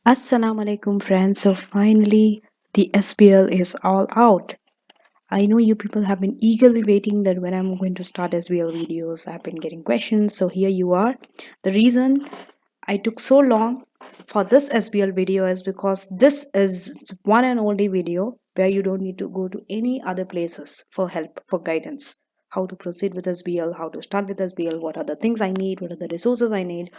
Assalamu alaikum friends. So finally the SBL is all out. I know you people have been eagerly waiting that when I'm going to start SBL videos. I've been getting questions. So here you are. The reason I took so long for this SBL video is because this is one and only video where you don't need to go to any other places for help, for guidance. How to proceed with SBL, how to start with SBL, what are the things I need, what are the resources I need,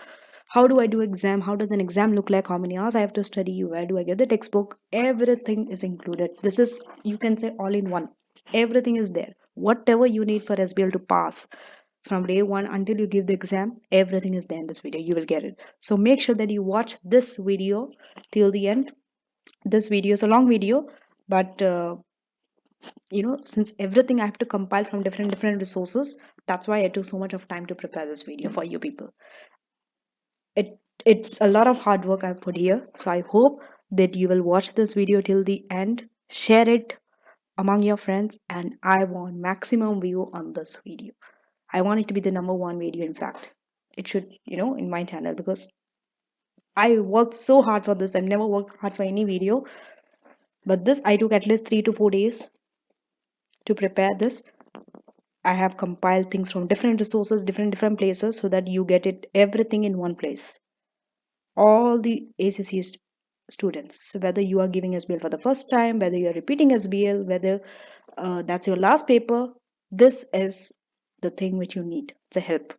how do I do exam, how does an exam look like, how many hours I have to study, where do I get the textbook, everything is included. This is, you can say, all in one. Everything is there, whatever you need for SBL to pass from day one until you give the exam, everything is there in this video. You will get it. So make sure that you watch this video till the end. This video is a long video, but since everything I have to compile from different resources, that's why I took so much of time to prepare this video for you people. It's a lot of hard work I put here. So I hope that you will watch this video till the end, share it among your friends, and I want maximum view on this video. I want it to be the number one video. In fact, it should, in my channel, because I worked so hard for this. I've never worked hard for any video, but this I took at least 3 to 4 days to prepare this. I have compiled things from different resources, different places, so that you get it everything in one place. All the ACC students, so whether you are giving SBL for the first time, whether you're repeating SBL, whether that's your last paper, this is the thing which you need. It's a help.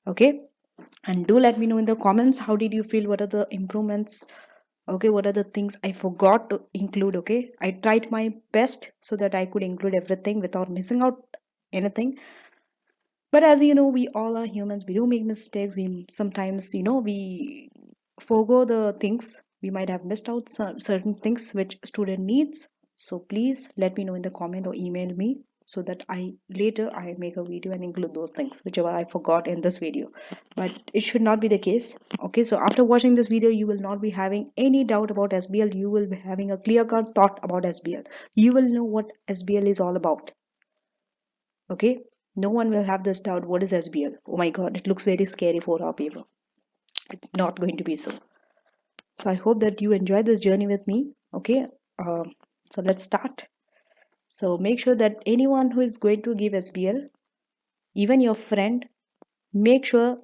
Okay, and do let me know in the comments, how did you feel, what are the improvements, okay, what are the things I forgot to include. Okay, I tried my best so that I could include everything without missing out anything. But as you know, we all are humans, we do make mistakes. We sometimes, we forego the things. We might have missed out certain things which student needs. So please let me know in the comment or email me, so that I make a video and include those things whichever I forgot in this video. But it should not be the case. Okay, so after watching this video, you will not be having any doubt about SBL. You will be having a clear cut thought about SBL. You will know what SBL is all about. Okay, no one will have this doubt, what is SBL? Oh my god, it looks very scary for our people. It's not going to be so. So I hope that you enjoy this journey with me. Okay, so let's start. So make sure that anyone who is going to give SBL, even your friend, make sure,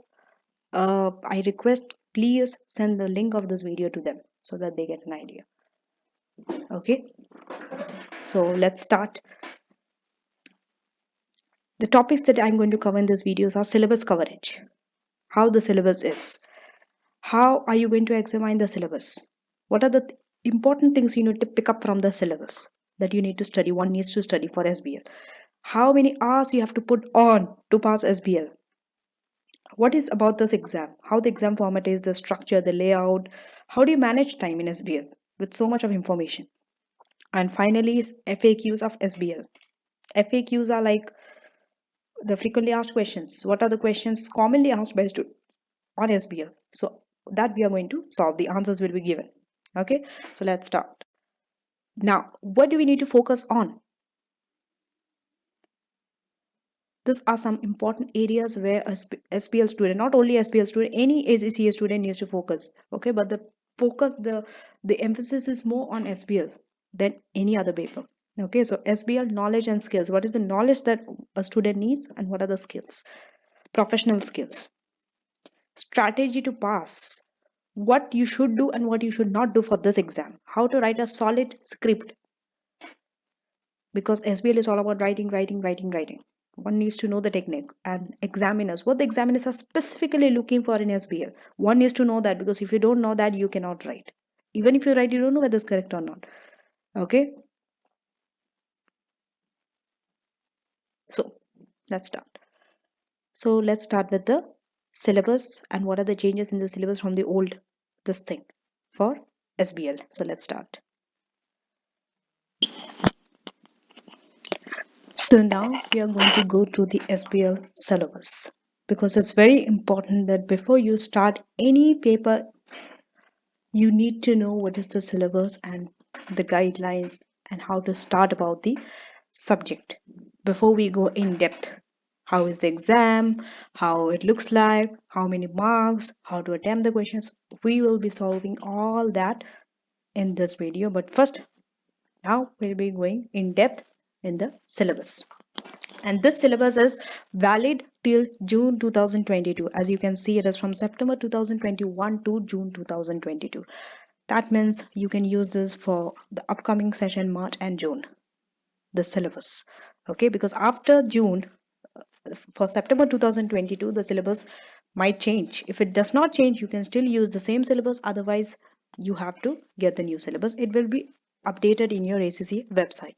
I request, please send the link of this video to them so that they get an idea. Okay, so let's start. The topics that I'm going to cover in this videos are syllabus coverage, how the syllabus is, how are you going to examine the syllabus, what are the important things you need to pick up from the syllabus that you need to study, one needs to study for SBL, how many hours you have to put on to pass SBL, what is about this exam, how the exam format is, the structure, the layout, how do you manage time in SBL with so much of information. And finally is FAQs of SBL. FAQs are like the frequently asked questions. What are the questions commonly asked by students on SBL? So that we are going to solve. The answers will be given. Okay, so let's start. Now, what do we need to focus on? These are some important areas where a SBL student, not only SBL student, any ACCA student needs to focus. Okay, but the emphasis is more on SBL than any other paper. Okay, so SBL knowledge and skills. What is the knowledge that a student needs, and what are the skills? Professional skills. Strategy to pass, what you should do and what you should not do for this exam, how to write a solid script, because SBL is all about writing. One needs to know the technique, and examiners, what the examiners are specifically looking for in SBL, one needs to know that, because if you don't know that, you cannot write. Even if you write, you don't know whether it's correct or not. Okay, so let's start. So let's start with the syllabus and what are the changes in the syllabus from the old this thing for SBL. So let's start. So now we are going to go through the SBL syllabus, because it's very important that before you start any paper, you need to know what is the syllabus and the guidelines and how to start about the subject before we go in depth. how is the exam, how it looks like, how many marks, how to attempt the questions. We will be solving all that in this video. But first, now we'll be going in depth in the syllabus. And this syllabus is valid till June 2022. As you can see, it is from September 2021 to June 2022. That means you can use this for the upcoming session, March and June, the syllabus. Okay, because after June, for September 2022, the syllabus might change. If it does not change, you can still use the same syllabus. Otherwise, you have to get the new syllabus. It will be updated in your ACCA website.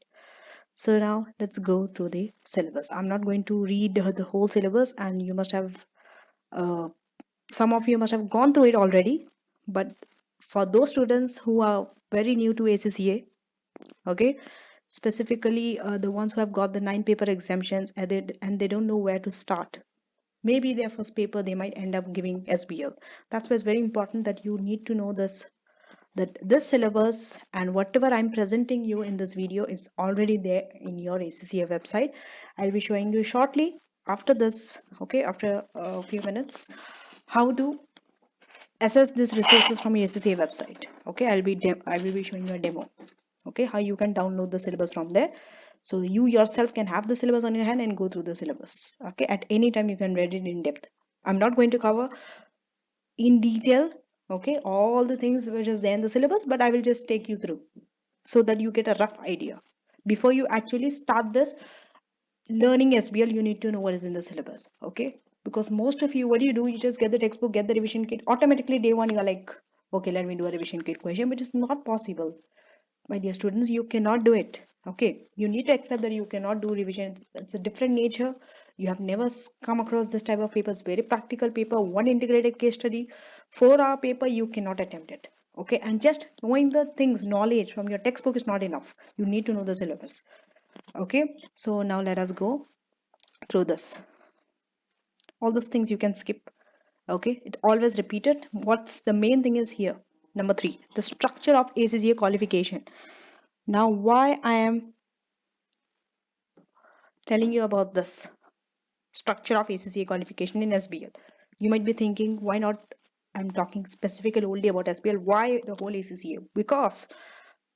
So now let's go through the syllabus. I'm not going to read the whole syllabus, and you must have, uh, some of you must have gone through it already. But for those students who are very new to ACCA, okay, specifically the ones who have got the 9 paper exemptions and they don't know where to start. Maybe their first paper they might end up giving SBL. That's why it's very important that you need to know this, that this syllabus and whatever I'm presenting you in this video is already there in your ACCA website. I'll be showing you shortly after this, okay, after a few minutes, how to access these resources from your ACCA website. Okay, I will be showing you a demo. Okay, how you can download the syllabus from there, so you yourself can have the syllabus on your hand and go through the syllabus. Okay, at any time you can read it in depth. I'm not going to cover in detail, okay, all the things which is there in the syllabus, but I will just take you through so that you get a rough idea. Before you actually start this learning SBL, you need to know what is in the syllabus. Okay, because most of you, what do? You just get the textbook, get the revision kit, automatically day one you're like, okay, let me do a revision kit question, but it's not possible. My dear students, you cannot do it. Okay, you need to accept that you cannot do revision. It's a different nature. You have never come across this type of papers. Very practical paper, one integrated case study, 4-hour paper. You cannot attempt it. Okay, and just knowing the things, knowledge from your textbook is not enough. You need to know the syllabus. Okay, so now let us go through this. All those things you can skip. Okay, it always repeated. What's the main thing is here. Number 3, the structure of ACCA qualification. Now, why I am telling you about this structure of ACCA qualification in SBL, you might be thinking, why not? I'm talking specifically only about SBL. Why the whole ACCA? Because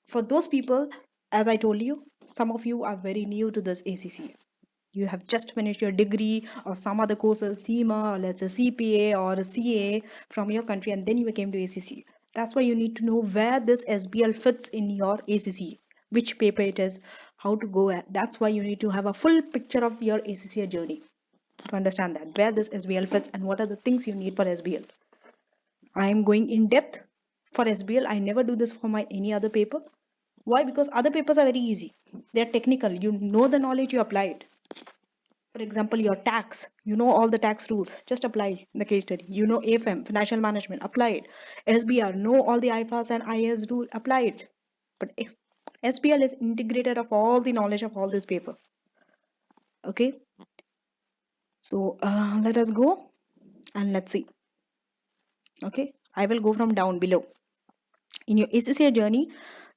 for those people, as I told you, some of you are very new to this ACCA. You have just finished your degree or some other courses, CIMA, or let's say CPA or a CA from your country, and then you came to ACCA. That's why you need to know where this SBL fits in your ACCA, which paper it is, how to go at. That's why you need to have a full picture of your ACCA journey to understand that, where this SBL fits and what are the things you need for SBL. I am going in depth for SBL. I never do this for my any other paper. Why? Because other papers are very easy. They're technical. You know the knowledge, you apply it. For example, your tax, you know all the tax rules, just apply in the case study. You know AFM, financial management, apply it. SBR, know all the IFAS and IAS rule, apply it. But SBL is integrated of all the knowledge of all this paper. Okay, so let us go and let's see. Okay, I will go from down below. In your ACCA journey,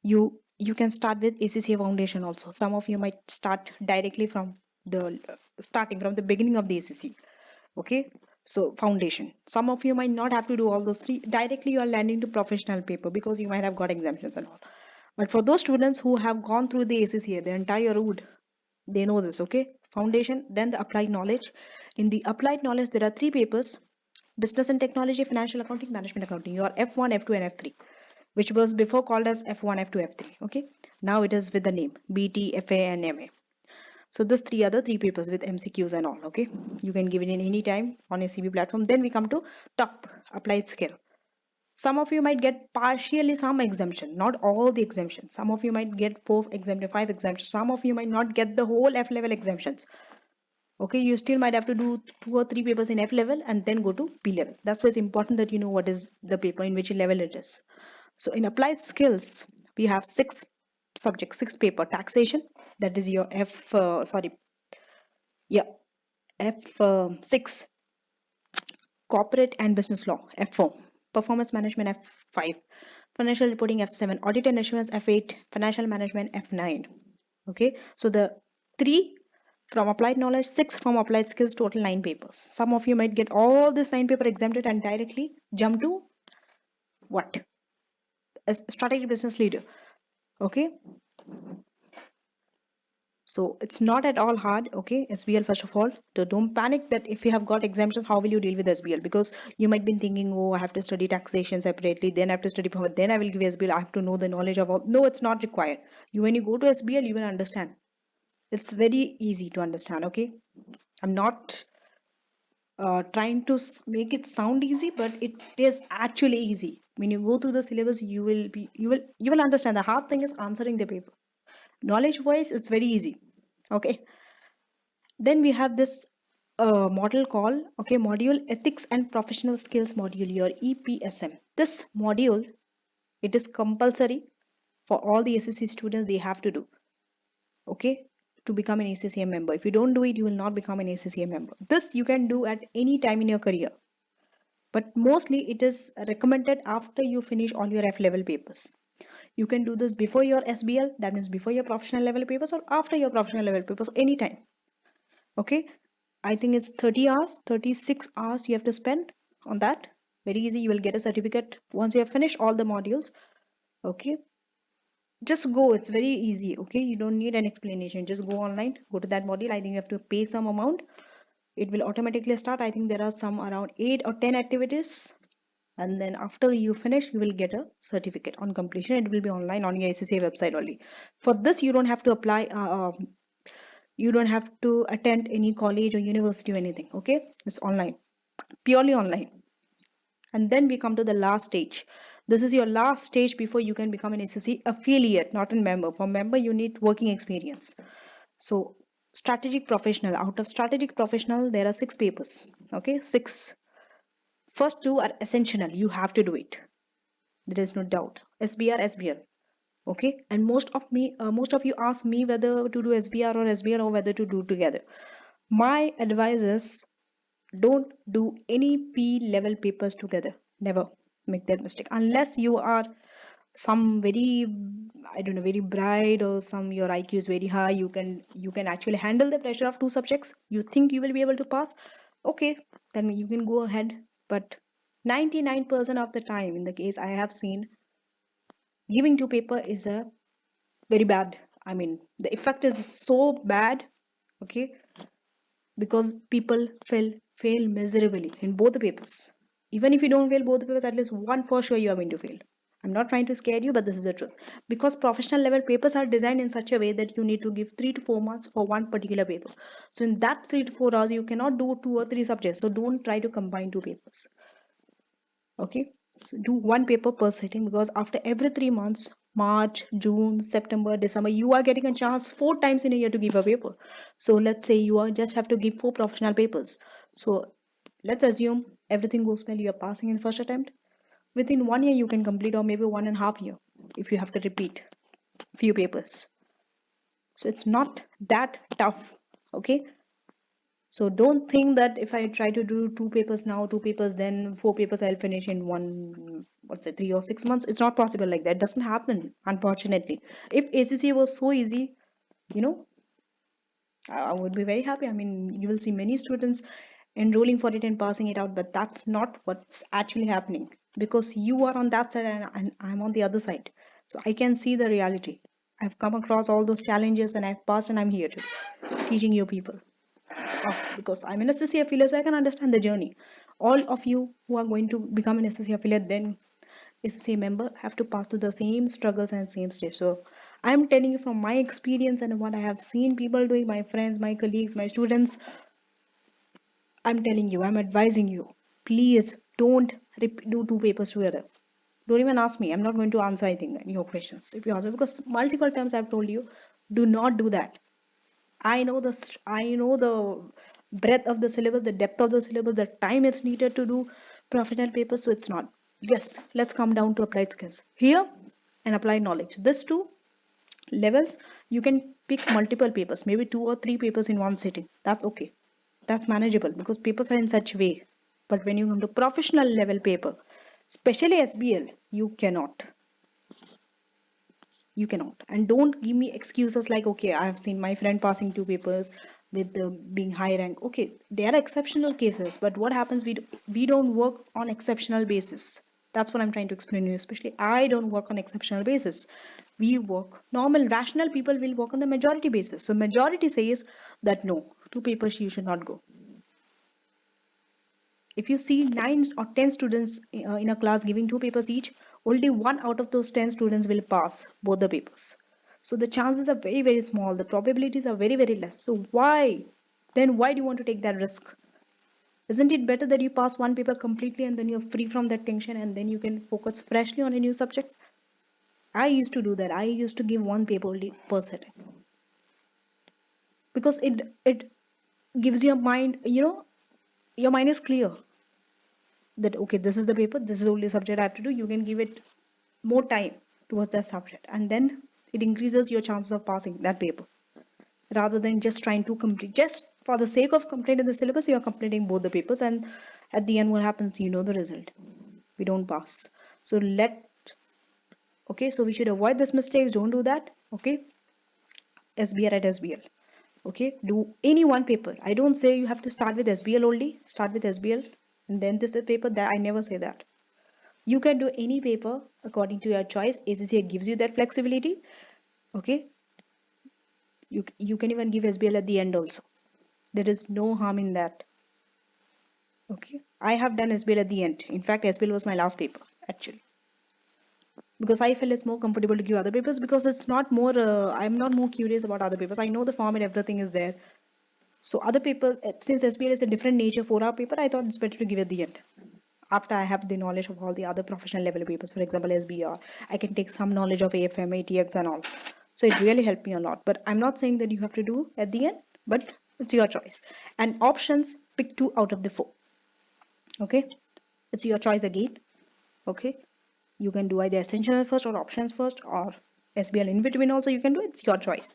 you can start with ACCA foundation also. Some of you might start directly from the starting from the beginning of the ACCA. Okay, so foundation. Some of you might not have to do all those three directly. You are landing to professional paper because you might have got exemptions and all. But for those students who have gone through the ACCA, the entire route, they know this. Okay, foundation, then the applied knowledge. In the applied knowledge, there are 3 papers: business and technology, financial accounting, management accounting. Your F1, F2, and F3, which was before called as F1, F2, F3. Okay, now it is with the name BT, FA, and MA. So these 3 papers with MCQs and all. Okay, you can give it in any time on a CB platform. Then we come to top applied skill. Some of you might get partially some exemption, not all the exemptions. Some of you might get 4 exemption, 5 exemptions. Some of you might not get the whole F level exemptions. Okay, you still might have to do 2 or 3 papers in F level and then go to B level. That's why it's important that you know what is the paper, in which level it is. So in applied skills, we have 6 subjects, 6 paper. Taxation, that is your F6. Corporate and business law, F4. Performance management, F5. Financial reporting, F7. Audit and assurance, F8. Financial management, F9. Okay, so the 3 From applied knowledge, 6 from applied skills, total 9 papers. Some of you might get all this 9 paper exempted and directly jump to what? As strategic business leader. Okay, so it's not at all hard. Okay, SBL, first of all, so don't panic that if you have got exemptions, how will you deal with SBL? Because you might be thinking, oh, I have to study taxation separately, then I have to study power, then I will give SBL, I have to know the knowledge of all. No, it's not required. You, when you go to SBL, you will understand. It's very easy to understand. Okay, I'm not trying to make it sound easy, but it is actually easy. When you go through the syllabus, you will understand. The hard thing is answering the paper. Knowledge wise, it's very easy. Okay, then we have this model called, okay, module ethics and professional skills module, your EPSM. This module, it is compulsory for all the SSC students. They have to do, okay, to become an ACCA member. If you don't do it, you will not become an ACCA member. This you can do at any time in your career, but mostly it is recommended after you finish all your F level papers. You can do this before your SBL, that means before your professional level papers, or after your professional level papers, anytime. Okay, I think it's 30 hours, 36 hours you have to spend on that. Very easy, you will get a certificate once you have finished all the modules. Okay, just go, it's very easy. Okay, you don't need an explanation, just go online, go to that module. I think you have to pay some amount, it will automatically start. I think there are some around 8 or 10 activities, and then after you finish you will get a certificate on completion. It will be online on your ACCA website only. For this you don't have to apply, you don't have to attend any college or university or anything. Okay, it's online, purely online. And then we come to the last stage. This is your last stage before you can become an SSC affiliate, not a member. For member you need working experience. So strategic professional, out of strategic professional there are 6 papers. Okay, 6. First 2 are essential, you have to do it, there is no doubt. SBR, SBL. Okay, and most of you ask me whether to do SBR or SBL or whether to do together. My advice is, don't do any P level papers together. Never make that mistake unless you are some very, I don't know, very bright, or some your IQ is very high. You can actually handle the pressure of 2 subjects. You think you will be able to pass. Okay, then you can go ahead. But 99% of the time, in the case I have seen, giving 2 paper is a very bad. I mean, the effect is so bad. Okay, because people fail miserably in both the papers. Even if you don't fail both the papers, at least one for sure you are going to fail. I'm not trying to scare you, but this is the truth. Because professional level papers are designed in such a way that you need to give 3 to 4 months for one particular paper. So in that 3 to 4 hours you cannot do 2 or 3 subjects. So don't try to combine 2 papers. Okay, so do one paper per sitting, because after every 3 months, March, June, September, December, you are getting a chance 4 times in a year to give a paper. So let's say you are just have to give 4 professional papers. So let's assume everything goes well, you are passing in first attempt. Within 1 year you can complete, or maybe 1.5 year if you have to repeat few papers. So it's not that tough. Okay, so don't think that if I try to do 2 papers now, 2 papers then, 4 papers I'll finish in one, what's it, 3 or 6 months. It's not possible like that. It doesn't happen, unfortunately. If ACC was so easy, you know, I would be very happy. I mean, you will see many students enrolling for it and passing it out, but that's not what's actually happening, because you are on that side and I'm on the other side. So I can see the reality. I've come across all those challenges and I've passed, and I'm here to teaching you people. Because I'm an SSC affiliate, so I can understand the journey. All of you who are going to become an SSC affiliate, then SSC member, have to pass through the same struggles and same stage. So I'm telling you from my experience and what I have seen people doing, my friends, my colleagues, my students. I'm telling you, I'm advising you, please don't do 2 papers together. Don't even ask me. I'm not going to answer anything, your questions if you ask me, because multiple times I've told you, do not do that. I know the breadth of the syllabus, the depth of the syllabus, the time it's needed to do professional papers, so it's not. Yes, let's come down to applied skills here and applied knowledge. These 2 levels, you can pick multiple papers, maybe 2 or 3 papers in one sitting. That's okay. That's manageable because papers are in such way. But when you come to professional level paper, especially SBL, you cannot. You cannot. And don't give me excuses like, okay, I have seen my friend passing 2 papers, with being high rank. Okay, there are exceptional cases, but what happens? We don't work on exceptional basis. That's what I'm trying to explain to you. Especially, I don't work on exceptional basis. We work normal, rational people will work on the majority basis. So majority says that no, two papers you should not go. If you see 9 or 10 students in a class giving two papers each, only one out of those 10 students will pass both the papers. So the chances are very, very small. The probabilities are very, very less. So why? Then why do you want to take that risk? Isn't it better that you pass one paper completely and then you're free from that tension and then you can focus freshly on a new subject? I used to do that. I used to give one paper only per setting because it gives your mind, your mind is clear that okay, this is the paper, this is only subject I have to do. You can give it more time towards that subject, and then it increases your chances of passing that paper rather than just trying to complete just for the sake of completing the syllabus. You are completing both the papers, and at the end, what happens? You know the result. We don't pass. So okay. So we should avoid this mistakes. Don't do that. Okay. SBR at SBL. Okay, do any one paper. I don't say you have to start with SBL only. Start with SBL and then this is paper. That I never say that. You can do any paper according to your choice. ACCA gives you that flexibility. Okay, you can even give SBL at the end also. There is no harm in that. Okay, I have done SBL at the end. In fact, SBL was my last paper actually because I feel it's more comfortable to give other papers because it's not more. I'm not more curious about other papers. I know the format, everything is there. So other papers, since SBL is a different nature 4 hour paper, I thought it's better to give at the end. After I have the knowledge of all the other professional level papers, for example, SBR, I can take some knowledge of AFM, ATX and all. So it really helped me a lot. But I'm not saying that you have to do at the end, but it's your choice. And options, pick 2 out of the 4. Okay, it's your choice again. Okay, you can do either essential first or options first or SBL in between also you can do. It's your choice.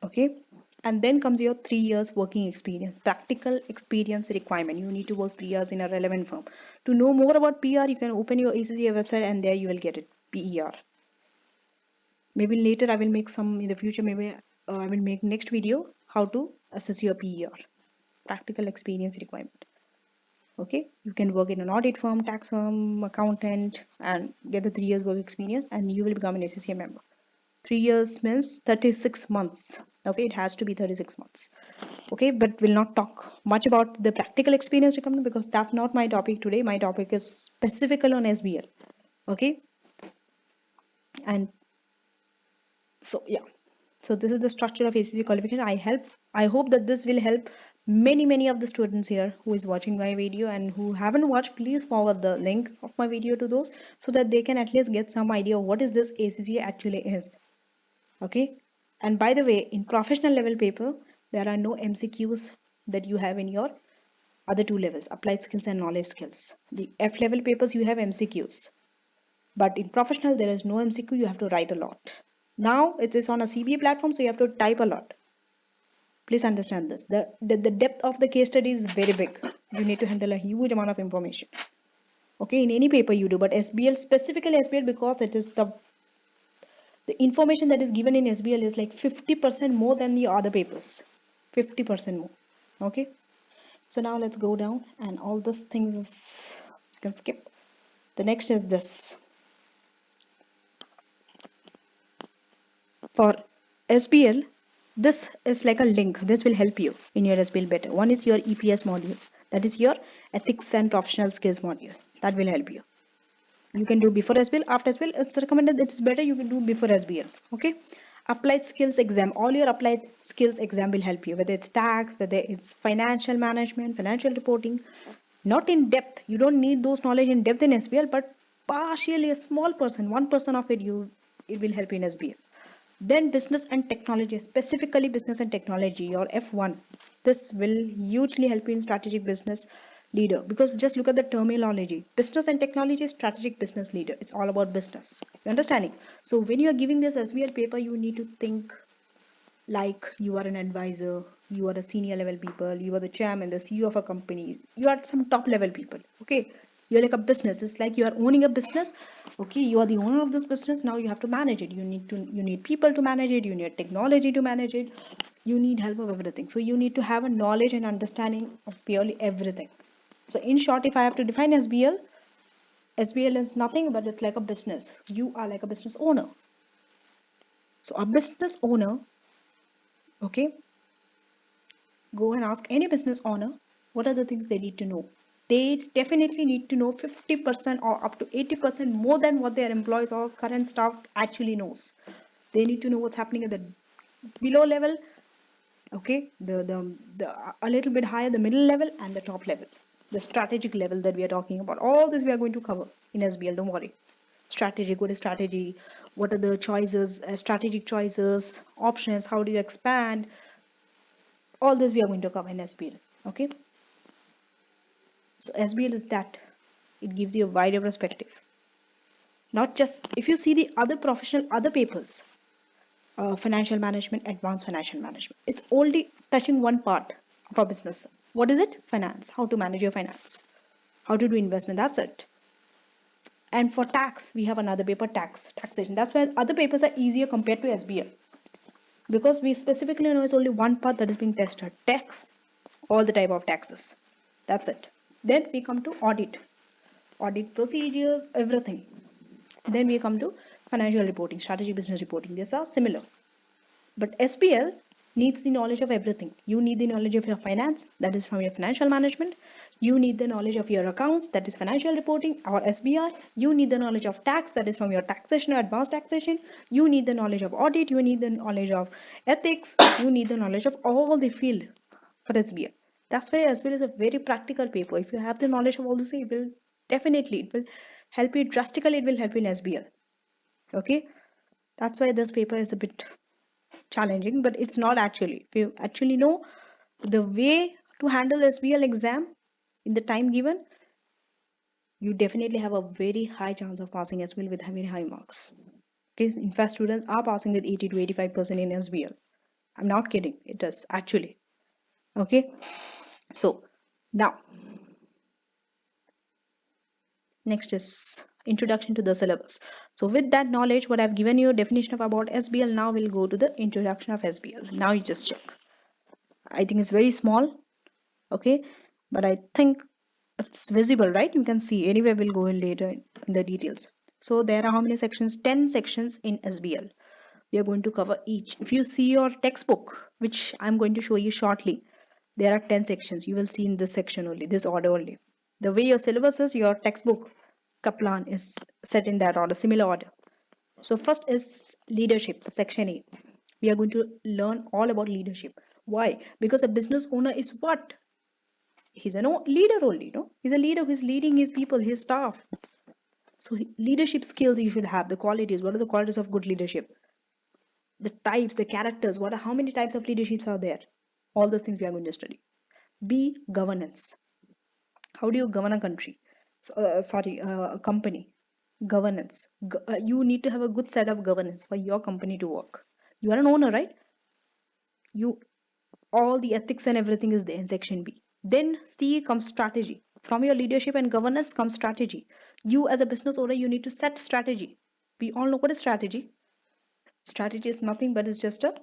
Okay, and then comes your 3 years working experience, practical experience requirement. You need to work 3 years in a relevant firm. To know more about PR, you can open your ACCA website and there you will get it. PER. Maybe later I will make some in the future. Maybe I will make next video how to assess your PER, practical experience requirement. Okay, you can work in an audit firm, tax firm, accountant, and get the 3 years work experience, and you will become an ACCA member. 3 years means 36 months. Okay, it has to be 36 months. Okay, but we'll not talk much about the practical experience requirement because that's not my topic today. My topic is specifically on SBL. Okay, and so yeah, so this is the structure of ACC qualification. I hope that this will help many of the students here who is watching my video, and who haven't watched, please forward the link of my video to those so that they can at least get some idea of what is this ACC actually is. Okay, and by the way, in professional level paper there are no MCQs that you have in your other 2 levels, applied skills and knowledge skills. The F level papers you have MCQs, but in professional there is no MCQ. You have to write a lot. Now it is on a CBA platform, so you have to type a lot. Please understand this. The depth of the case study is very big. You need to handle a huge amount of information. Okay, in any paper you do, but SBL, specifically SBL, because it is the information that is given in SBL is like 50% more than the other papers. 50% more. Okay. So now let's go down, and all these things you can skip. The next is this. For SBL, this is like a link. This will help you in your SBL better. One is your EPS module. That is your ethics and professional skills module. That will help you. You can do before SBL, after SBL. It's recommended that it's better you can do before SBL. Okay. Applied skills exam. All your applied skills exam will help you, whether it's tax, whether it's financial management, financial reporting. Not in depth. You don't need those knowledge in depth in SBL, but partially a small percent, 1% of it will help you in SBL. Then business and technology, specifically business and technology, your F1. This will hugely help you in strategic business leader, because just look at the terminology. Business and technology, strategic business leader. It's all about business. You understanding? So when you are giving this SBL paper, you need to think like you are an advisor, you are a senior level people, you are the chairman, the CEO of a company, you are some top level people. Okay, you're like a business. It's like you are owning a business. Okay, you are the owner of this business. Now you have to manage it. You need people to manage it. You need technology to manage it. You need help of everything. So you need to have a knowledge and understanding of purely everything. So in short, if I have to define SBL, SBL is nothing but it's like a business. You are like a business owner. So a business owner, okay, go and ask any business owner what are the things they need to know. They definitely need to know 50% or up to 80% more than what their employees or current staff actually knows. They need to know what's happening at the below level, okay, the a little bit higher, the middle level and the top level, the strategic level that we are talking about. All this we are going to cover in SBL, don't worry. Strategy, what is strategy, what are the choices, strategic choices, options, how do you expand, all this we are going to cover in SBL. Okay, so SBL is that it gives you a wider perspective. Not just if you see the other professional other papers, financial management, advanced financial management, it's only touching one part of our business. What is it? Finance, how to manage your finance, how to do investment, that's it. And for tax we have another paper, taxation. That's why other papers are easier compared to SBL, because we specifically know it's only one part that is being tested, tax, all the type of taxes, that's it. Then we come to audit procedures, everything. Then we come to financial reporting, strategy, business reporting. These are similar. But SBL needs the knowledge of everything. You need the knowledge of your finance, that is from your financial management. You need the knowledge of your accounts, that is financial reporting or SBR. You need the knowledge of tax, that is from your taxation or advanced taxation. You need the knowledge of audit. You need the knowledge of ethics. You need the knowledge of all the field for SBL. That's why SBL is a very practical paper. If you have the knowledge of all this, it will help you drastically. It will help you in SBL. Okay, that's why this paper is a bit challenging, but it's not actually. If you actually know the way to handle SBL exam in the time given, you definitely have a very high chance of passing SBL with very high marks. Okay, in fact, students are passing with 80 to 85% in SBL. I'm not kidding, it is actually. Okay, so now next is introduction to the syllabus. So with that knowledge, what I've given you a definition of about SBL, now we'll go to the introduction of SBL. Now you just check. I think it's very small, okay, but I think it's visible, right? You can see. Anyway, we'll go in later in the details. So there are how many sections? 10 sections in SBL. We are going to cover each. If you see your textbook, which I'm going to show you shortly, there are 10 sections. You will see in this section only, this order only. The way your syllabus is, your textbook Kaplan is set in that order, similar order. So first is leadership, section A. We are going to learn all about leadership. Why? Because a business owner is what? He's a leader only, no? He's a leader who's leading his people, his staff. So leadership skills you should have, the qualities. What are the qualities of good leadership? The types, the characters, how many types of leaderships are there? All those things we are going to study. B, governance. How do you govern a country? So, a company. Governance. You need to have a good set of governance for your company to work. You are an owner, right? You all the ethics and everything is there in section B. Then C comes strategy. From your leadership and governance comes strategy. You as a business owner, you need to set strategy. We all know what is strategy. Strategy is nothing but it's just a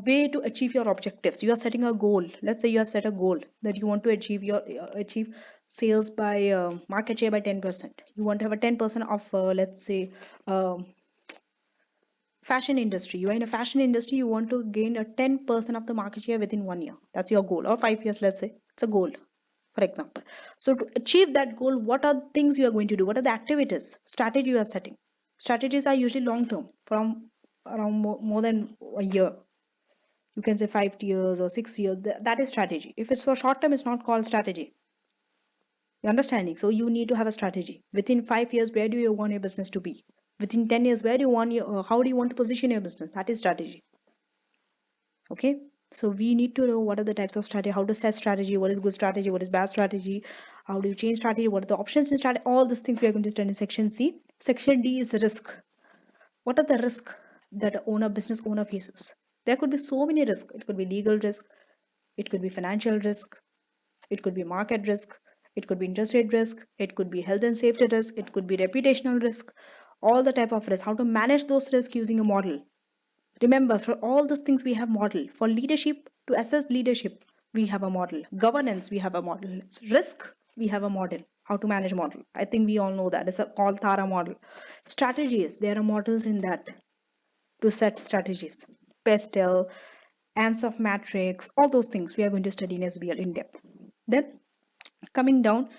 way to achieve your objectives. You are setting a goal. Let's say you have set a goal that you want to achieve sales by market share by 10%. You want to have a 10% of let's say um, fashion industry. You are in a fashion industry, you want to gain a 10% of the market share within 1 year. That's your goal, or 5 years, let's say. It's a goal, for example. So to achieve that goal, what are things you are going to do? What are the activities, strategy you are setting? Strategies are usually long term, from around more than a year. You can say 5 years or 6 years. That is strategy. If it's for short term, it's not called strategy. You understanding? So you need to have a strategy. Within 5 years, where do you want your business to be? Within 10 years, where do you want how do you want to position your business? That is strategy. Okay. So we need to know what are the types of strategy, how to set strategy, what is good strategy, what is bad strategy, how do you change strategy, what are the options in strategy, all these things we are going to study in section C. Section D is risk. What are the risks that business owner faces? There could be so many risks. It could be legal risk, it could be financial risk, it could be market risk, it could be interest rate risk, it could be health and safety risk, it could be reputational risk, all the type of risk. How to manage those risks using a model. Remember, for all these things, we have model. For leadership, to assess leadership, we have a model. Governance, we have a model. Risk, we have a model. How to manage model. I think we all know that. It's called Tara model. Strategies, there are models in that to set strategies. Pestel, ANSOF matrix, all those things we are going to study in SBL in depth. Then coming down,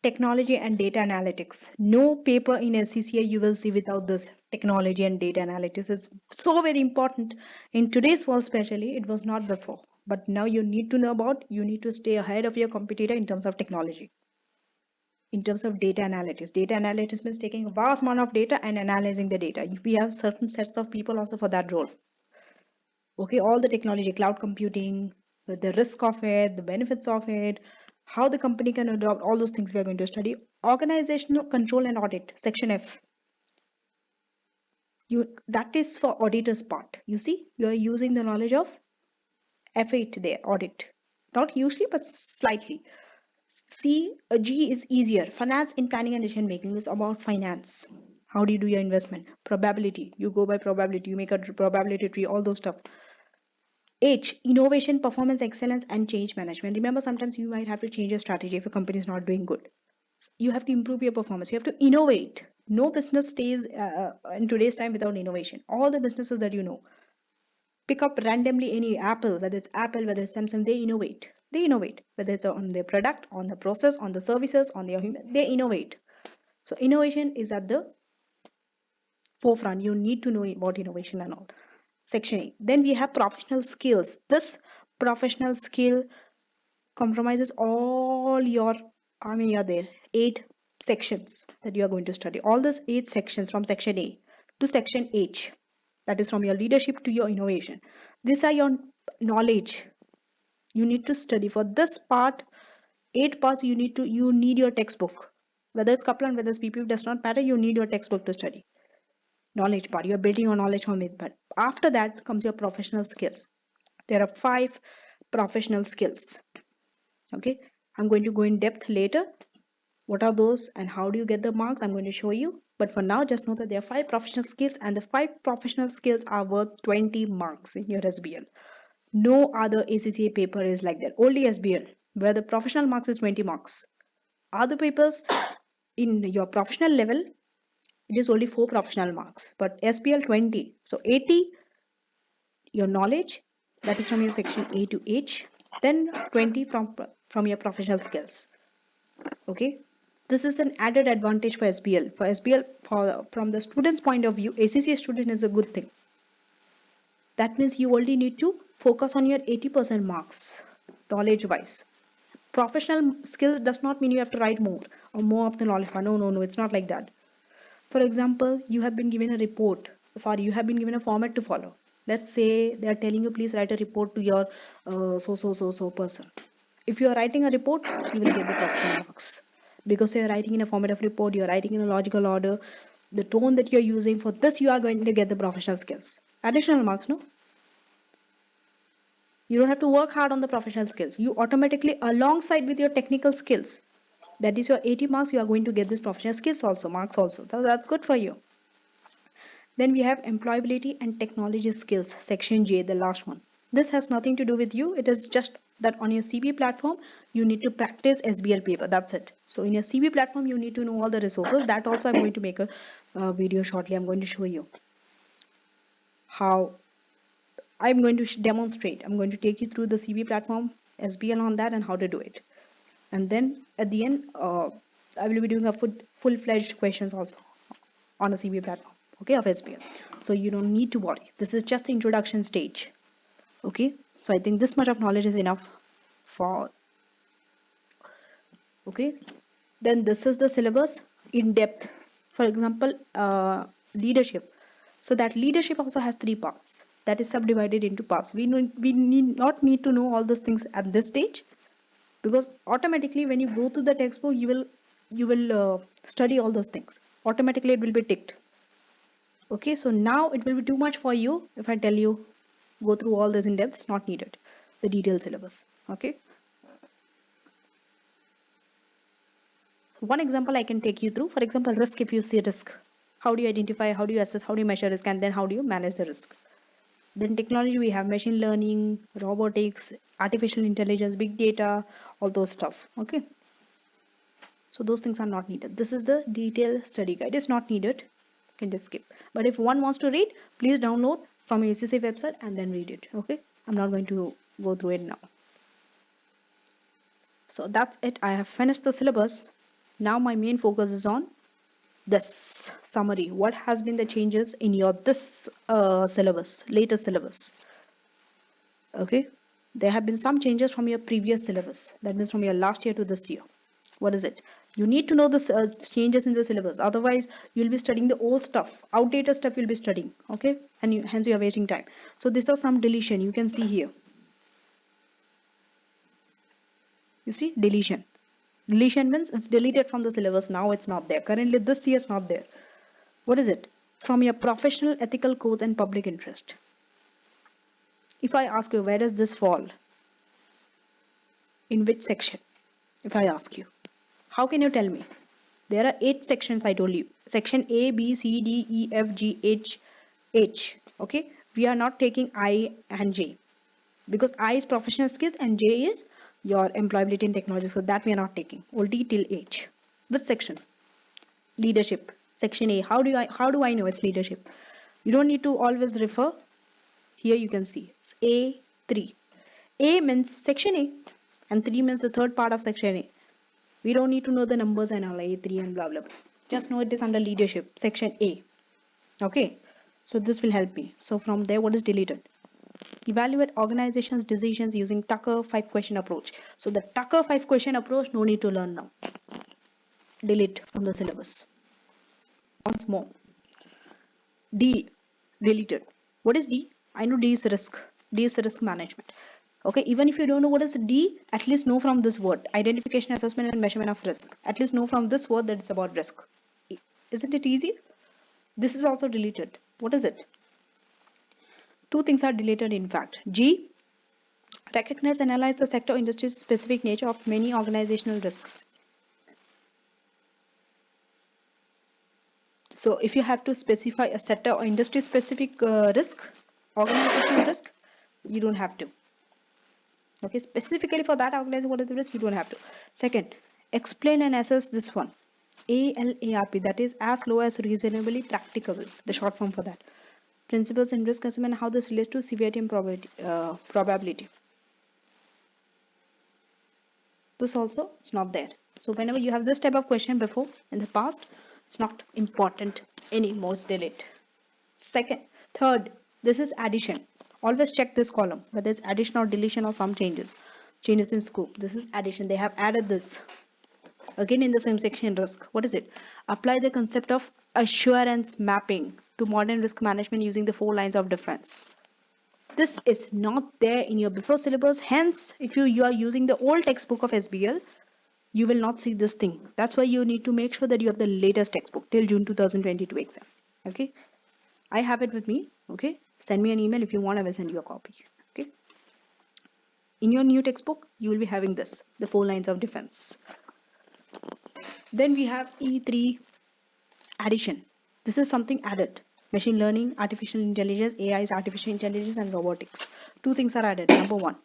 technology and data analytics. No paper in SCCA you will see without this technology and data analytics. It's so very important in today's world, especially. It was not before, but now you need to know about. You need to stay ahead of your competitor in terms of technology. In terms of data analytics, data analytics means taking a vast amount of data and analyzing the data. We have certain sets of people also for that role. Okay, all the technology, cloud computing, the risk of it, the benefits of it, how the company can adopt, all those things we are going to study. Organizational control and audit, section F. That is for auditor's part. You see, you are using the knowledge of F8 there, audit. Not hugely, but slightly. G is easier. Finance in planning and decision making is about finance. How do you do your investment? Probability. You go by probability. You make a probability tree, all those stuff. H, innovation, performance excellence, and change management. Remember, sometimes you might have to change your strategy if a company is not doing good. You have to improve your performance. You have to innovate. No business stays in today's time without innovation. All the businesses that you know, pick up randomly any Apple, whether it's Apple, whether it's Samsung, they innovate. They innovate, whether it's on their product, on the process, on the services, on their human, they innovate. So innovation is at the forefront. You need to know about innovation and all. Section A. Then we have professional skills. This professional skill compromises all your, are there 8 sections that you are going to study. All those 8 sections from section A to section H, that is from your leadership to your innovation. These are your knowledge you need to study. For this part, 8 parts, you need your textbook. Whether it's Kaplan, whether it's PPP, does not matter. You need your textbook to study. Knowledge part, you're building your knowledge from it. But after that comes your professional skills. There are 5 professional skills. Okay, I'm going to go in depth later. What are those and how do you get the marks? I'm going to show you. But for now, just know that there are 5 professional skills, and the 5 professional skills are worth 20 marks in your SBL. No other ACCA paper is like that. Only SBL, where the professional marks is 20 marks. Other papers in your professional level, it is only 4 professional marks. But SBL 20. So 80, your knowledge, that is from your section A to H. Then 20 from your professional skills. Okay, this is an added advantage for SBL. For SBL, from the student's point of view, ACCA student is a good thing. That means you only need to focus on your 80% marks, knowledge wise. Professional skills does not mean you have to write more or more of the knowledge. No, it's not like that. For example, you have been given a report. Sorry, you have been given a format to follow. Let's say they are telling you, please write a report to your so person. If you are writing a report, you will get the professional marks. Because you are writing in a format of report, you are writing in a logical order, the tone that you are using, for this you are going to get the professional skills. Additional marks, no? You don't have to work hard on the professional skills. You automatically, alongside with your technical skills, that is your 80 marks, you are going to get this professional skills also, marks also. So that's good for you. Then we have employability and technology skills, section J, the last one. This has nothing to do with you. It is just that on your CV platform, you need to practice SBL paper. That's it. So in your CV platform, you need to know all the resources. That also I'm going to make a video shortly. I'm going to show you how I'm going to demonstrate. I'm going to take you through the CV platform, SBL on that, and how to do it. And then at the end, I will be doing a full-fledged questions also on a CV platform, okay, of SBL. So you don't need to worry. This is just the introduction stage, okay? So I think this much of knowledge is enough for, okay? Then this is the syllabus in depth. For example, leadership. So that leadership also has 3 parts. That is subdivided into parts. We need not need to know all those things at this stage, because automatically when you go to the textbook, you will study all those things. Automatically it will be ticked. Okay, so now it will be too much for you if I tell you go through all this in depth. It's not needed, the detailed syllabus. Okay, so one example I can take you through. For example, risk. If you see risk, how do you identify, how do you assess, how do you measure risk, and then how do you manage the risk? Then technology, we have machine learning, robotics, artificial intelligence, big data, all those stuff. Okay. So those things are not needed. This is the detailed study guide. It's not needed. You can just skip. But if one wants to read, please download from ACC website and then read it. Okay. I'm not going to go through it now. So that's it. I have finished the syllabus. Now my main focus is on this summary. What has been the changes in your this syllabus, latest syllabus? Okay, there have been some changes from your previous syllabus. That means from your last year to this year. What is it? You need to know the changes in the syllabus. Otherwise, you'll be studying the old stuff, outdated stuff. You'll be studying. Okay, and hence you are wasting time. So these are some deletion. You can see here. You see deletion. Deletion means it's deleted from the syllabus. Now it's not there. Currently, this year it's not there. What is it? From your professional ethical codes and public interest. If I ask you, where does this fall? In which section? If I ask you, how can you tell me? There are 8 sections I told you. Section A, B, C, D, E, F, G, H, H. Okay? We are not taking I and J. Because I is professional skills and J is your employability and technology. So that we are not taking. Only till H. Which section? Leadership. Section A. How do I know it's leadership? You don't need to always refer. Here you can see it's A3. A means section A and 3 means the third part of section A. We don't need to know the numbers and all A3 and blah blah blah. Just know it is under leadership, section A. Okay, so this will help me. So from there, what is deleted? Evaluate organizations' decisions using Tucker 5-question approach. So the Tucker 5-question approach, no need to learn now. Delete from the syllabus. Once more. D, deleted. What is D? I know D is risk. D is risk management. Okay, even if you don't know what is D, at least know from this word. Identification, assessment, and measurement of risk. At least know from this word that it's about risk. Isn't it easy? This is also deleted. What is it? 2 things are deleted in fact. G, recognize and analyze the sector industry specific nature of many organizational risks. So if you have to specify a sector or industry specific risk, organizational risk, you don't have to. Okay, specifically for that organization, what is the risk? You don't have to. Second, explain and assess this one. ALARP, that is as low as reasonably practicable, the short form for that. Principles in risk assessment and how this relates to severity and probability. This also is not there. So whenever you have this type of question before in the past, it's not important anymore. It's delete. Third, this is addition. Always check this column whether it's addition or deletion or some changes in scope. This is addition. They have added this again in the same section. Risk. What is it? Apply the concept of assurance mapping to modern risk management using the 4 lines of defense. This is not there in your before syllabus. Hence, if you are using the old textbook of SBL, you will not see this thing. That's why you need to make sure that you have the latest textbook till June 2022 exam. Okay, I have it with me. Okay, send me an email if you want. I will send you a copy. Okay, in your new textbook you will be having this, the 4 lines of defense. Then we have E3, addition. This is something added. Machine learning, artificial intelligence. AI is artificial intelligence and robotics. 2 things are added. Number 1,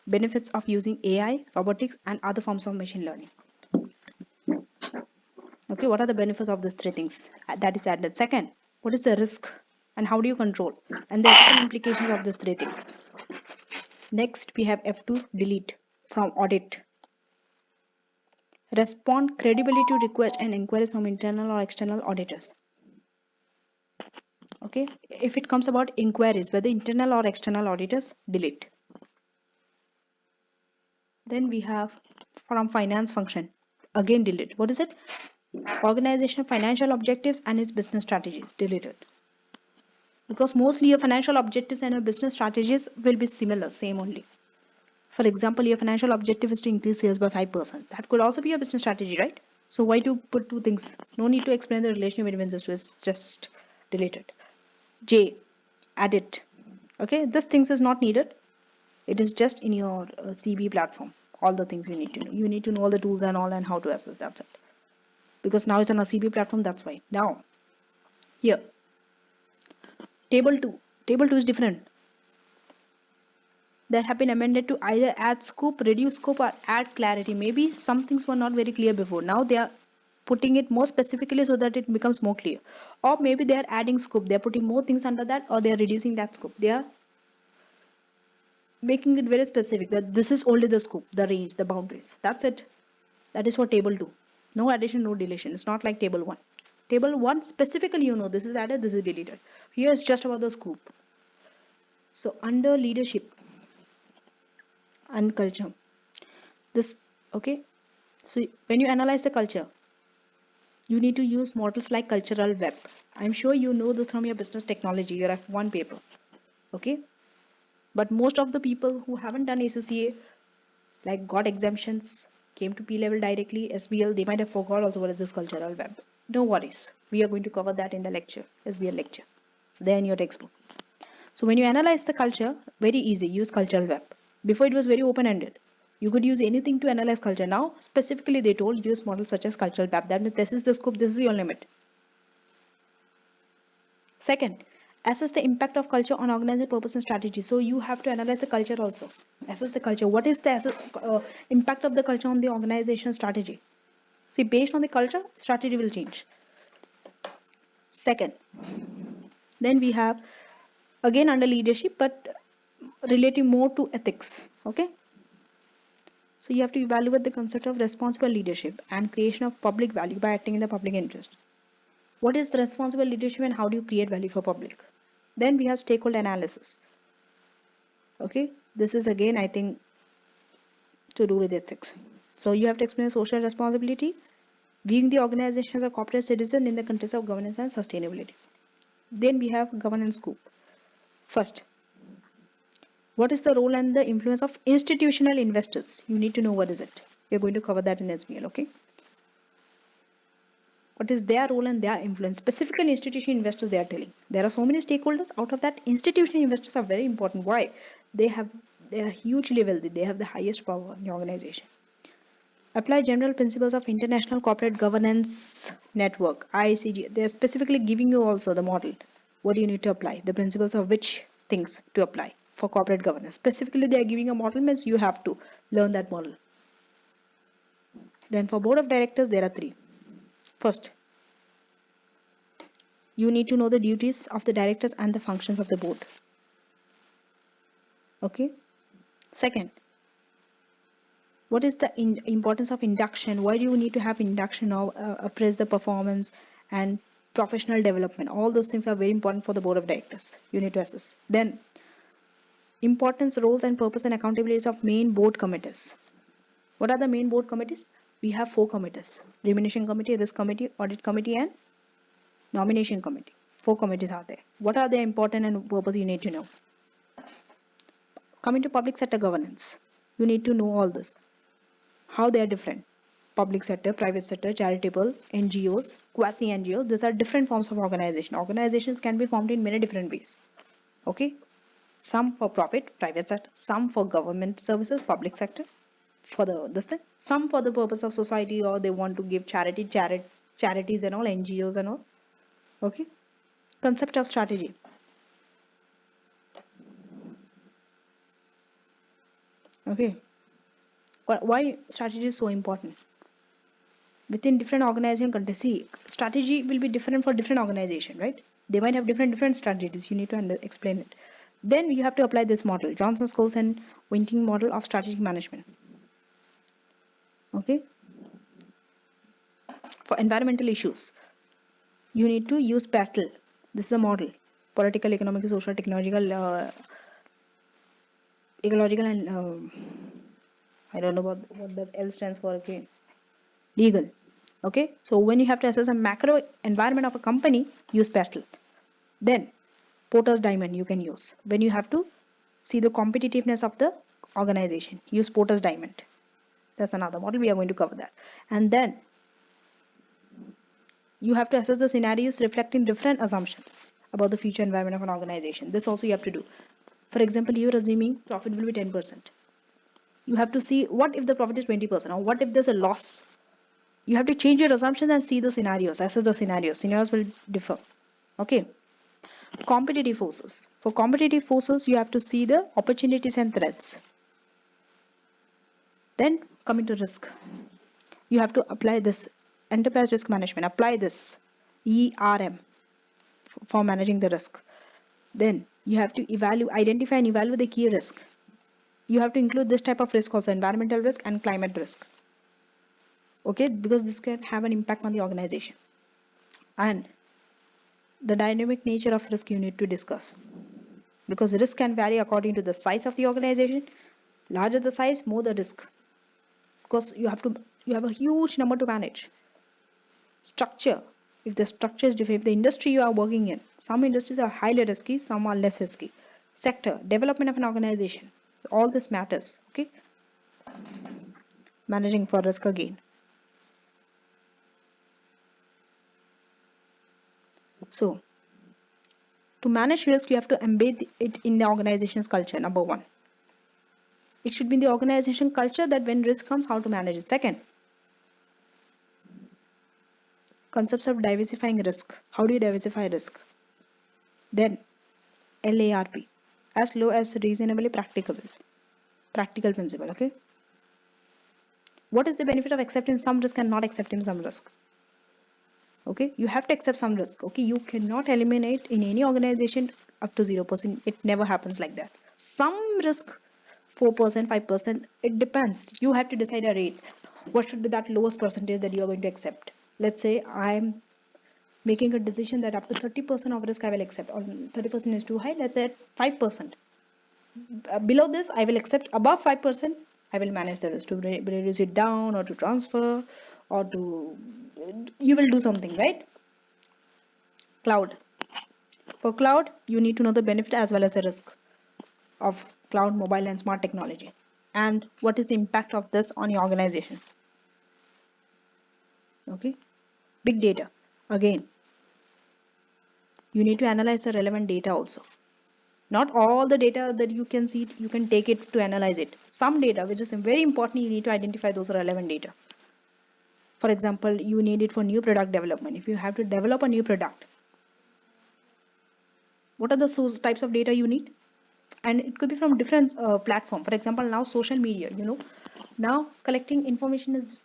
benefits of using AI, robotics, and other forms of machine learning. Okay, what are the benefits of these 3 things? That is added. Second, what is the risk and how do you control? And the ethical implications of these 3 things. Next, we have F2, delete from audit. Respond credibly to requests and inquiries from internal or external auditors. Okay, if it comes about inquiries, whether internal or external auditors, delete. Then we have from finance function, again delete. What is it? Organization financial objectives and its business strategies, deleted. Because mostly your financial objectives and your business strategies will be similar, same only. For example, your financial objective is to increase sales by 5%. That could also be your business strategy, right? So why to put 2 things? No need to explain the relation between those 2. It's just deleted. J, add it. Okay, this things is not needed. It is just in your CB platform. All the things you need to know. You need to know all the tools and all and how to assess. That's it. Because now it's on a CB platform. That's why. Now, here, table 2. Table 2 is different. That have been amended to either add scope, reduce scope, or add clarity. Maybe some things were not very clear before. Now they are putting it more specifically so that it becomes more clear. Or maybe they are adding scope. They are putting more things under that, or they are reducing that scope. They are making it very specific that this is only the scope, the range, the boundaries. That's it. That is for table 2. No addition, no deletion. It's not like table 1. Table 1 specifically, this is added, this is deleted. Here it's just about the scope. So under leadership and culture, this, okay. So when you analyze the culture, you need to use models like cultural web. I'm sure you know this from your business technology, your F1 paper. Okay. But most of the people who haven't done ACCA, like got exemptions, came to P level directly, SBL, they might have forgot also what is this cultural web. No worries. We are going to cover that in the lecture, SBL lecture. So there in your textbook. So when you analyze the culture, very easy, use cultural web. Before it was very open-ended. You could use anything to analyze culture. Now, specifically they told use models such as cultural web. That means this is the scope, this is your limit. Second, assess the impact of culture on organizational purpose and strategy. So you have to analyze the culture also. Assess the culture. What is the impact of the culture on the organization strategy? See, based on the culture, strategy will change. Second, then we have again under leadership, but relating more to ethics. Okay. So you have to evaluate the concept of responsible leadership and creation of public value by acting in the public interest. What is responsible leadership and how do you create value for public? Then we have stakeholder analysis. Okay, this is again I think to do with ethics. So you have to explain social responsibility, viewing the organization as a corporate citizen in the context of governance and sustainability. Then we have governance scope. First, what is the role and the influence of institutional investors? You need to know what is it. We are going to cover that in SBL, okay? What is their role and their influence? Specifically institutional investors they are telling. There are so many stakeholders. Out of that, institutional investors are very important. Why? They are hugely wealthy. They have the highest power in the organization. Apply general principles of international corporate governance network, ICG. They are specifically giving you also the model. What do you need to apply? The principles of which things to apply for corporate governance. Specifically, they are giving a model means you have to learn that model. Then for board of directors, there are 3. First, you need to know the duties of the directors and the functions of the board. Okay. Second, what is the importance of induction? Why do you need to have induction or appraise the performance and professional development? All those things are very important for the board of directors. You need to assess. Then, importance, roles and purpose and accountabilities of main board committees. What are the main board committees? We have 4 committees: remuneration committee, risk committee, audit committee, and nomination committee. 4 committees are there. What are their important and purpose you need to know? Coming to public sector governance, you need to know all this. How they are different. Public sector, private sector, charitable, NGOs, quasi-NGOs, these are different forms of organization. Organizations can be formed in many different ways. Okay? Some for profit, private sector, some for government services, public sector, for this thing, some for the purpose of society or they want to give charities and all, NGOs and all. Okay? Concept of strategy. Okay. Why strategy is so important? Within different organization context, see, strategy will be different for different organization, right? They might have different strategies. You need to explain it. Then you have to apply this model, Johnson Scholes and Winting model of strategic management. Okay. For environmental issues, you need to use PASTEL. This is a model: political, economic, social, technological, ecological, and I don't know what that L stands for again. Legal. Okay. So when you have to assess a macro environment of a company, use PASTEL. Then Porter's diamond you can use. When you have to see the competitiveness of the organization, use Porter's diamond. That's another model. We are going to cover that. And then you have to assess the scenarios reflecting different assumptions about the future environment of an organization. This also you have to do. For example, you're assuming profit will be 10%. You have to see what if the profit is 20% or what if there's a loss. You have to change your assumptions and see the scenarios, assess the scenarios. Scenarios will differ. Okay. Competitive forces. For competitive forces, you have to see the opportunities and threats. Then coming to risk, you have to apply this enterprise risk management. Apply this ERM for managing the risk. Then you have to identify and evaluate the key risk. You have to include this type of risk also, environmental risk and climate risk. Okay, because this can have an impact on the organization. And the dynamic nature of risk you need to discuss, because risk can vary according to the size of the organization. Larger the size, more the risk, because you have a huge number to manage. Structure, if the structure is different, if the industry you are working in, some industries are highly risky, some are less risky. Sector, development of an organization, all this matters. Okay, managing for risk again. So to manage risk, you have to embed it in the organization's culture. Number one, it should be in the organization culture that when risk comes, how to manage it. Second, concepts of diversifying risk. How do you diversify risk? Then LARP, as low as reasonably practicable. Practical principle. Okay. What is the benefit of accepting some risk and not accepting some risk? Okay, you have to accept some risk. Okay, you cannot eliminate in any organization up to 0%. It never happens like that. Some risk, 4%, 5%, it depends. You have to decide a rate. What should be that lowest percentage that you are going to accept? Let's say I'm making a decision that up to 30% of risk I will accept, or 30% is too high. Let's say 5%. Below this I will accept. Above 5% I will manage the risk to reduce it down, or to transfer, or to you will do something, right? Cloud. For cloud, you need to know the benefit as well as the risk of cloud, mobile and smart technology, and what is the impact of this on your organization. Okay. Big data, again, you need to analyze the relevant data also. Not all the data that you can see, you can take it to analyze it. Some data which is very important, you need to identify those relevant data. For example, you need it for new product development. If you have to develop a new product, what are the source types of data you need? And it could be from different platform. For example, now social media, now collecting information is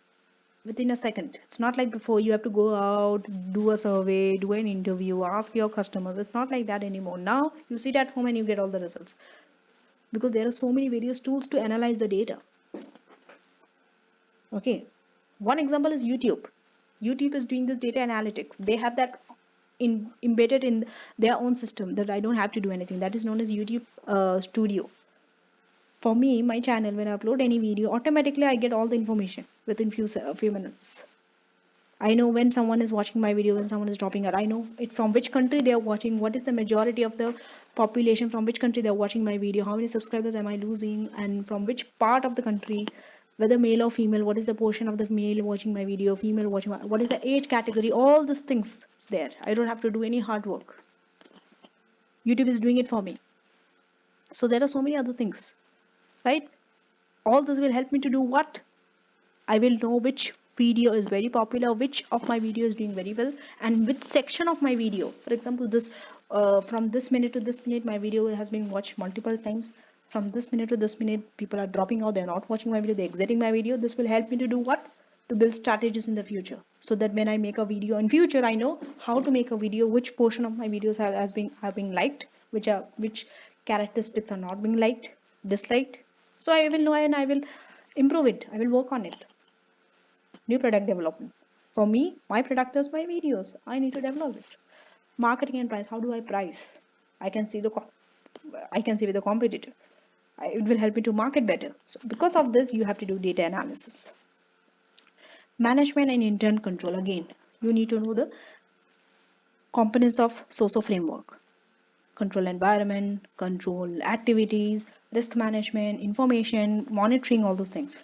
within a second. It's not like before. You have to go out, do a survey, do an interview, ask your customers. It's not like that anymore. Now you sit at home and you get all the results, because there are so many various tools to analyze the data. Okay, one example is YouTube. YouTube is doing this data analytics. They have that embedded in their own system, that I don't have to do anything. That is known as YouTube Studio. For me, my channel, when I upload any video, automatically I get all the information within few minutes. I know when someone is watching my video, when someone is dropping out. I know it from which country they are watching, what is the majority of the population, from which country they are watching my video, how many subscribers am I losing, and from which part of the country, whether male or female, what is the portion of the male watching my video, female watching what is the age category, all these things is there. I don't have to do any hard work. YouTube is doing it for me. So there are so many other things, right? All this will help me to do what? I will know which video is very popular, which of my video is doing very well, and which section of my video. For example, this from this minute to this minute, my video has been watched multiple times. From this minute to this minute, people are dropping out. They're not watching my video. They're exiting my video. This will help me to do what? To build strategies in the future, so that when I make a video in future, I know how to make a video. Which portion of my videos have been liked, which characteristics are not being liked, disliked. So I will know and I will improve it. I will work on it. New product development. For me, my product is my videos. I need to develop it. Marketing and price. How do I price? I can see with the competitor. It will help me to market better. So because of this, you have to do data analysis. Management and internal control. Again, you need to know the components of SOSO framework. Control environment, control activities, risk management, information, monitoring, all those things.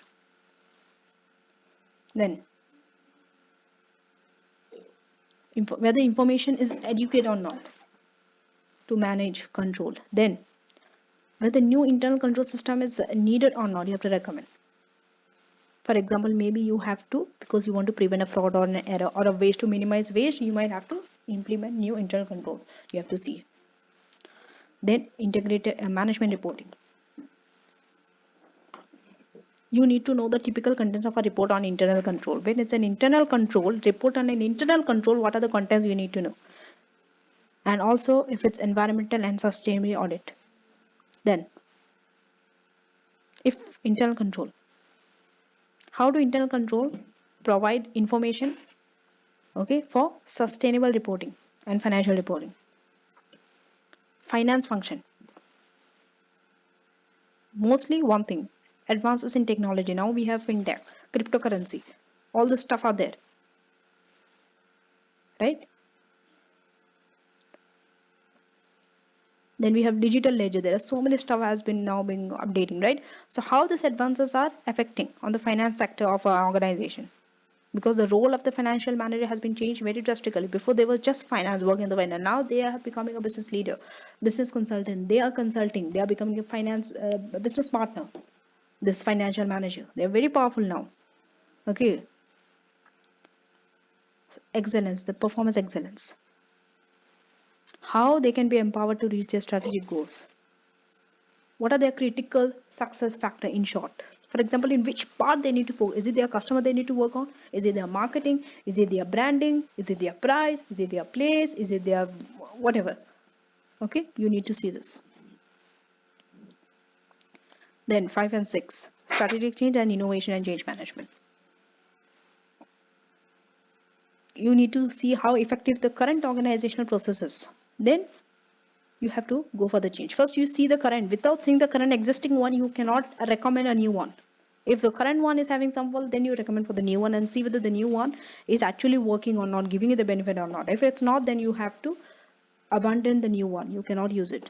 Then whether information is adequate or not to manage control. Then whether new internal control system is needed or not, you have to recommend. For example, maybe you have to, because you want to prevent a fraud or an error or a waste, to minimize waste, you might have to implement new internal control. You have to see. Then integrated management reporting. You need to know the typical contents of a report on internal control. When it's an internal control report on an internal control, what are the contents you need to know? And also if it's environmental and sustainability audit. Then if internal control, how do internal control provide information, okay, for sustainable reporting and financial reporting. Finance function, mostly one thing, advances in technology. Now we have fintech, cryptocurrency, all this stuff are there, right? Then we have digital ledger. There are so many stuff has been now being updating, right? So how these advances are affecting on the finance sector of our organization, because the role of the financial manager has been changed very drastically. Before they were just finance, working in the finance. Now they are becoming a business leader, business consultant. They are consulting. They are becoming a finance business partner. This financial manager, they are very powerful now. Okay, excellence, the performance excellence. How they can be empowered to reach their strategic goals. What are their critical success factor in short? For example, in which part they need to focus? Is it their customer they need to work on? Is it their marketing? Is it their branding? Is it their price? Is it their place? Is it their whatever? Okay, you need to see this. Then 5 and 6, strategic change and innovation and change management. You need to see how effective the current organizational process is. Then you have to go for the change. First you see the current. Without seeing the current existing one, you cannot recommend a new one. If the current one is having some fault, then you recommend for the new one and see whether the new one is actually working or not, giving you the benefit or not. If it's not, then you have to abandon the new one. You cannot use it.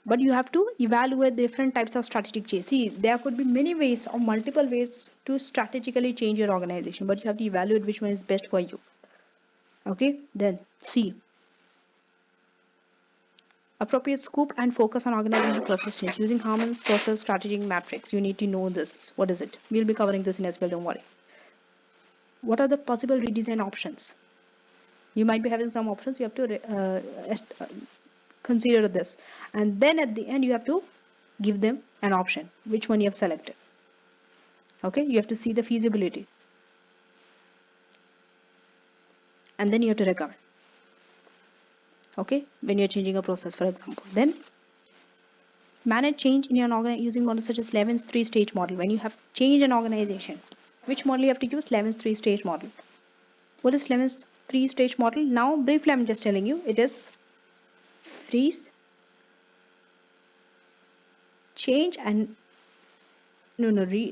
But you have to evaluate different types of strategic change. See, there could be many ways or multiple ways to strategically change your organization, but you have to evaluate which one is best for you. Okay, then C, appropriate scope and focus on organizational process change using Harmon's process strategic matrix. You need to know this. What is it? We'll be covering this in SBL, don't worry. What are the possible redesign options? You might be having some options. You have to consider this. And then at the end, you have to give them an option. Which one you have selected. Okay, you have to see the feasibility. And then you have to recommend. Okay, when you're changing a process, for example. Then manage change in your organization using models such as Levin's three-stage model. When you have changed an organization, which model you have to use? Levin's three-stage model. What is Levin's three-stage model? Now, briefly, I'm just telling you. It is freeze, change, and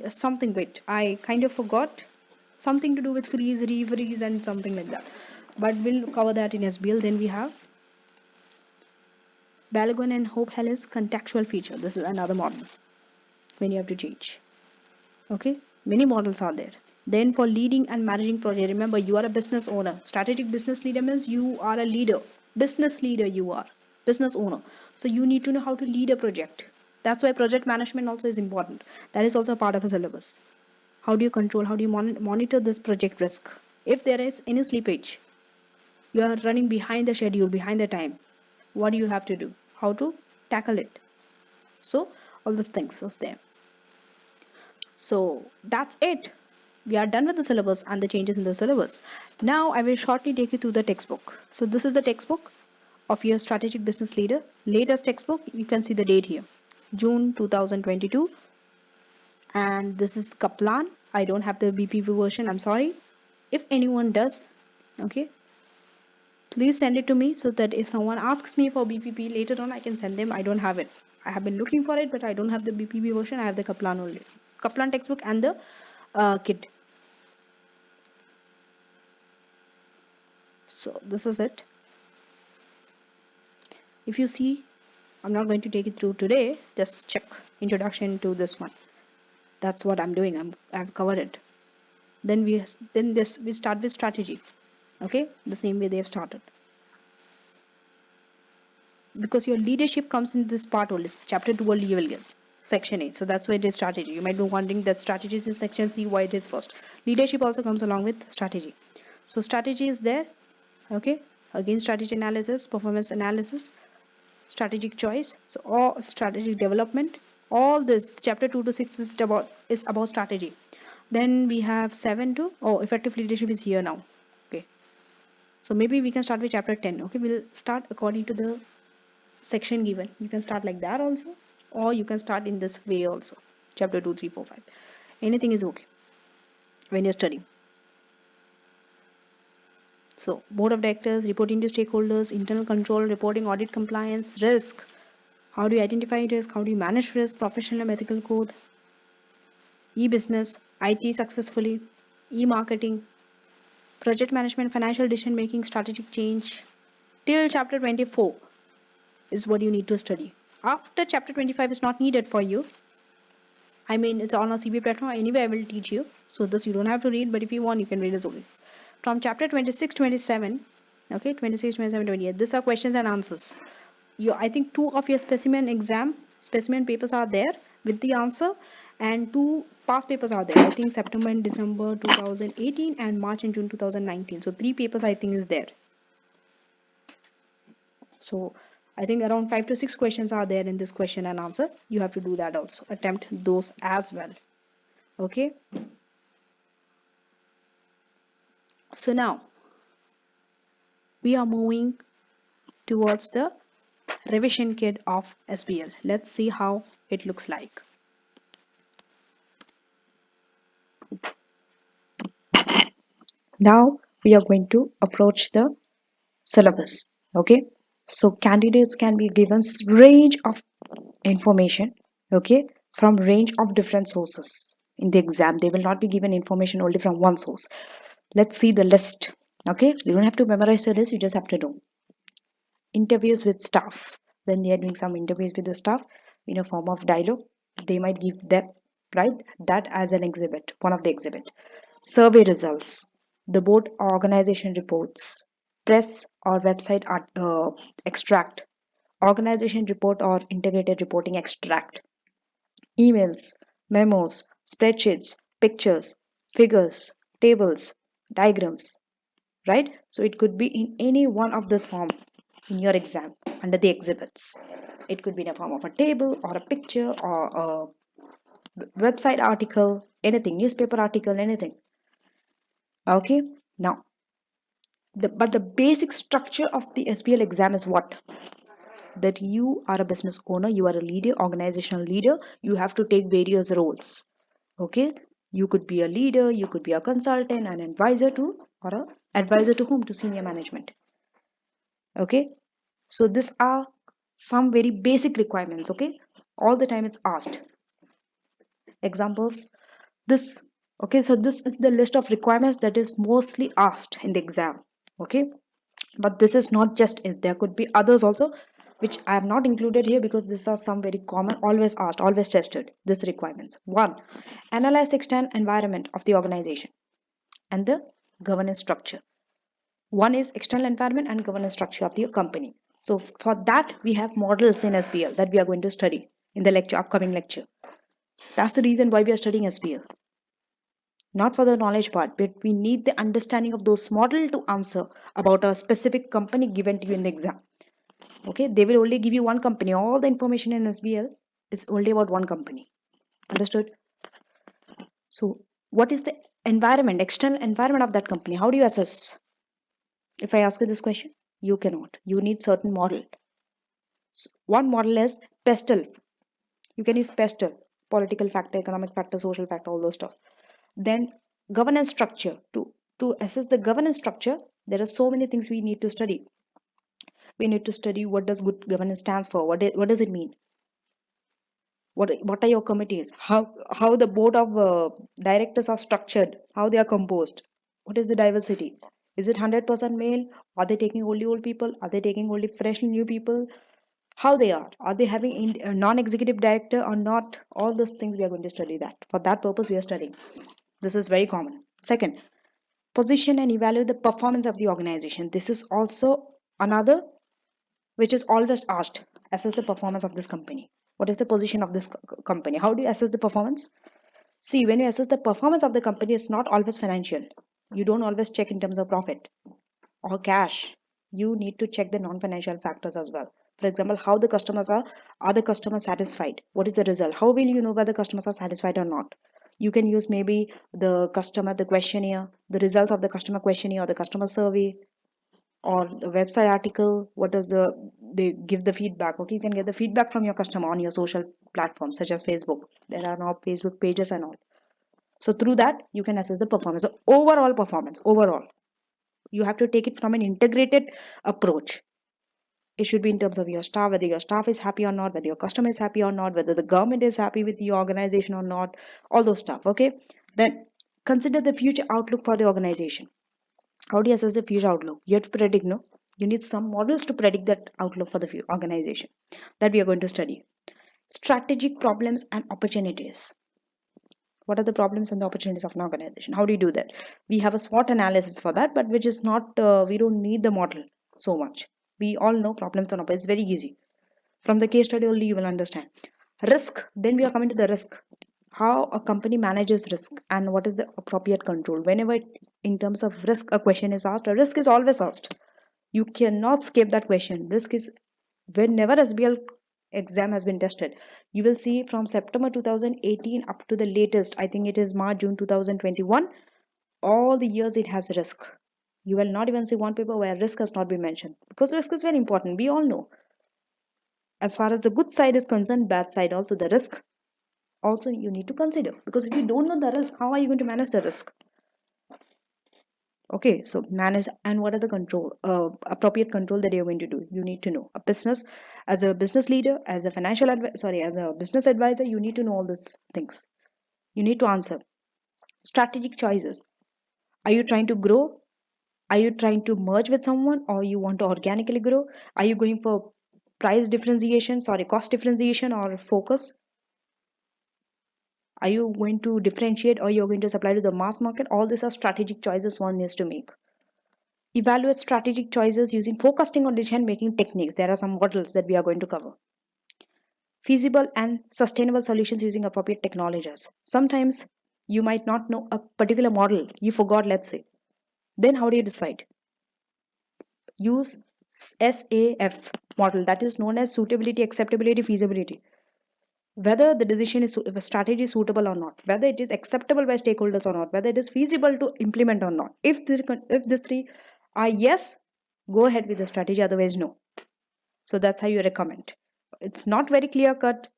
something. Wait, I kind of forgot. Something to do with freeze, refreeze, and something like that. But we'll cover that in SBL. Then we have Balogun and Hope Hellis contextual feature. This is another model when you have to change. Okay, many models are there. Then for leading and managing project, remember you are a business owner. Strategic business leader means you are a leader. Business leader you are. Business owner. So you need to know how to lead a project. That's why project management also is important. That is also a part of a syllabus. How do you control, how do you monitor this project risk? If there is any slippage, you are running behind the schedule, behind the time. What do you have to do? How to tackle it? So all those things is there. So that's it. We are done with the syllabus and the changes in the syllabus. Now I will shortly take you through the textbook. So this is the textbook of your strategic business leader. Latest textbook, you can see the date here. June 2022. And this is Kaplan. I don't have the BPP version. I'm sorry. If anyone does, okay, please send it to me so that if someone asks me for BPP later on, I can send them. I don't have it. I have been looking for it, but I don't have the BPP version. I have the Kaplan only. Kaplan textbook and the kit. So this is it. If you see, I'm not going to take it through today. Just check introduction to this one. That's what I'm doing. I've covered it. Then we start with strategy. Okay, the same way they have started. Because your leadership comes in this part only. Chapter 2 only you will get. Section 8. So that's why it is strategy. You might be wondering that strategy is in section C, why it is first. Leadership also comes along with strategy. So strategy is there. Okay. Again, strategy analysis, performance analysis, strategic choice, so all strategic development. All this chapter 2 to 6 is about strategy. Then we have 7 to, oh, effective leadership is here now. Okay, so maybe we can start with chapter 10. Okay, we'll start according to the section given. You can start like that also, or you can start in this way also. Chapter 2, 3, 4, 5. Anything is okay when you're studying. So, board of directors, reporting to stakeholders, internal control, reporting, audit, compliance, risk. How do you identify risk? How do you manage risk? Professional and ethical code, e-business, IT successfully, e-marketing, project management, financial decision making, strategic change. Till chapter 24 is what you need to study. After chapter 25 is not needed for you. I mean, it's on a CB platform. Anyway, I will teach you. So this you don't have to read, but if you want, you can read it only. From chapter 26, 27, okay, 26, 27, 28. These are questions and answers. I think 2 of your specimen papers are there with the answer, and 2 past papers are there. I think September and December 2018 and March and June 2019. So 3 papers I think is there. So I think around 5 to 6 questions are there in this question and answer. You have to do that also. Attempt those as well. Okay. So now we are moving towards the revision kit of SBL. Let's see how it looks like. Now we are going to approach the syllabus. Okay, so candidates can be given range of information, okay, from range of different sources. In the exam they will not be given information only from one source. Let's see the list. Okay, you don't have to memorize the list, you just have to know. Interviews with staff. When they are doing some interviews with the staff in a form of dialogue, they might give them, right, that as an exhibit, one of the exhibit. Survey results, the board organization reports, press or website extract, organization report or integrated reporting extract, emails, memos, spreadsheets, pictures, figures, tables, diagrams, right? So it could be in any one of this form in your exam under the exhibits. It could be in a form of a table or a picture or a website article, anything, newspaper article, anything. Okay, now but the basic structure of the SBL exam is what? That you are a business owner, you are a leader, organizational leader, you have to take various roles. Okay, you could be a leader, you could be a consultant, an advisor to, or a advisor to whom? To senior management. Okay, so these are some very basic requirements. Okay, all the time it's asked. Examples, this. Okay, so this is the list of requirements that is mostly asked in the exam. Okay, but this is not just it, there could be others also which I have not included here because these are some very common, always asked, always tested. These requirements: 1, analyze the external environment of the organization and the governance structure. One is external environment and governance structure of the company. So for that we have models in SBL that we are going to study in the lecture, upcoming lecture. That's the reason why we are studying SBL. Not for the knowledge part, but we need the understanding of those model to answer about a specific company given to you in the exam. Okay, they will only give you one company. All the information in SBL is only about one company. Understood? So what is the environment, external environment of that company? How do you assess? If I ask you this question, you cannot. You need certain model. So one model is PESTEL. You can use PESTEL: political factor, economic factor, social factor, all those stuff. Then governance structure. To assess the governance structure, there are so many things we need to study. We need to study what does good governance stands for. What does it mean? What are your committees? How the board of directors are structured? How they are composed? What is the diversity? Is it 100% male? Are they taking only old people? Are they taking only freshly new people? How they are? Are they having a non-executive director or not? All those things we are going to study that. For that purpose, we are studying. This is very common. Second, position and evaluate the performance of the organization. This is also another which is always asked. Assess the performance of this company. What is the position of this company? How do you assess the performance? See, when you assess the performance of the company, it's not always financial. You don't always check in terms of profit or cash. you need to check the non-financial factors as well. For example, how the customers are the customers satisfied? What is the result? How will you know whether customers are satisfied or not? You can use maybe the questionnaire, the results of the customer questionnaire or the customer survey, or the website article. What does they give the feedback? Okay, you can get the feedback from your customer on your social platforms such as Facebook. There are now Facebook pages and all. So through that you can assess the performance. So overall performance, overall, you have to take it from an integrated approach. It should be in terms of your staff, whether your staff is happy or not, whether your customer is happy or not, whether the government is happy with the organization or not, all those stuff. Okay, then consider the future outlook for the organization. How do you assess the future outlook? You have to predict, no? You need some models to predict that outlook for the organization that we are going to study. Strategic problems and opportunities. What are the problems and the opportunities of an organization? How do you do that? We have a SWOT analysis for that, but which is not, we don't need the model so much. We all know problems and opportunities. It's very easy. From the case study only, you will understand. Risk. Then we are coming to the risk. How a company manages risk and what is the appropriate control. Whenever in terms of risk a question is asked, a risk is always asked. You cannot skip that question. Risk is, whenever SBL exam has been tested, you will see from September 2018 up to the latest, I think it is March June 2021, all the years it has risk. You will not even see one paper where risk has not been mentioned, because risk is very important. We all know, as far as the good side is concerned, bad side also, the risk also you need to consider, because if you don't know the risk, how are you going to manage the risk? Okay, so manage. And what are the control, appropriate control that you're going to do? You need to know. A business, as a business leader, as a as a business advisor, you need to know all these things. You need to answer. Strategic choices. Are you trying to grow? Are you trying to merge with someone, or you want to organically grow? Are you going for price differentiation, cost differentiation, or focus? Are you going to differentiate, or you're going to supply to the mass market? All these are strategic choices one needs to make. Evaluate strategic choices using forecasting or decision making techniques. There are some models that we are going to cover. Feasible and sustainable solutions using appropriate technologies. Sometimes you might not know a particular model, you forgot, let's say. Then how do you decide? Use SAF model, that is known as suitability, acceptability, feasibility. Whether the decision is, if a strategy is suitable or not, whether it is acceptable by stakeholders or not, whether it is feasible to implement or not. If these three are yes, go ahead with the strategy, otherwise no. So that's how you recommend. It's not very clear cut,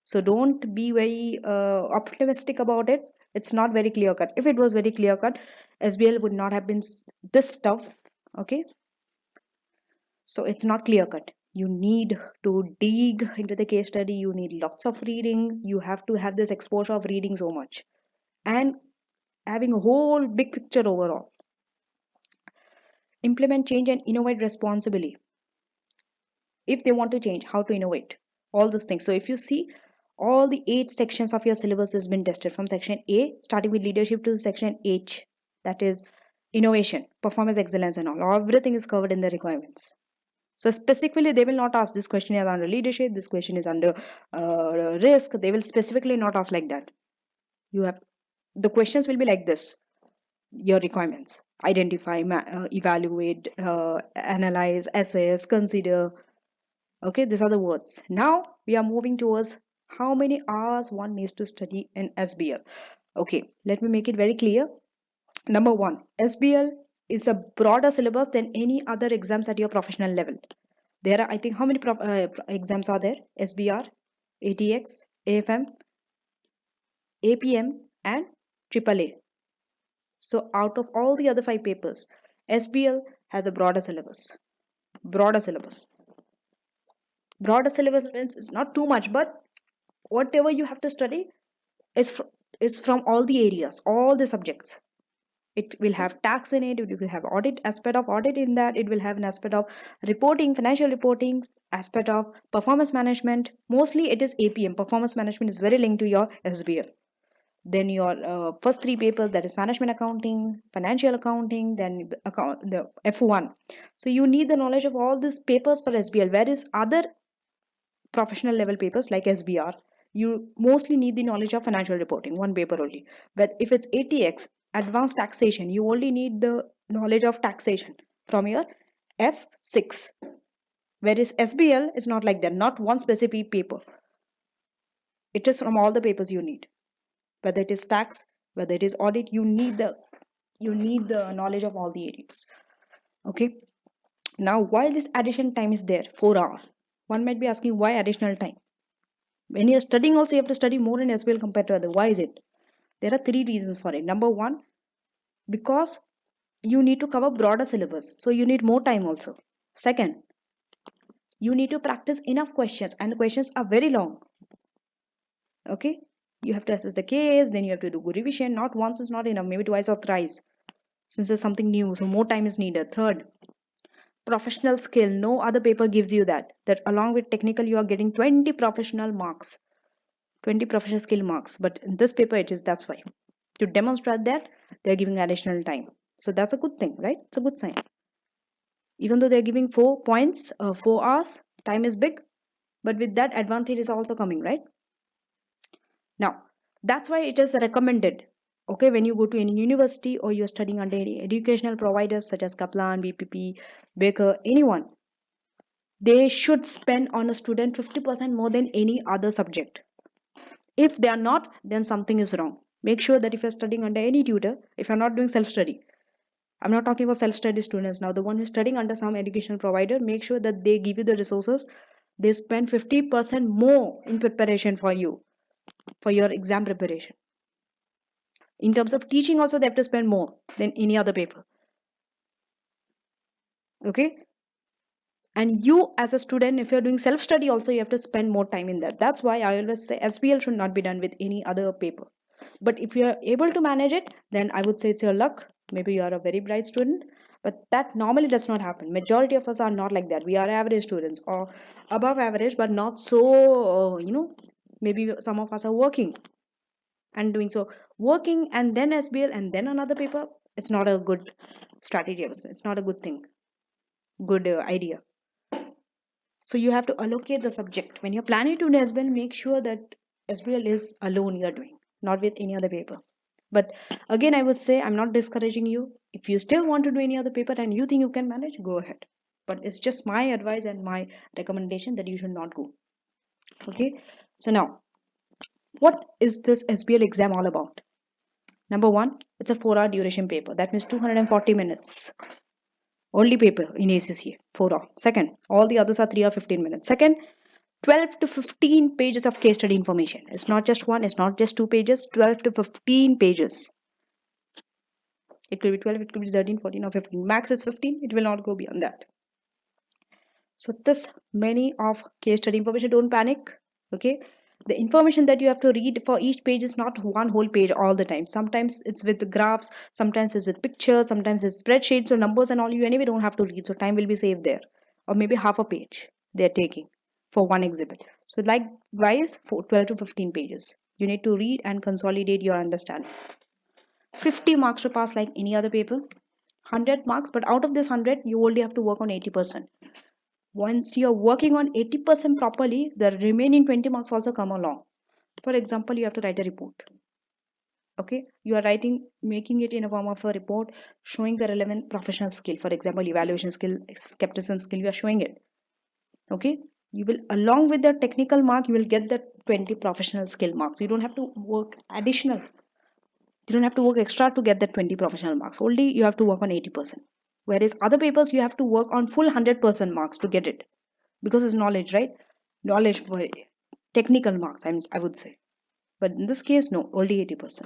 so don't be very optimistic about it. It's not very clear cut. If it was very clear cut, SBL would not have been this tough. Okay, so it's not clear cut. You need to dig into the case study. You need lots of reading. You have to have this exposure of reading so much and having a whole big picture overall. Implement change and innovate responsibly. If they want to change, how to innovate, all those things. So if you see, all the 8 sections of your syllabus has been tested, from section A starting with leadership to section H, that is innovation, performance excellence and all. Everything is covered in the requirements. So specifically they will not ask this question is under leadership, this question is under risk. They will specifically not ask like that. You have, the questions will be like this: your requirements, identify, evaluate, analyze, assess, consider. Okay, these are the words. Now we are moving towards how many hours one needs to study in SBL. Okay, let me make it very clear. Number one, SBL is a broader syllabus than any other exams at your professional level. There are, I think, how many exams are there? SBR, ATX, AFM, APM, and AAA. So out of all the other 5 papers, SBL has a broader syllabus. Broader syllabus. Broader syllabus means it's not too much, but whatever you have to study is from all the areas, all the subjects. It will have tax in it, it will have audit, aspect of audit in that, it will have an aspect of reporting, financial reporting, aspect of performance management. Mostly it is APM, performance management is very linked to your SBL. Then your first 3 papers, that is management accounting, financial accounting, then the F1. So you need the knowledge of all these papers for SBL. Whereas other professional level papers like SBR, you mostly need the knowledge of financial reporting, one paper only. But if it's ATX, advanced taxation, you only need the knowledge of taxation from your F6. Whereas SBL is not like that, not one specific paper. It is from all the papers you need. Whether it is tax, whether it is audit, you need the knowledge of all the areas. Okay. Now, why this additional time is there? 4 hours. One might be asking why additional time. When you're studying, also you have to study more in SBL compared to other. Why is it? There are three reasons for it. Number one, because you need to cover broader syllabus, so you need more time also. Second, you need to practice enough questions, and the questions are very long. Okay, you have to assess the case, then you have to do good revision. Not once is not enough, maybe twice or thrice, since there's something new, so more time is needed. Third, professional skill, no other paper gives you that along with technical you are getting 20 professional marks, 20 professional skill marks, but in this paper it is, that's why, to demonstrate that they're giving additional time. So that's a good thing, right? It's a good sign. Even though they're giving 4 points, 4 hours, time is big, but with that advantage is also coming, right? Now, that's why it is recommended. Okay, when you go to any university or you're studying under any educational providers such as Kaplan, BPP, Baker, anyone, they should spend on a student 50% more than any other subject. If they are not, then something is wrong. Make sure that if you're studying under any tutor, if you're not doing self-study, I'm not talking about self-study students now, the one who's studying under some educational provider, make sure that they give you the resources. They spend 50% more in preparation for you, for your exam preparation. In terms of teaching also, they have to spend more than any other paper. Okay. And you as a student, if you're doing self-study also, you have to spend more time in that. That's why I always say SBL should not be done with any other paper. But if you're able to manage it, then I would say it's your luck. Maybe you are a very bright student, but that normally does not happen. Majority of us are not like that. We are average students or above average, but not so, maybe some of us are working and doing so. Working and then SBL and then another paper, it's not a good strategy, I would say. It's not a good thing, good idea. So you have to allocate the subject. When you're planning to do SBL, make sure that SBL is alone you're doing, not with any other paper. But again, I would say I'm not discouraging you. If you still want to do any other paper and you think you can manage, go ahead. But it's just my advice and my recommendation that you should not go. Okay. So now, what is this SBL exam all about? Number one, it's a 4 hour duration paper. That means 240 minutes. Only paper in ACCA, 4 hour. Second, all the others are 3 or 15 minutes. Second, 12 to 15 pages of case study information. It's not just one, it's not just 2 pages, 12 to 15 pages. It could be 12, it could be 13, 14, or 15. Max is 15, it will not go beyond that. So, this many of case study information, don't panic. Okay. The information that you have to read for each page is not one whole page all the time. Sometimes it's with the graphs, sometimes it's with pictures, sometimes it's spreadsheets, so numbers and all you anyway don't have to read. So, time will be saved there. Or maybe half a page they're taking for one exhibit. So, likewise, for 12 to 15 pages, you need to read and consolidate your understanding. 50 marks to pass like any other paper, 100 marks, but out of this 100, you only have to work on 80%. Once you're working on 80% properly, the remaining 20 marks also come along. For example, you have to write a report. Okay, you are writing, making it in a form of a report, showing the relevant professional skill. For example, evaluation skill, skepticism skill, you are showing it. Okay, you will, along with the technical mark, you will get the 20 professional skill marks. You don't have to work additional. You don't have to work extra to get the 20 professional marks. Only you have to work on 80%. Whereas other papers, you have to work on full 100% marks to get it. Because it's knowledge, right? Knowledge for technical marks, I would say. But in this case, no, only 80%.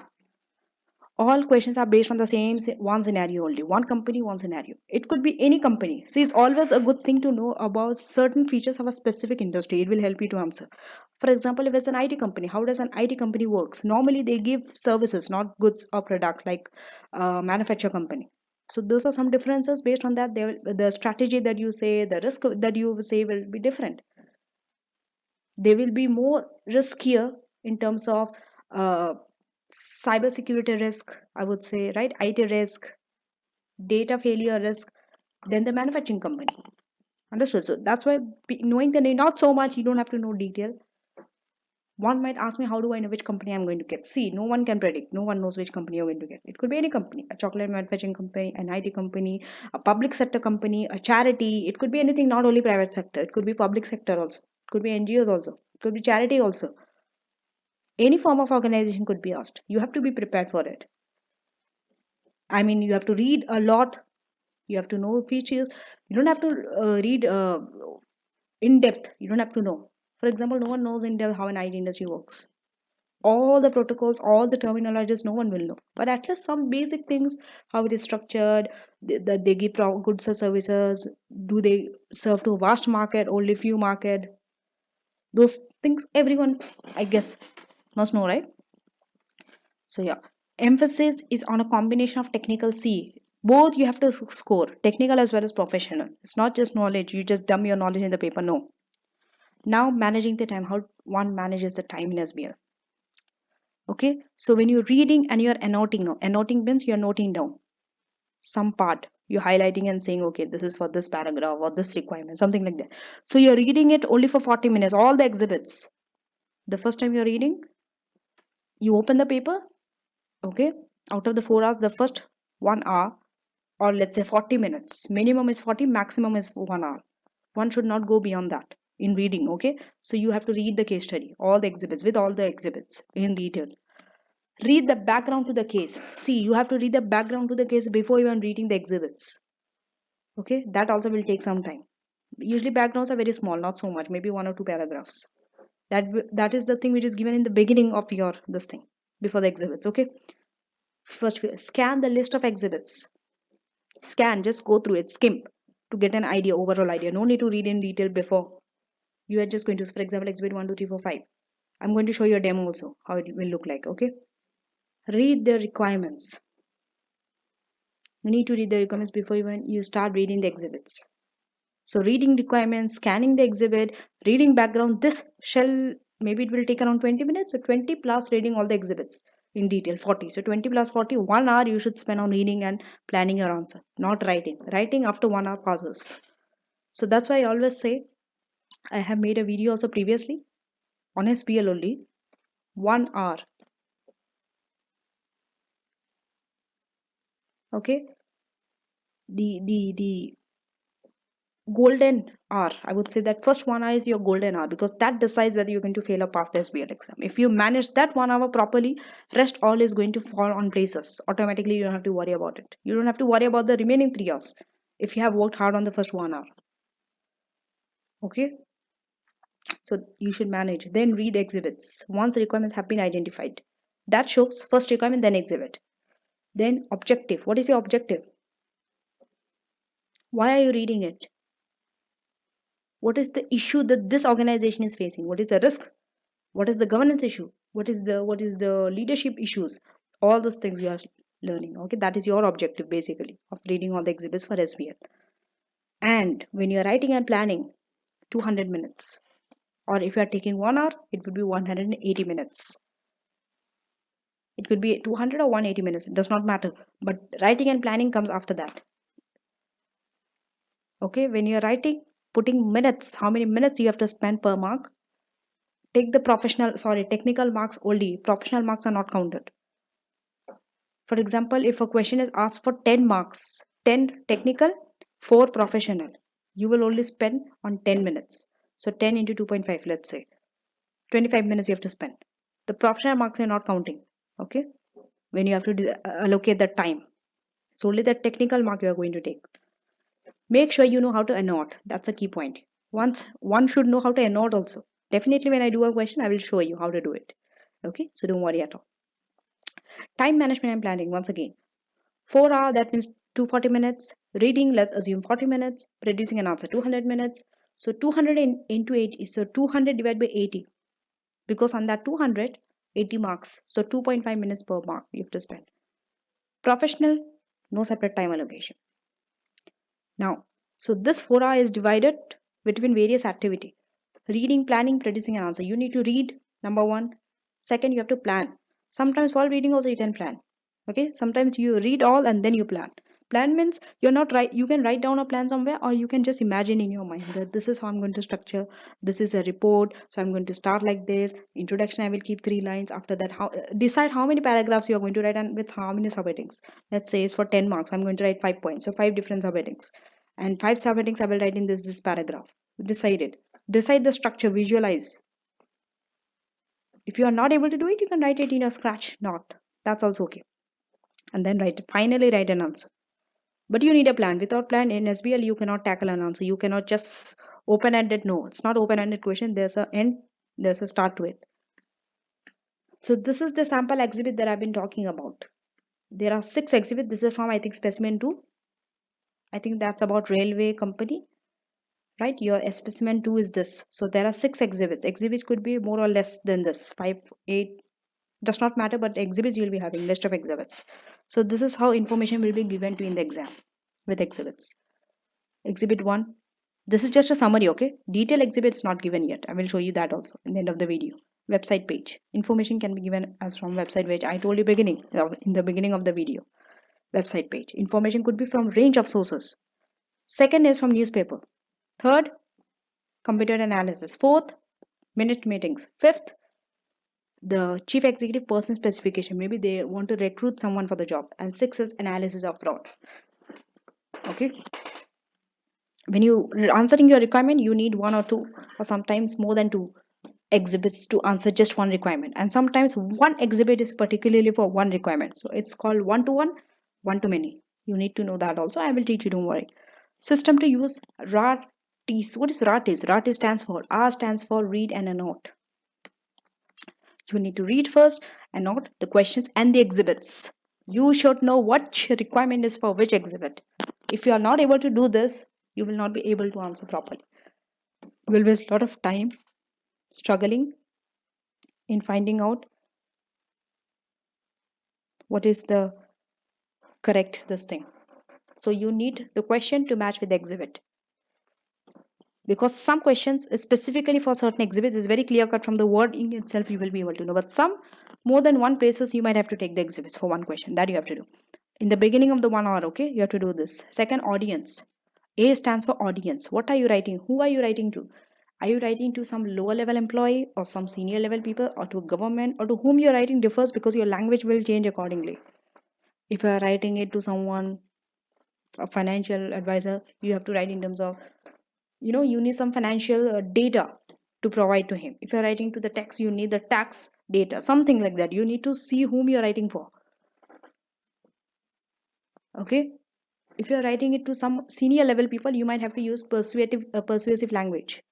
All questions are based on the same one scenario only. One company, one scenario. It could be any company. See, it's always a good thing to know about certain features of a specific industry. It will help you to answer. For example, if it's an IT company, how does an IT company works? Normally, they give services, not goods or products, like manufacture company. So those are some differences. Based on that, the strategy that you say, the risk that you say will be different. They will be more riskier in terms of uh, cyber security risk, I would say, right? IT risk, data failure risk, than the manufacturing company. Understood? So that's why knowing the name, not so much, you don't have to know detail. One might ask me, how do I know which company I'm going to get? See, no one can predict. No one knows which company you're going to get. It could be any company, a chocolate manufacturing company, an IT company, a public sector company, a charity. It could be anything, not only private sector. It could be public sector also. It could be NGOs also. It could be charity also. Any form of organization could be asked. You have to be prepared for it. I mean, you have to read a lot. You have to know features. You don't have to read in depth. You don't have to know. For example, no one knows in depth how an IT industry works. All the protocols, all the terminologies, no one will know. But at least some basic things, how it is structured, that they give goods or services, do they serve to a vast market, only few market, those things everyone, I guess, must know, right? So yeah, emphasis is on a combination of technical C. Both you have to score, technical as well as professional. It's not just knowledge, you just dump your knowledge in the paper. No. Now managing the time, how one manages the time in SBL. Okay, so when you're reading and you're annotating means you're noting down some part. You're highlighting and saying, okay, this is for this paragraph or this requirement, something like that. So you're reading it only for 40 minutes, all the exhibits. The first time you're reading, you open the paper, okay, out of the 4 hours, the first 1 hour, or let's say 40 minutes, minimum is 40, maximum is 1 hour. One should not go beyond that in reading, okay? So you have to read the case study, all the exhibits, with all the exhibits in detail. Read the background to the case. See, you have to read the background to the case before even reading the exhibits. Okay, that also will take some time. Usually backgrounds are very small, not so much, maybe 1 or 2 paragraphs. That is the thing which is given in the beginning of your this thing before the exhibits. Okay, first scan the list of exhibits. Scan, just go through it, skim to get an idea, overall idea. No need to read in detail before. You are just going to, for example, exhibit 1, 2, 3, 4, 5. I'm going to show you a demo also how it will look like. Okay, read the requirements. You need to read the requirements before even you start reading the exhibits. So reading requirements, scanning the exhibit, reading background, this shall, maybe it will take around 20 minutes. So 20 plus reading all the exhibits in detail, 40. So 20 plus 40, 1 hour you should spend on reading and planning your answer, not writing. Writing after 1 hour passes. So that's why I always say, I have made a video also previously on SBL only, 1 hour. Okay. The golden hour, I would say that first 1 hour is your golden hour, because that decides whether you're going to fail or pass the SBL exam. If you manage that 1 hour properly, rest all is going to fall on places automatically. You don't have to worry about it. You don't have to worry about the remaining 3 hours if you have worked hard on the first 1 hour. Okay, so you should manage, then read the exhibits once requirements have been identified. That shows first requirement, then exhibit. Then objective. What is your objective? Why are you reading it? What is the issue that this organization is facing? What is the risk? What is the governance issue? What is the leadership issues? All those things you are learning. Okay, that is your objective basically of reading all the exhibits for SBL. And when you are writing and planning, 200 minutes, or if you are taking 1 hour, it would be 180 minutes. It could be 200 or 180 minutes, it does not matter, but writing and planning comes after that. Okay, when you're writing, putting minutes, how many minutes you have to spend per mark. Take the technical marks only. Professional marks are not counted. For example, if a question is asked for 10 marks, 10 technical, 4 professional, you will only spend on 10 minutes. So 10 into 2.5, let's say 25 minutes you have to spend. The professional marks are not counting. Okay, when you have to allocate that time, it's only the technical mark you are going to take. Make sure you know how to annotate. That's a key point. Once one should know how to annotate also. Definitely when I do a question, I will show you how to do it. Okay, so don't worry at all. Time management and planning, once again. 4 hour, that means 240 minutes. Reading, let's assume 40 minutes. Producing an answer, 200 minutes. So 200 into 80, so 200 divided by 80. Because on that 200, 80 marks. So 2.5 minutes per mark you have to spend. Professional, no separate time allocation. Now, so this 4 hour is divided between various activity. Reading, planning, producing an answer. You need to read, number one. Second, you have to plan. Sometimes while reading also you can plan. Okay, sometimes you read all and then you plan. Plan means you're not right. You can write down a plan somewhere, or you can just imagine in your mind that this is how I'm going to structure. This is a report, so I'm going to start like this. Introduction, I will keep 3 lines. After that, how decide how many paragraphs you are going to write and with how many subheadings. Let's say it's for 10 marks. I'm going to write 5 points, so 5 different subheadings, and 5 subheadings I will write in this paragraph. Decide it. Decide the structure. Visualize. If you are not able to do it, you can write it in a scratch note. That's also okay. And then finally write an answer. But you need a plan. Without plan in SBL, you cannot tackle an answer. You cannot just open-ended. No, it's not open-ended question. There's a end, there's a start to it. So this is the sample exhibit that I've been talking about. There are 6 exhibits. This is from, I think, specimen 2. I think that's about railway company, right? Your specimen 2 is this. So there are 6 exhibits. Exhibits could be more or less than this. 5, 8, does not matter, but exhibits you'll be having list of exhibits. So this is how information will be given to you in the exam with exhibits. Exhibit 1, this is just a summary, okay? Detail exhibits not given yet. I will show you that also in the end of the video. Website page, information can be given as from website page. I told you in the beginning of the video. Website page, information could be from range of sources. Second is from newspaper. Third, computer analysis. Fourth, minute meetings. Fifth, the chief executive person specification. Maybe they want to recruit someone for the job. And sixth is analysis of fraud. Okay, when you answering your requirement, you need 1 or 2 or sometimes more than 2 exhibits to answer just one requirement, and sometimes one exhibit is particularly for one requirement, so it's called one to one, one to many. You need to know that also. I will teach you, don't worry. System to use. RATIS. What is RATIS? RATIS stands for, R stands for read and a note. You need to read first and note the questions and the exhibits. You should know which requirement is for which exhibit. If you are not able to do this, you will not be able to answer properly. You will waste a lot of time struggling in finding out what is the correct this thing. So you need the question to match with the exhibit, because some questions specifically for certain exhibits is very clear cut from the wording itself, you will be able to know, but some more than one places you might have to take the exhibits for one question. That you have to do in the beginning of the 1 hour. Okay, you have to do this. Second, audience. A stands for audience. What are you writing? Who are you writing to? Are you writing to some lower level employee or some senior level people or to government, or to whom you're writing differs because your language will change accordingly. If you are writing it to someone, a financial advisor, you have to write in terms of, you need some financial data to provide to him. If you're writing to the tax, you need the tax data, something like that. You need to see whom you're writing for. Okay, if you're writing it to some senior level people, you might have to use persuasive language.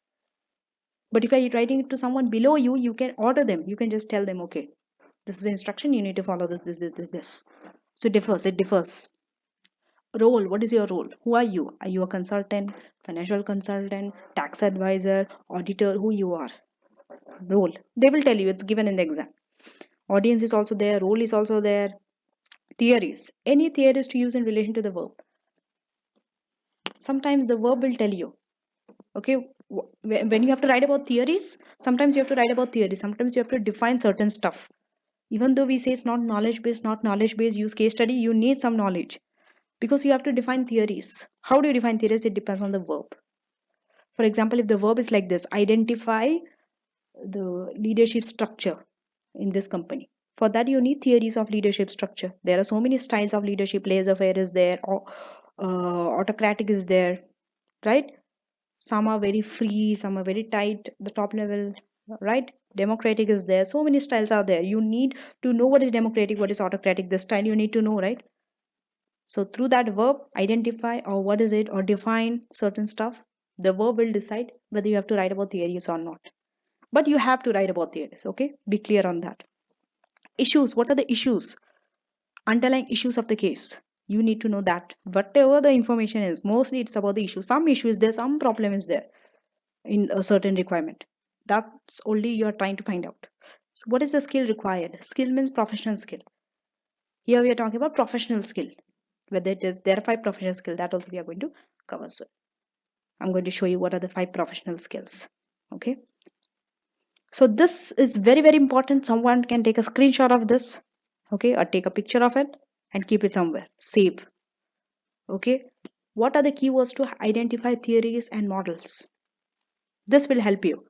But if you're writing it to someone below you, you can order them. You can just tell them, okay, this is the instruction, you need to follow this. So it differs. Role. What is your role? Who are you? Are you a consultant, financial consultant, tax advisor, auditor? Who you are? Role, they will tell you, it's given in the exam. Audience is also there, role is also there. Theories. Any theories to use in relation to the verb. Sometimes the verb will tell you, okay, when you have to write about theories, sometimes you have to write about theories, sometimes you have to define certain stuff. Even though we say it's not knowledge based, use case study, you need some knowledge, because you have to define theories. How do you define theories? It depends on the verb. For example, if the verb is like this, identify the leadership structure in this company, for that you need theories of leadership structure. There are so many styles of leadership. Laissez-faire is there, or autocratic is there, right? Some are very free, some are very tight, the top level, right? Democratic is there. So many styles are there. You need to know what is democratic, what is autocratic, the style you need to know, right? So through that verb, identify or what is it, or define certain stuff, the verb will decide whether you have to write about theories or not. But you have to write about theories, okay? Be clear on that. Issues. What are the issues? Underlying issues of the case. You need to know that. Whatever the information is, mostly it's about the issue. Some issue is there, some problem is there in a certain requirement. That's only you're trying to find out. So what is the skill required? Skill means professional skill. Here we are talking about professional skill. Whether it is, there are 5 professional skills that also we are going to cover. So I'm going to show you what are the 5 professional skills. Okay. So this is very, very important. Someone can take a screenshot of this, okay, or take a picture of it and keep it somewhere. Save. Okay, what are the keywords to identify theories and models? This will help you.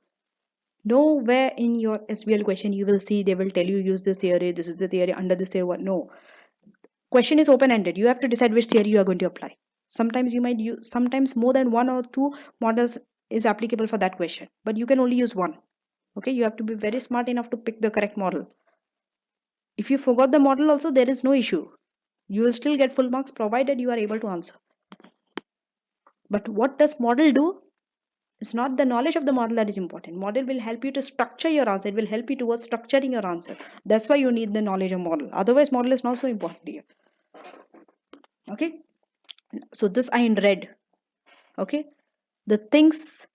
Nowhere in your SBL question you will see they will tell you use this theory, this is the theory under this theory. No, question is open ended. You have to decide which theory you are going to apply. Sometimes you might use, sometimes more than one or two models is applicable for that question, but you can only use one. Okay, you have to be very smart enough to pick the correct model. If you forgot the model also, there is no issue. You will still get full marks provided you are able to answer. But what does model do? It's not the knowledge of the model that is important. Model will help you to structure your answer. It will help you towards structuring your answer. That's why you need the knowledge of model. Otherwise, model is not so important here. Okay. So this are in red. Okay. The things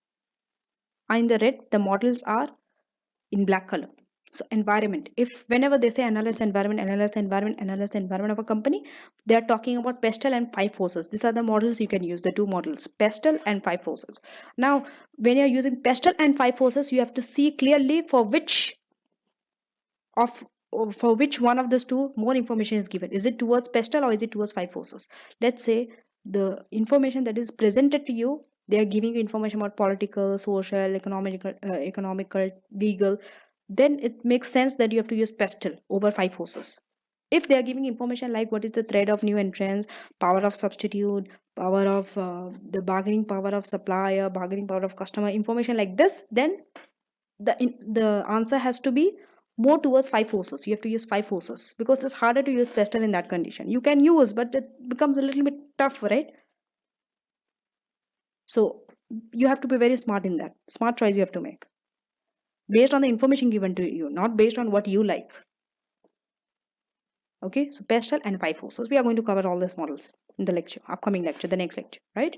are in the red. The models are in black color. So environment. If whenever they say analyze the environment, analyze the environment, analyze the environment of a company, they are talking about pestle and five forces. These are the models you can use. The two models, pestle and five forces. Now, when you are using pestle and five forces, you have to see clearly of for which one of those two more information is given. Is it towards pestle or is it towards five forces? Let's say the information that is presented to you, they are giving you information about political, social, economical, legal. Then it makes sense that you have to use pestle over five forces. If they are giving information like what is the threat of new entrants, power of substitute, power of the bargaining power of supplier, bargaining power of customer, information like this, then the answer has to be more towards five forces. You have to use five forces because it's harder to use pestle in that condition. You can use, but it becomes a little bit tough, right? So you have to be very smart in that. Smart choice you have to make based on the information given to you, not based on what you like. Okay, so pestle and five forces. We are going to cover all these models in the lecture, upcoming lecture, the next lecture, right?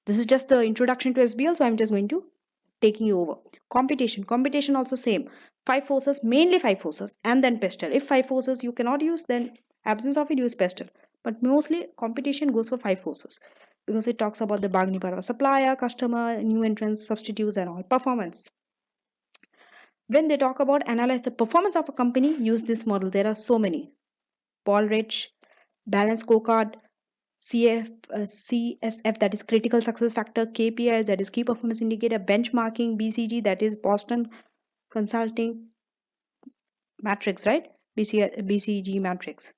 This is just the introduction to SBL, so I'm just going to taking you over. Competition also same. Five forces, mainly five forces, and then pestle. If five forces you cannot use, then absence of it, use pestle. But mostly competition goes for five forces because it talks about the bargaining power of supplier, customer, new entrants, substitutes, and all performance. When they talk about analyze the performance of a company, use this model. There are so many. Paul Rich, balance scorecard, CSF, that is critical success factor, KPIs, that is key performance indicator, benchmarking, BCG, that is Boston Consulting matrix, right? BCG matrix.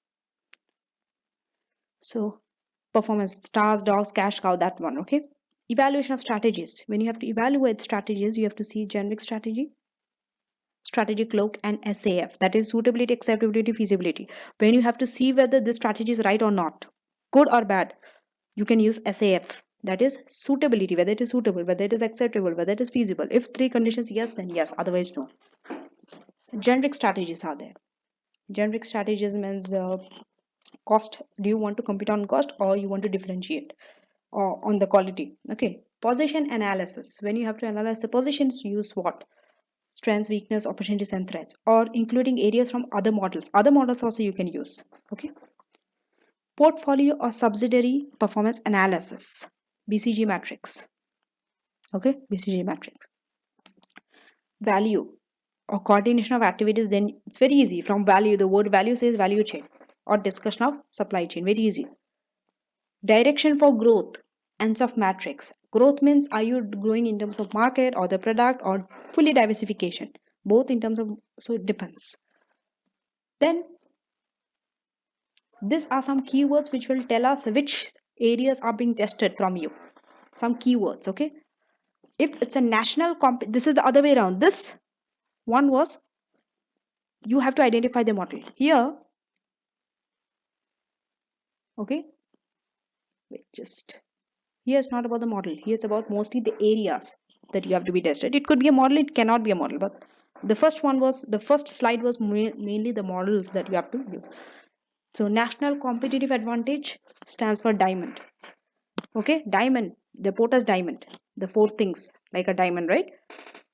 So performance, stars, dogs, cash cow, that one. Okay. Evaluation of strategies. When you have to evaluate strategies, you have to see generic strategy, strategic look, and SAF, that is suitability, acceptability, feasibility. When you have to see whether this strategy is right or not, good or bad, you can use SAF, that is suitability, whether it is suitable, whether it is acceptable, whether it is feasible. If three conditions yes, then yes, otherwise no. Generic strategies are there. Generic strategies means cost. Do you want to compete on cost or you want to differentiate on the quality? Okay. Position analysis. When you have to analyze the positions, use what? Strengths, weakness, opportunities, and threats, or including areas from other models. Other models also you can use. Okay. Portfolio or subsidiary performance analysis. BCG matrix. Okay. BCG matrix. Value or coordination of activities, then it's very easy. From value, the word value says value chain or discussion of supply chain. Very easy. Direction for growth, ends of matrix. Growth means are you growing in terms of market or the product or fully diversification? Both in terms of, so it depends. Then these are some keywords which will tell us which areas are being tested from you. Some keywords, okay? If it's a national this is the other way around. This one was you have to identify the model. Here, okay? Wait, just here it's not about the model. Here it's about mostly the areas that you have to be tested. It could be a model, it cannot be a model, but the first slide was mainly the models that you have to use. So national competitive advantage stands for diamond. Okay, diamond, the POTAS diamond, the four things like a diamond, right?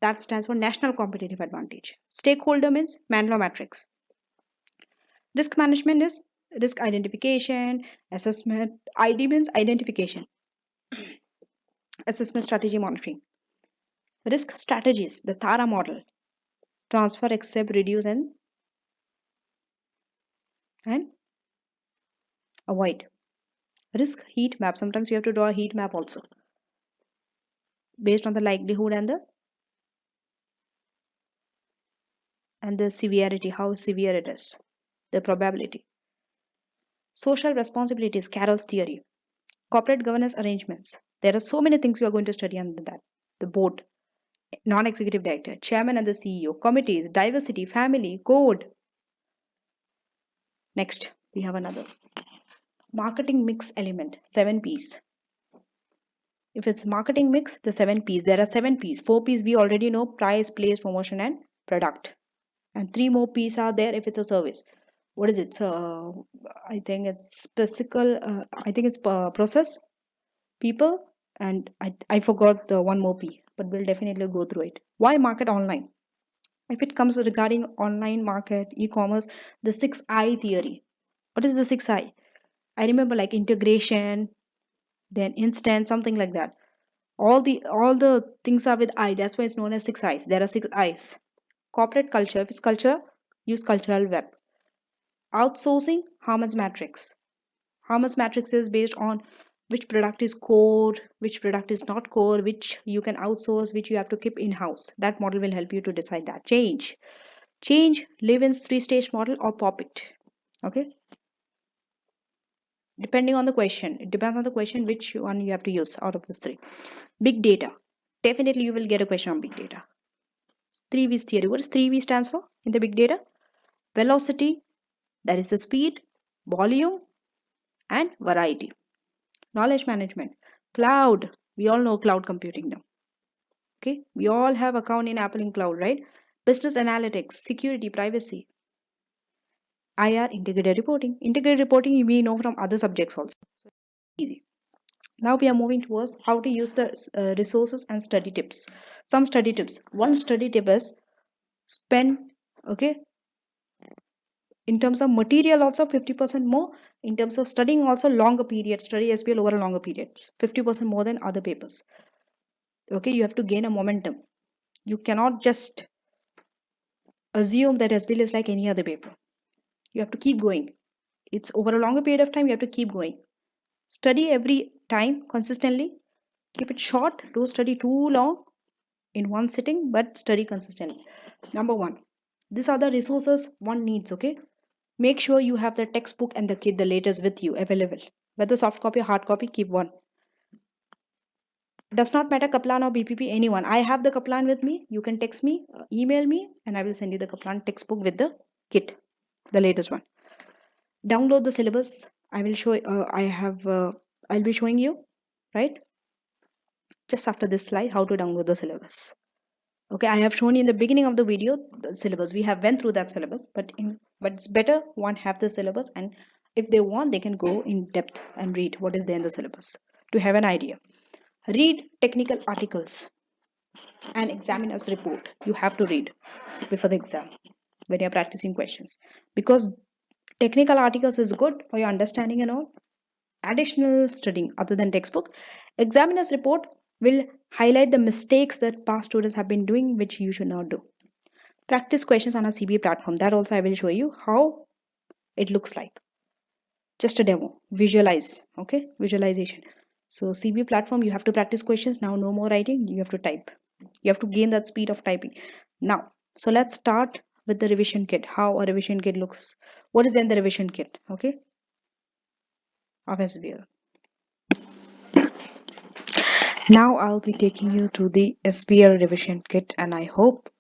That stands for national competitive advantage. Stakeholder means Manlow matrix. Risk management is risk identification, assessment. ID means identification, assessment, strategy, monitoring. Risk strategies, the TARA model, transfer, accept, reduce, and avoid. Risk heat map. Sometimes you have to draw a heat map also based on the likelihood and the severity, how severe it is, the probability. Social responsibilities, Carroll's theory. Corporate governance arrangements. There are so many things you are going to study under that. The board, non-executive director, chairman and the CEO, committees, diversity, family, code. Next, we have another. Marketing mix element, 7 Ps. If it's marketing mix, the 7 Ps, there are 7 Ps. 4 Ps we already know: price, place, promotion, and product. And 3 more Ps are there if it's a service. What is it? So, I think it's physical, I think it's process, people, and I forgot the one more P, but we'll definitely go through it. Why market online? If it comes regarding online market, e-commerce, the 6I theory. What is the 6I? I remember like integration, then instant, something like that. All the things are with I. That's why it's known as 6 I's. There are 6 I's. Corporate culture. If it's culture, use cultural web. Outsourcing, Harman's matrix. Harman's matrix is based on which product is core, which product is not core, which you can outsource, which you have to keep in-house. That model will help you to decide that. Change, Levin's three-stage model or pop it. Okay. Depending on the question, it depends on the question which one you have to use out of these three. Big data. Definitely you will get a question on big data. 3V's theory. What does 3V stands for in the big data? Velocity, that is the speed, volume, and variety. Knowledge management. Cloud. We all know cloud computing now. Okay. We all have account in Apple in cloud, right? Business analytics, security, privacy. IR, integrated reporting. Integrated reporting we know from other subjects also. So easy. Now we are moving towards how to use the resources and study tips. Some study tips. One study tip is spend, okay, in terms of material also 50% more. In terms of studying also longer period. Study SBL over a longer period. 50% more than other papers. Okay, you have to gain a momentum. You cannot just assume that SBL is like any other paper. You have to keep going. It's over a longer period of time. You have to keep going. Study every time consistently. Keep it short. Don't study too long in one sitting, but study consistently. Number one, these are the resources one needs. Okay, make sure you have the textbook and the kit, the latest with you available. Whether soft copy or hard copy, keep one. Does not matter Kaplan or BPP, anyone. I have the Kaplan with me. You can text me, email me, and I will send you the Kaplan textbook with the kit, the latest one. Download the syllabus. I will show. I'll be showing you, right? Just after this slide, how to download the syllabus. Okay, I have shown you in the beginning of the video the syllabus. We have went through that syllabus, but it's better one have the syllabus, and if they want, they can go in depth and read what is there in the syllabus to have an idea. Read technical articles and examiner's report. You have to read before the exam when you're practicing questions, because technical articles is good for your understanding and all. Additional studying other than textbook. Examiner's report will highlight the mistakes that past students have been doing, which you should not do. Practice questions on a CB platform. That also I will show you how it looks like. Just a demo. Visualize. Okay, visualization. So CB platform, you have to practice questions. Now no more writing. You have to type. You have to gain that speed of typing. Now, so let's start with the revision kit. How a revision kit looks. What is in the revision kit? Okay, of SBL. Now I'll be taking you through the SBL revision kit, and I hope,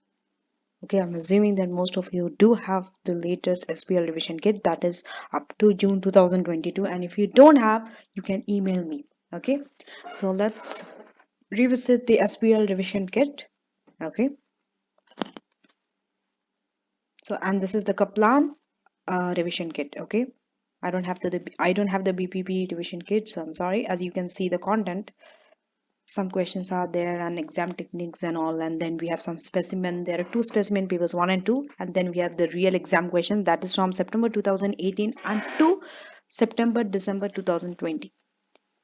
okay, I'm assuming that most of you do have the latest SBL revision kit that is up to June 2022, and if you don't have, you can email me. Okay, so let's revisit the SBL revision kit. Okay, so and this is the Kaplan revision kit. Okay, I don't have the BPP revision kit, so I'm sorry. As you can see the content, some questions are there and exam techniques and all, and then we have some specimen. There are two specimen papers, 1 and 2, and then we have the real exam question that is from September 2018 and to December 2020.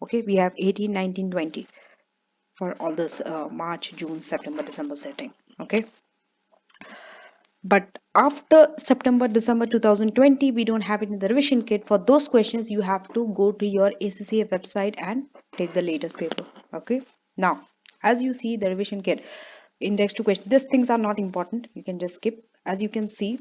Okay, we have 18, 19, 20 for all this March, June, September, December setting. Okay, But after September, December 2020, we don't have it in the revision kit. For those questions, you have to go to your ACCA website and take the latest paper. Okay. Now, as you see the revision kit, index to question, these things are not important. You can just skip. As you can see,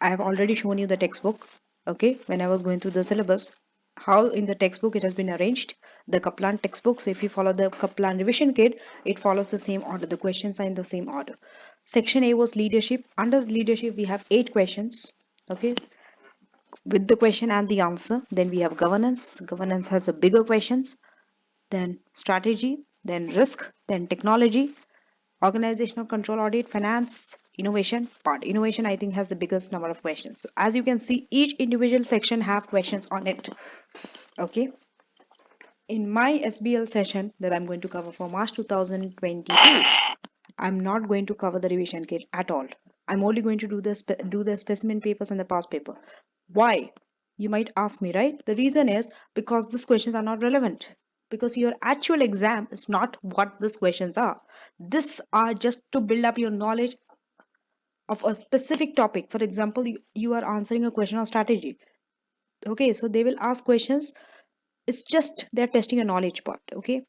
I have already shown you the textbook. Okay. When I was going through the syllabus, how in the textbook it has been arranged. The Kaplan textbook. So if you follow the Kaplan revision kit, it follows the same order. The questions are in the same order. Section A was leadership. Under leadership, we have 8 questions. Okay, with the question and the answer. Then we have governance. Governance has a bigger questions. Then strategy. Then risk. Then technology. Organizational control audit. Finance. Innovation part. Innovation I think has the biggest number of questions. So as you can see, each individual section have questions on it. Okay. In my SBL session that I'm going to cover for March 2022, I'm not going to cover the revision kit at all. I'm only going to do the specimen papers and the past paper. Why? You might ask me, right? The reason is because these questions are not relevant. Because your actual exam is not what these questions are. These are just to build up your knowledge of a specific topic. For example, you are answering a question on strategy. Okay, so they will ask questions. It's just they're testing a knowledge part. Okay,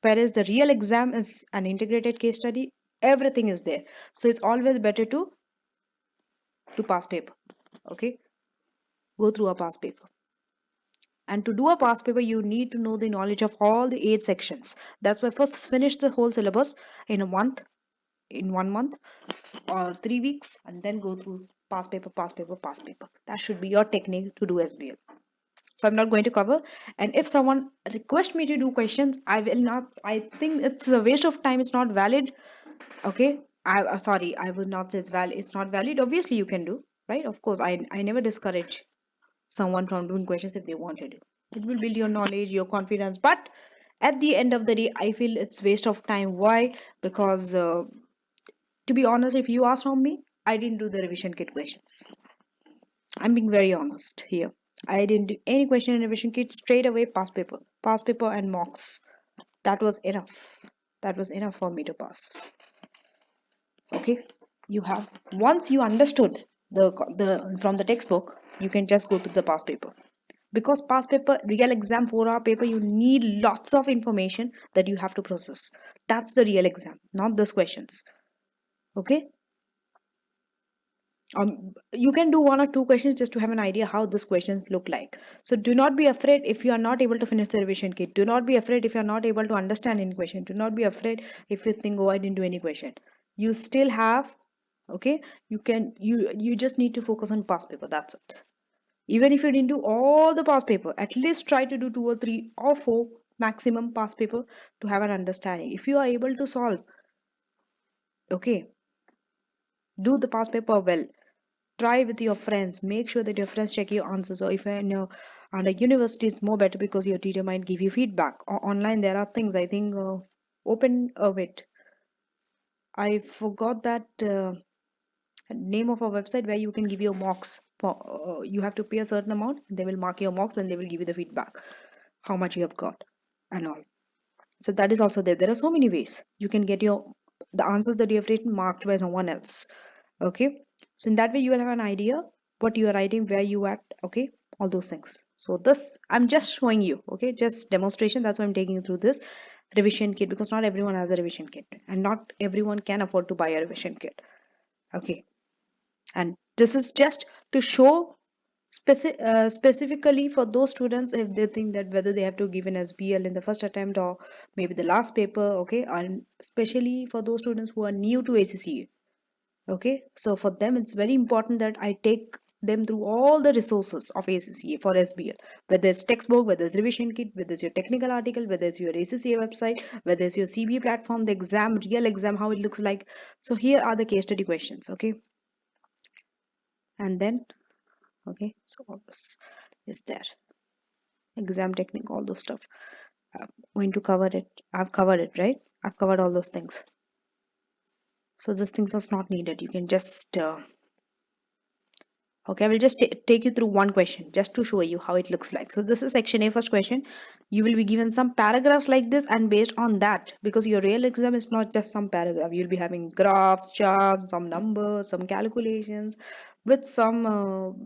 whereas the real exam is an integrated case study, everything is there. So it's always better to pass paper. Okay, go through a past paper. And to do a past paper, you need to know the knowledge of all the 8 sections. That's why first finish the whole syllabus in a month, in 1 month or 3 weeks, and then go through past paper, past paper, past paper. That should be your technique to do SBL. So I'm not going to cover. And if someone requests me to do questions, I will not. I think it's a waste of time. It's not valid. Okay. Sorry, I would not say it's valid. It's not valid. Obviously, you can do, right? Of course, I never discourage someone from doing questions if they want to do. It will build your knowledge, your confidence. But at the end of the day, I feel it's waste of time. Why? Because to be honest, if you ask from me, I didn't do the revision kit questions. I'm being very honest here. I didn't do any question in revision kit. Straight away, pass paper and mocks. That was enough. That was enough for me to pass. Okay, you have once you understood the from the textbook, you can just go to the past paper. Because past paper, real exam 4 hour paper, you need lots of information that you have to process. That's the real exam, not those questions. Okay, you can do 1 or 2 questions just to have an idea how these questions look like. So do not be afraid if you are not able to finish the revision kit. Do not be afraid if you are not able to understand any question. Do not be afraid if you think, oh, I didn't do any question. You still have, okay, you just need to focus on past paper. That's it. Even if you didn't do all the past paper, at least try to do 2 or 3 or 4 maximum past paper to have an understanding. If you are able to solve, okay, do the past paper well. Try with your friends. Make sure that your friends check your answers. Or if you're in a, and a university is more better because your teacher might give you feedback. Or online, there are things. I think open wait. I forgot that name of a website where you can give your mocks. For you have to pay a certain amount. They will mark your mocks and they will give you the feedback, how much you have got, and all. So that is also there. There are so many ways you can get your the answers that you have written marked by someone else. Okay, so in that way you will have an idea what you are writing, where you at. Okay, all those things. So this I'm just showing you, okay, just demonstration. That's why I'm taking you through this revision kit, because not everyone has a revision kit and not everyone can afford to buy a revision kit. Okay, and this is just to show specifically for those students if they think that whether they have to give an SBL in the first attempt or maybe the last paper. Okay, and especially for those students who are new to ACCA. Okay, so for them it's very important that I take them through all the resources of ACCA for SBL, whether it's textbook, whether it's revision kit, whether it's your technical article, whether it's your ACCA website, whether it's your CB platform, the exam, real exam, how it looks like. So here are the case study questions. Okay, and then okay, so all this is there, exam technique, all those stuff. I'm going to cover it. I've covered it, right? I've covered all those things. So these things are not needed. You can just Okay, I will just take you through one question just to show you how it looks like. So this is section A, first question. You will be given some paragraphs like this, and based on that, because your real exam is not just some paragraph, you'll be having graphs, charts, some numbers, some calculations, with some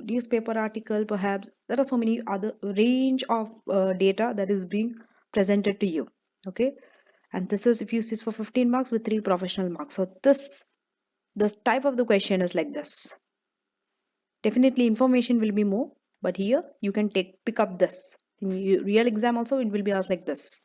newspaper article, perhaps. There are so many other range of data that is being presented to you. Okay, and this is, if you see, for 15 marks with 3 professional marks. So the type of the question is like this. Definitely information will be more, but here you can pick up this. In real exam also it will be asked like this,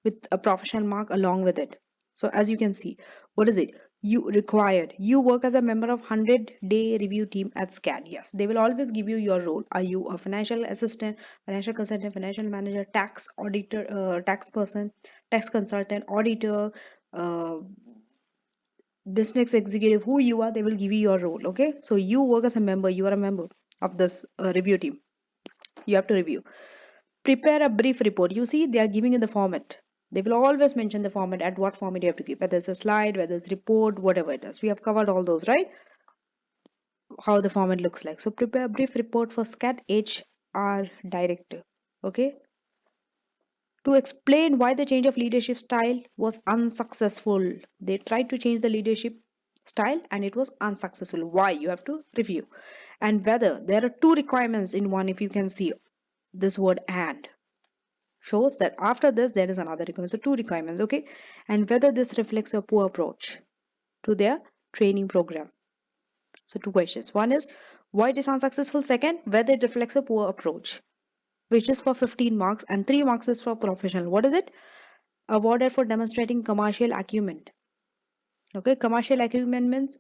with a professional mark along with it. So as you can see, what is it? You required. You work as a member of 100-day review team at SCAD. Yes, they will always give you your role. Are you a financial assistant, financial consultant, financial manager, tax auditor, tax person, tax consultant, auditor, uh, business executive, who you are, they will give you your role. Okay, so you work as a member, you are a member of this review team. You have to review, prepare a brief report. You see, they are giving you the format. They will always mention the format, at what format you have to give, whether it's a slide, whether it's report, whatever it is. We have covered all those, right? How the format looks like. So prepare a brief report for SCAT HR director. Okay, to explain why the change of leadership style was unsuccessful. They tried to change the leadership style and it was unsuccessful. Why? You have to review. And whether there are two requirements in one, if you can see this word and shows that after this there is another requirement. So two requirements, okay? And whether this reflects a poor approach to their training program. So two questions. One is why it is unsuccessful. Second, whether it reflects a poor approach, which is for 15 marks, and 3 marks is for professional. What is it? Awarded for demonstrating commercial acumen. Okay, commercial acumen means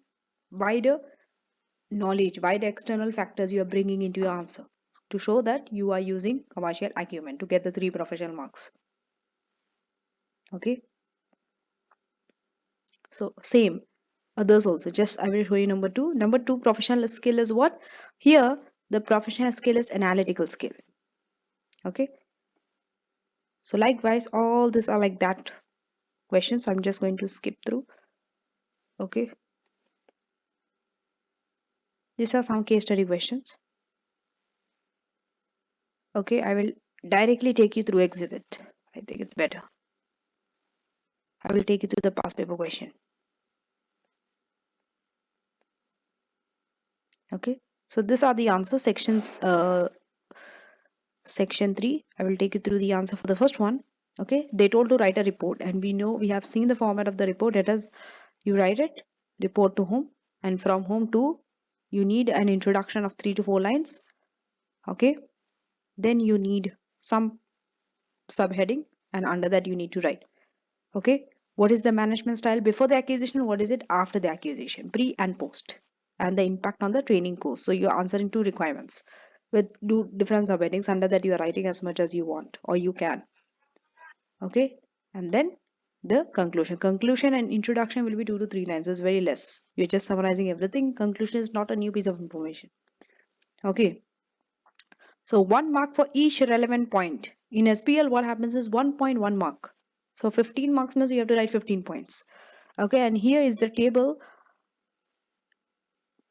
wider knowledge, wider external factors you are bringing into your answer to show that you are using commercial acumen to get the 3 professional marks. Okay, so same others also. Just I will show you number 2. Number 2, professional skill is what? Here the professional skill is analytical skill. Okay, so likewise all these are like that questions. So I'm just going to skip through. Okay, these are some case study questions. Okay, I will directly take you through exhibit. I think it's better. I will take you through the past paper question. Okay, so these are the answers. Section 3, I will take you through the answer for the first one. Okay, they told to write a report, and we know, we have seen the format of the report. It is, you write it, report to whom, and from whom to, you need an introduction of 3 to 4 lines. Okay, then you need some subheading, and under that you need to write. Okay, what is the management style before the acquisition, what is it after the acquisition, pre and post, and the impact on the training course. So you're answering 2 requirements with different subheadings. Under that you are writing as much as you want or you can. Okay, and then the conclusion and introduction will be 2 to 3 lines. It's very less, you're just summarizing everything. Conclusion is not a new piece of information. Okay, so 1 mark for each relevant point. In SBL what happens is 1.1 mark. So 15 marks means you have to write 15 points. Okay, and here is the table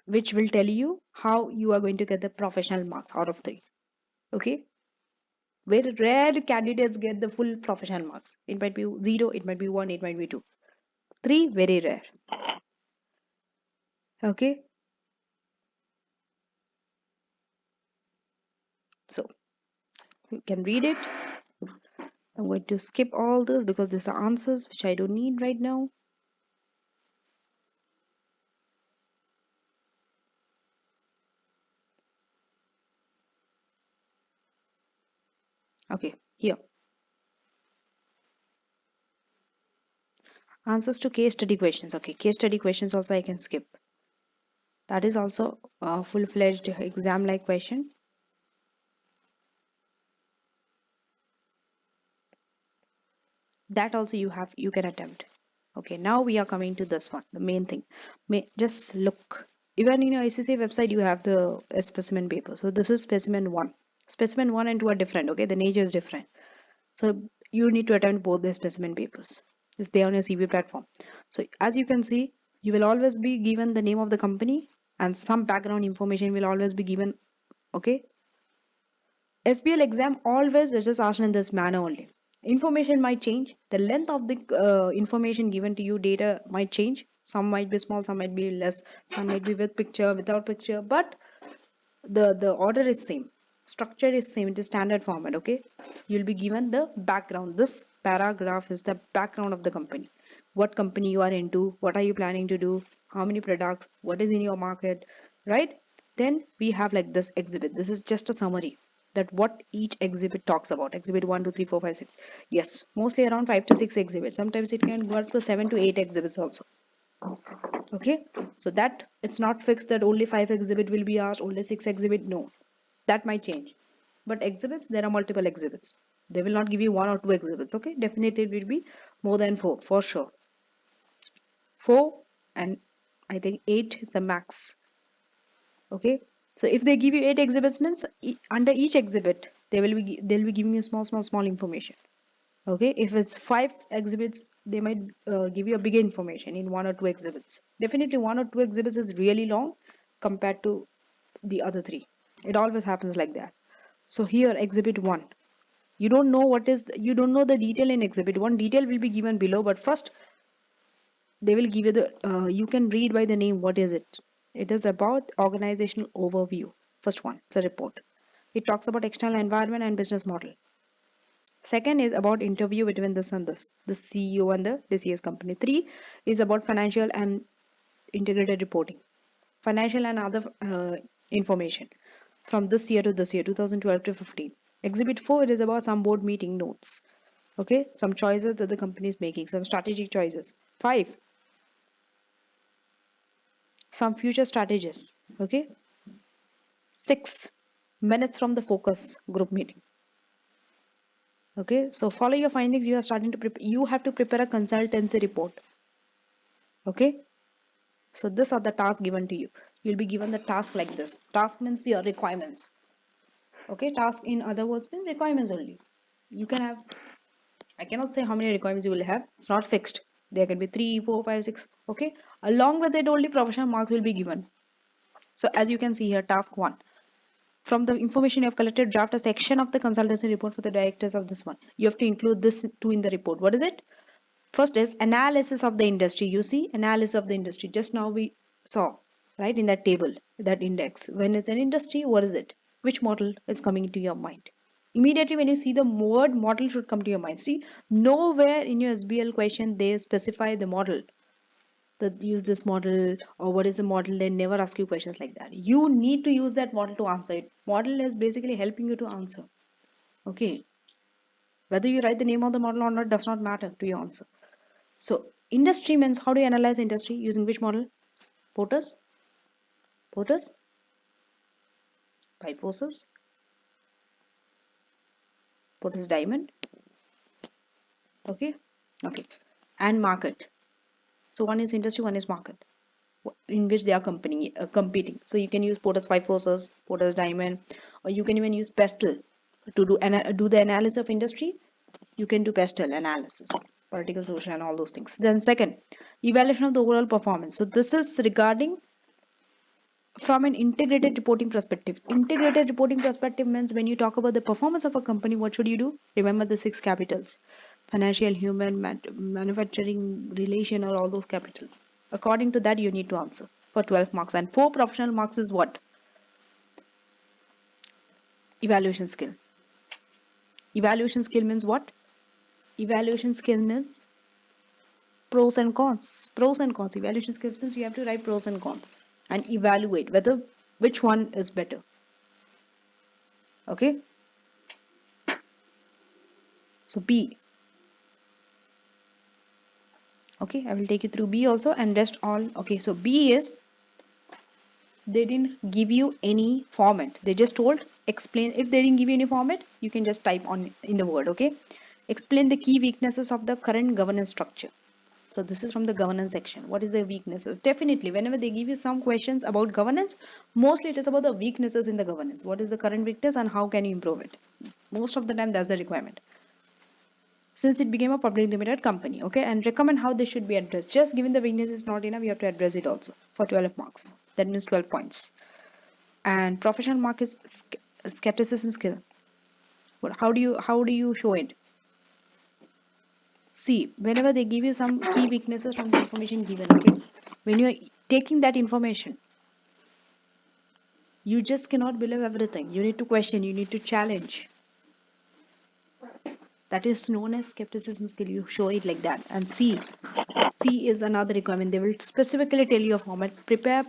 which will tell you how you are going to get the professional marks out of 3. Okay, very rare candidates get the full professional marks. It might be 0, it might be 1, it might be 2. 3, very rare. Okay, so you can read it. I'm going to skip all this because these are answers which I don't need right now. Okay, here, answers to case study questions. Okay, case study questions also I can skip. That is also a full-fledged exam like question. That also you can attempt. Okay, now we are coming to this one, the main thing. Just look, even in your ICC website you have the specimen paper. So this is specimen 1. Specimen 1 and 2 are different. Okay, the nature is different. So you need to attempt both the specimen papers. It's there on your CV platform. So as you can see, you will always be given the name of the company and some background information will always be given. Okay, SBL exam always is just asked in this manner only. Information might change. The length of the information given to you, data might change. Some might be small, some might be less, some might be with picture, without picture. But the order is same. Structure is same. It is standard format. Okay, you'll be given the background. This paragraph is the background of the company. What company you are into? What are you planning to do? How many products? What is in your market? Right? Then we have like this exhibit. This is just a summary that what each exhibit talks about. Exhibit 1, 2, 3, 4, 5, 6. Yes, mostly around 5 to 6 exhibits. Sometimes it can go up to 7 to 8 exhibits also. Okay, so that it's not fixed that only 5 exhibit will be asked, only 6 exhibit. No, that might change. But exhibits, there are multiple exhibits. They will not give you 1 or 2 exhibits. Okay, definitely it will be more than 4 for sure. 4, and I think 8 is the max. Okay, so if they give you 8 exhibits means under each exhibit they'll be giving you small information. Okay, if it's 5 exhibits they might give you a bigger information in 1 or 2 exhibits. Definitely 1 or 2 exhibits is really long compared to the other 3. It always happens like that. So here exhibit 1, you don't know the detail in exhibit 1. Detail will be given below, but first they will give you the you can read by the name. What is it? It is about organizational overview. First one, it's a report. It talks about external environment and business model. Second is about interview between this and this, the CEO and the DCS company. 3 is about financial and integrated reporting, financial and other information from this year to this year, 2012 to 15. Exhibit 4 is about some board meeting notes. Okay, some choices that the company is making, some strategic choices. 5, some future strategies. Okay, 6, minutes from the focus group meeting. Okay, so follow your findings. You are starting to prepare. You have to prepare a consultancy report. Okay, so these are the tasks given to you. You'll be given the task like this. Task means your requirements. Okay, task in other words means requirements only. You can have, I cannot say how many requirements you will have. It's not fixed. There can be 3, 4, 5, 6. Okay, along with it only professional marks will be given. So as you can see here, task 1. From the information you have collected, draft a section of the consultancy report for the directors of this one. You have to include this too in the report. What is it? First is analysis of the industry. You see, analysis of the industry. Just now we saw, right, in that table, that index. When it's an industry, what is it? Which model is coming into your mind? Immediately when you see the word model should come to your mind. See, nowhere in your SBL question they specify the model. That use this model or what is the model. They never ask you questions like that. You need to use that model to answer it. Model is basically helping you to answer. Okay, whether you write the name of the model or not does not matter to your answer. So industry means, how do you analyze industry? Using which model? Porter's, Porter's, Forces, Porter's Diamond. Okay, okay, and market. So one is industry, one is market, in which they are competing. So you can use Porter's Five Forces, Porter's Diamond, or you can even use Pestle to do the analysis of industry. You can do Pestle analysis, political, social, and all those things. Then second, evaluation of the overall performance. So this is regarding from an integrated reporting perspective. Integrated reporting perspective means when you talk about the performance of a company, what should you do? Remember the 6 capitals: financial, human, manufacturing, relation, or all those capitals. According to that, you need to answer for 12 marks. And 4 professional marks is what? Evaluation skill. Evaluation skill means what? Evaluation skill means pros and cons. Pros and cons. Evaluation skills means you have to write pros and cons and evaluate whether which one is better. Okay, so B. Okay, I will take you through B also and rest all. Okay, so B is, they didn't give you any format. They just told explain. If they didn't give you any format, you can just type on in the word. Okay, explain the key weaknesses of the current governance structure. So this is from the governance section. What is the weaknesses? Definitely, whenever they give you some questions about governance, mostly it is about the weaknesses in the governance. What is the current weakness and how can you improve it? Most of the time, that's the requirement. Since it became a public limited company, okay, and recommend how they should be addressed. Just giving the weakness is not enough. You have to address it also for 12 marks. That means 12 points. And professional market skepticism skill. But how do you show it? See, whenever they give you some key weaknesses from the information given, okay, when you're taking that information, you just cannot believe everything. You need to question, you need to challenge. That is known as skepticism skill. You show it like that. And C is another requirement. They will specifically tell you a format. Prepare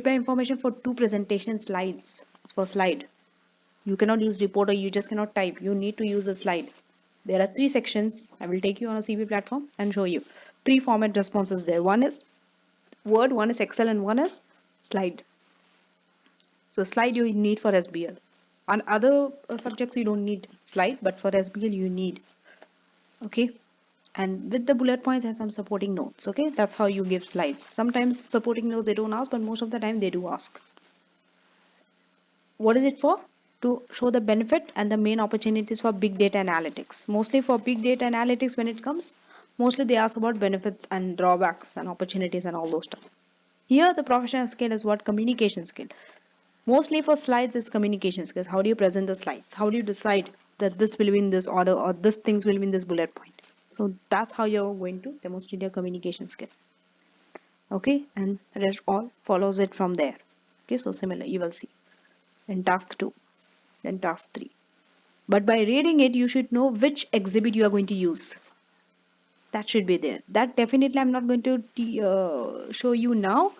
information for 2 presentation slides. For slide, you cannot use report, or you just cannot type. You need to use a slide. There are 3 sections. I will take you on a CV platform and show you 3 format responses there. One is Word, one is Excel, and one is slide. So slide you need for SBL. On other subjects you don't need slide, but for SBL you need. Okay. And with the bullet points and some supporting notes. Okay, that's how you give slides. Sometimes supporting notes they don't ask, but most of the time they do ask. What is it for? To show the benefit and the main opportunities for big data analytics. Mostly for big data analytics, when it comes, mostly they ask about benefits and drawbacks and opportunities and all those stuff. Here the professional skill is what? Communication skill. Mostly for slides is communication skills. How do you present the slides? How do you decide that this will be in this order or this things will be in this bullet point? So that's how you're going to demonstrate your communication skill. Okay, and rest all follows it from there. Okay, so similar you will see. Then task 2, then task 3. But by reading it, you should know which exhibit you are going to use. That should be there. That definitely I'm not going to show you now.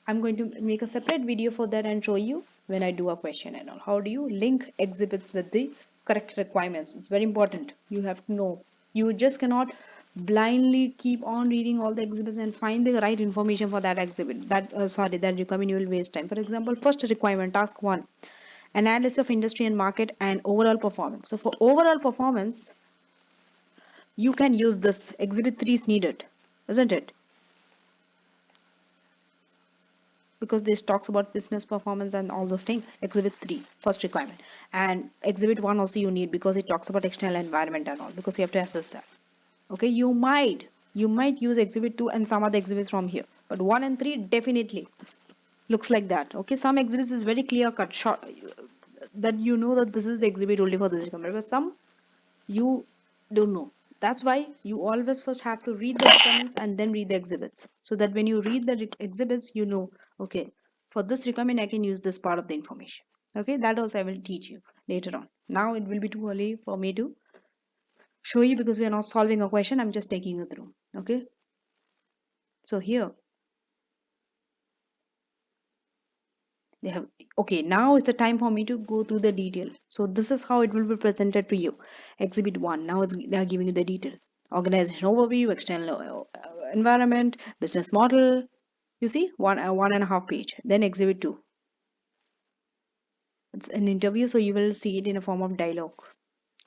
I'm going to make a separate video for that and show you when I do a question and all. How do you link exhibits with the correct requirements? It's very important. You have to know. You just cannot blindly keep on reading all the exhibits and find the right information for that exhibit. That requirement you will waste time. For example, first requirement, task 1, analysis of industry and market and overall performance. So for overall performance, you can use this. Exhibit 3 is needed, isn't it? Because this talks about business performance and all those things. Exhibit 3, first requirement. And exhibit 1 also you need, because it talks about external environment and all, because you have to assess that. Okay, you might use exhibit 2 and some other exhibits from here, but 1 and 3 definitely looks like that. Okay, some exhibits is very clear cut, short, that you know that this is the exhibit only for this requirement, but some you don't know. That's why you always first have to read the requirements and then read the exhibits, so that when you read the exhibits, you know, okay, for this requirement I can use this part of the information. Okay, that also I will teach you later on. Now it will be too early for me to show you, because we are not solving a question. I'm just taking you through. Okay, so here they have. Okay, now is the time for me to go through the detail. So this is how it will be presented to you. Exhibit 1, now they are giving you the detail. Organization overview, external environment, business model. You see, 1.5 page. Then exhibit 2, it's an interview, so you will see it in a form of dialogue.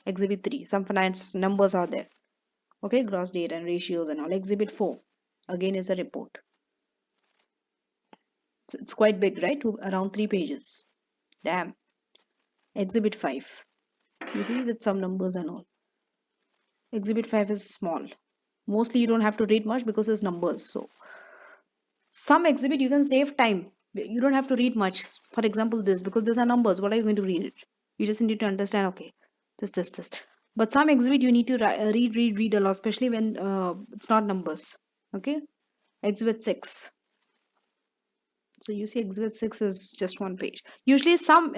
Exhibit 3, some finance numbers are there. Okay, gross data and ratios and all. Exhibit 4, again is a report. It's quite big, right? Around 3 pages. Damn. Exhibit 5, you see, with some numbers and all. Exhibit 5 is small. Mostly you don't have to read much because it's numbers. So some exhibit you can save time. You don't have to read much. For example, this, because these are numbers. What are you going to read it? You just need to understand, okay, this. But some exhibit you need to read a lot, especially when it's not numbers. Okay. Exhibit 6. So you see, exhibit 6 is just 1 page. Usually some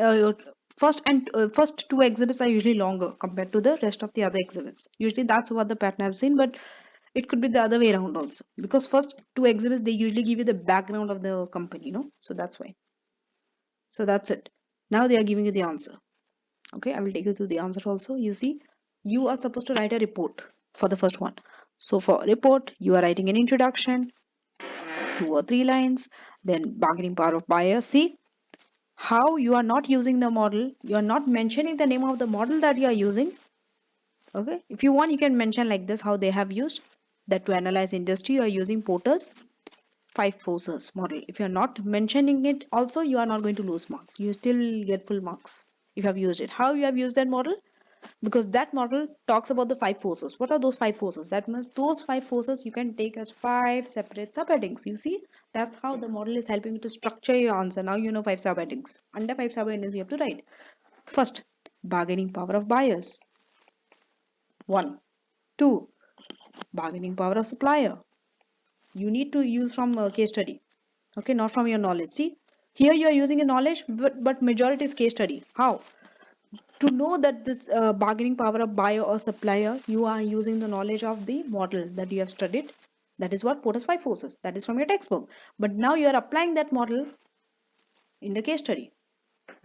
first 2 exhibits are usually longer compared to the rest of the other exhibits. Usually that's what the pattern I've seen, but it could be the other way around also, because first 2 exhibits they usually give you the background of the company, so that's why. So that's it. Now they are giving you the answer. Okay, I will take you through the answer also. You see, you are supposed to write a report for the first one. So for report, you are writing an introduction, 2 or 3 lines, then bargaining power of buyer. See how you are not using the model, you are not mentioning the name of the model that you are using. Okay, if you want, you can mention like this, how they have used that to analyze industry. You are using Porter's 5 forces model. If you are not mentioning it also, you are not going to lose marks. You still get full marks if you have used it. How you have used that model? because that model talks about the 5 forces. What are those 5 forces? That means those 5 forces you can take as 5 separate subheadings. You see, that's how the model is helping you to structure your answer. Now you know 5 subheadings. Under 5 subheadings, you have to write. First, bargaining power of buyers. 1. 2. Bargaining power of supplier. You need to use from a case study. Okay, not from your knowledge. See, here you are using a knowledge, but majority is case study. How? To know that this bargaining power of buyer or supplier, you are using the knowledge of the model that you have studied. That is what Porter's 5 forces. That is from your textbook. But now you are applying that model in the case study.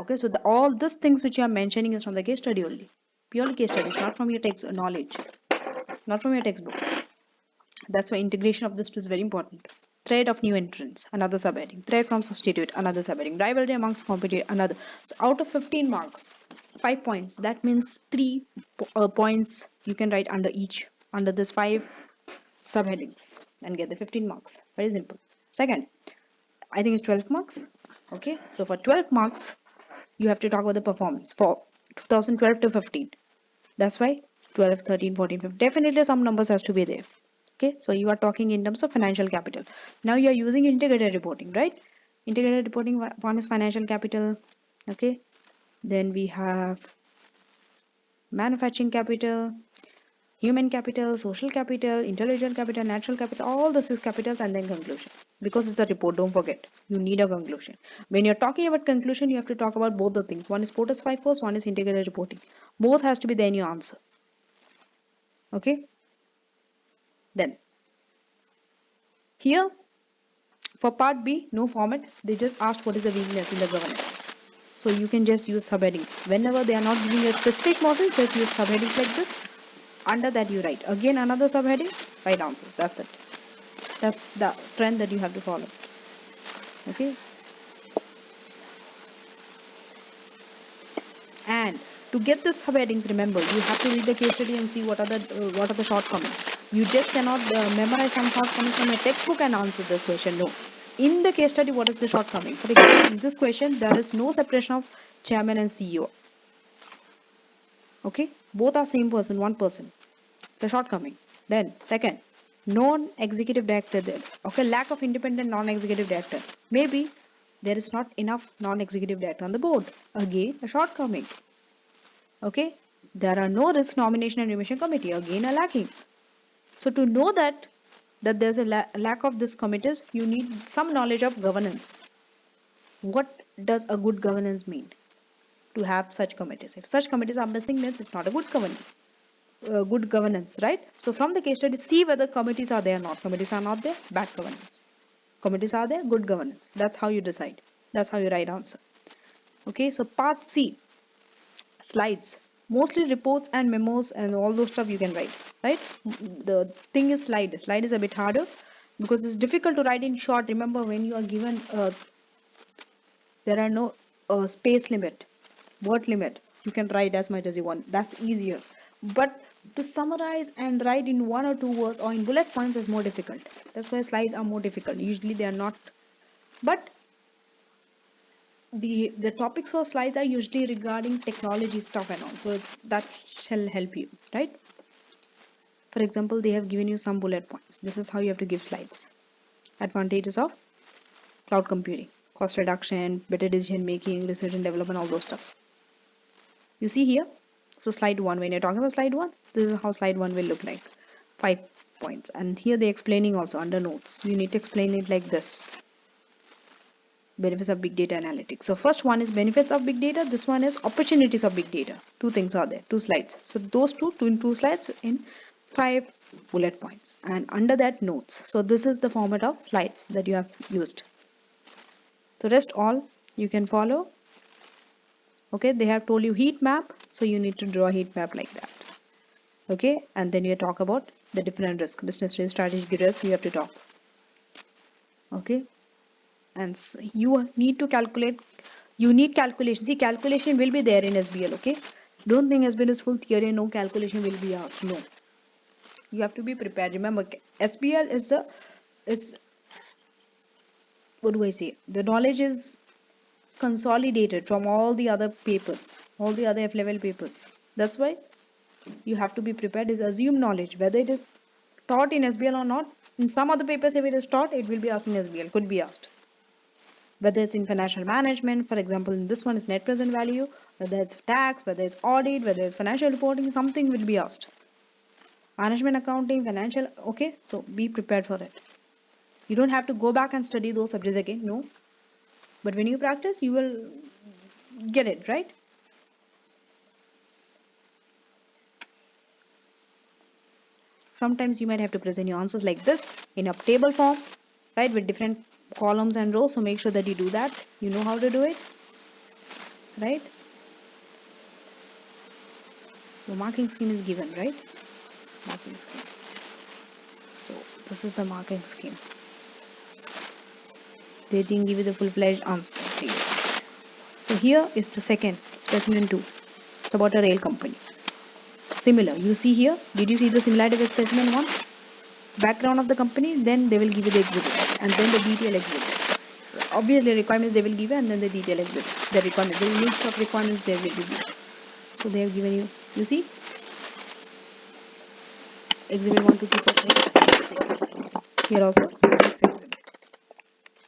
Okay, so all these things which you are mentioning is from the case study only. Purely case studies, not from your text knowledge, not from your textbook. That's why integration of this two is very important. Threat of new entrants, another subheading. Threat from substitute, another subheading. Rivalry amongst competitors, another. So out of 15 marks, 5 points. That means 3 points you can write under each, under this 5 subheadings and get the 15 marks. Very simple. Second, I think it's 12 marks. Okay, so for 12 marks, you have to talk about the performance for 2012 to 15. That's why 12, 13, 14, 15. Definitely some numbers has to be there. Okay, so you are talking in terms of financial capital. Now you are using integrated reporting, right? Integrated reporting, one is financial capital. Okay, then we have manufacturing capital, human capital, social capital, intellectual capital, natural capital, all this is capitals, and then conclusion. Because it's a report, don't forget, you need a conclusion. When you're talking about conclusion, you have to talk about both the things. One is Porter's 5 force, one is integrated reporting. Both has to be there in your answer. Okay, then here for part B, no format, they just asked what is the weakness in the governance. So you can just use subheadings. Whenever they are not giving a specific model, just use subheadings like this. Under that you write. Again another subheading, write answers. That's it. That's the trend that you have to follow. Okay. And to get the subheadings, remember, you have to read the case study and see what are the shortcomings. You just cannot memorize some shortcomings from a textbook and answer this question. No. In the case study, what is the shortcoming? For example, in this question, there is no separation of chairman and CEO. Okay, both are same person, one person. It's a shortcoming. Then second, non-executive director there. Okay, lack of independent non-executive director. Maybe there is not enough non-executive director on the board. Again, a shortcoming. Okay, there are no risk nomination and remission committee. Again, a lacking. So to know that there's a lack of this committees, you need some knowledge of governance. What does a good governance mean? To have such committees. If such committees are missing, means it's not a good governance, right? So from the case study, see whether committees are there or not. Committees are not there, bad governance. Committees are there, good governance. That's how you decide. That's how you write answer. Okay, so part C, slides. Mostly reports and memos and all those stuff you can write, right? The thing is slide is a bit harder because it's difficult to write in short. Remember, when you are given there are no space limit, word limit, you can write as much as you want. That's easier. But to summarize and write in 1 or 2 words or in bullet points is more difficult. That's why slides are more difficult. Usually they are not, but the topics for slides are usually regarding technology stuff and all, so that shall help you, right? For example, they have given you some bullet points. This is how you have to give slides. Advantages of cloud computing, cost reduction, better decision making, research and development, all those stuff. You see here, so slide 1, when you're talking about slide 1, this is how slide 1 will look like. 5 points, and here they're explaining also under notes. You need to explain it like this. Benefits of big data analytics. So first one is benefits of big data. This one is opportunities of big data. 2 things are there, 2 slides. So those two in 2 slides in 5 bullet points, and under that notes. So this is the format of slides that you have used. The rest all you can follow. Okay, they have told you heat map, so you need to draw a heat map like that. Okay, and then you talk about the different risk, business risk, strategic risk, you have to talk. Okay, and you need to calculate. You need calculation. See, calculation will be there in SBL. Okay, don't think SBL is full theory. No calculation will be asked. No, you have to be prepared. Remember, SBL is what do I say? The knowledge is consolidated from all the other papers, all the other F level papers. That's why you have to be prepared is assume knowledge, whether it is taught in SBL or not. In some other papers, if it is taught, it will be asked in SBL, could be asked. Whether it's in financial management, for example, in this one is net present value, whether it's tax, whether it's audit, whether it's financial reporting, something will be asked. Management accounting, financial, okay, so be prepared for it. You don't have to go back and study those subjects again, no. But when you practice, you will get it, right? Sometimes you might have to present your answers like this in a table form, right, with different columns and rows. So make sure that you do that. You know how to do it, right? So marking scheme is given, right? Marking scheme. So this is the marking scheme. They didn't give you the full-fledged answer, please. So here is the second specimen 2. It's about a rail company. Similar. You see here. Did you see the similarity with specimen 1? Background of the company. Then they will give you the exhibit, and then the detail exhibit. Obviously, requirements they will give you, and then the detail exhibit. The requirements. The list of requirements they will give you. So they have given you. You see. Exhibit 1, 2, 3, 4, 5, 6. Here also 6 exhibit.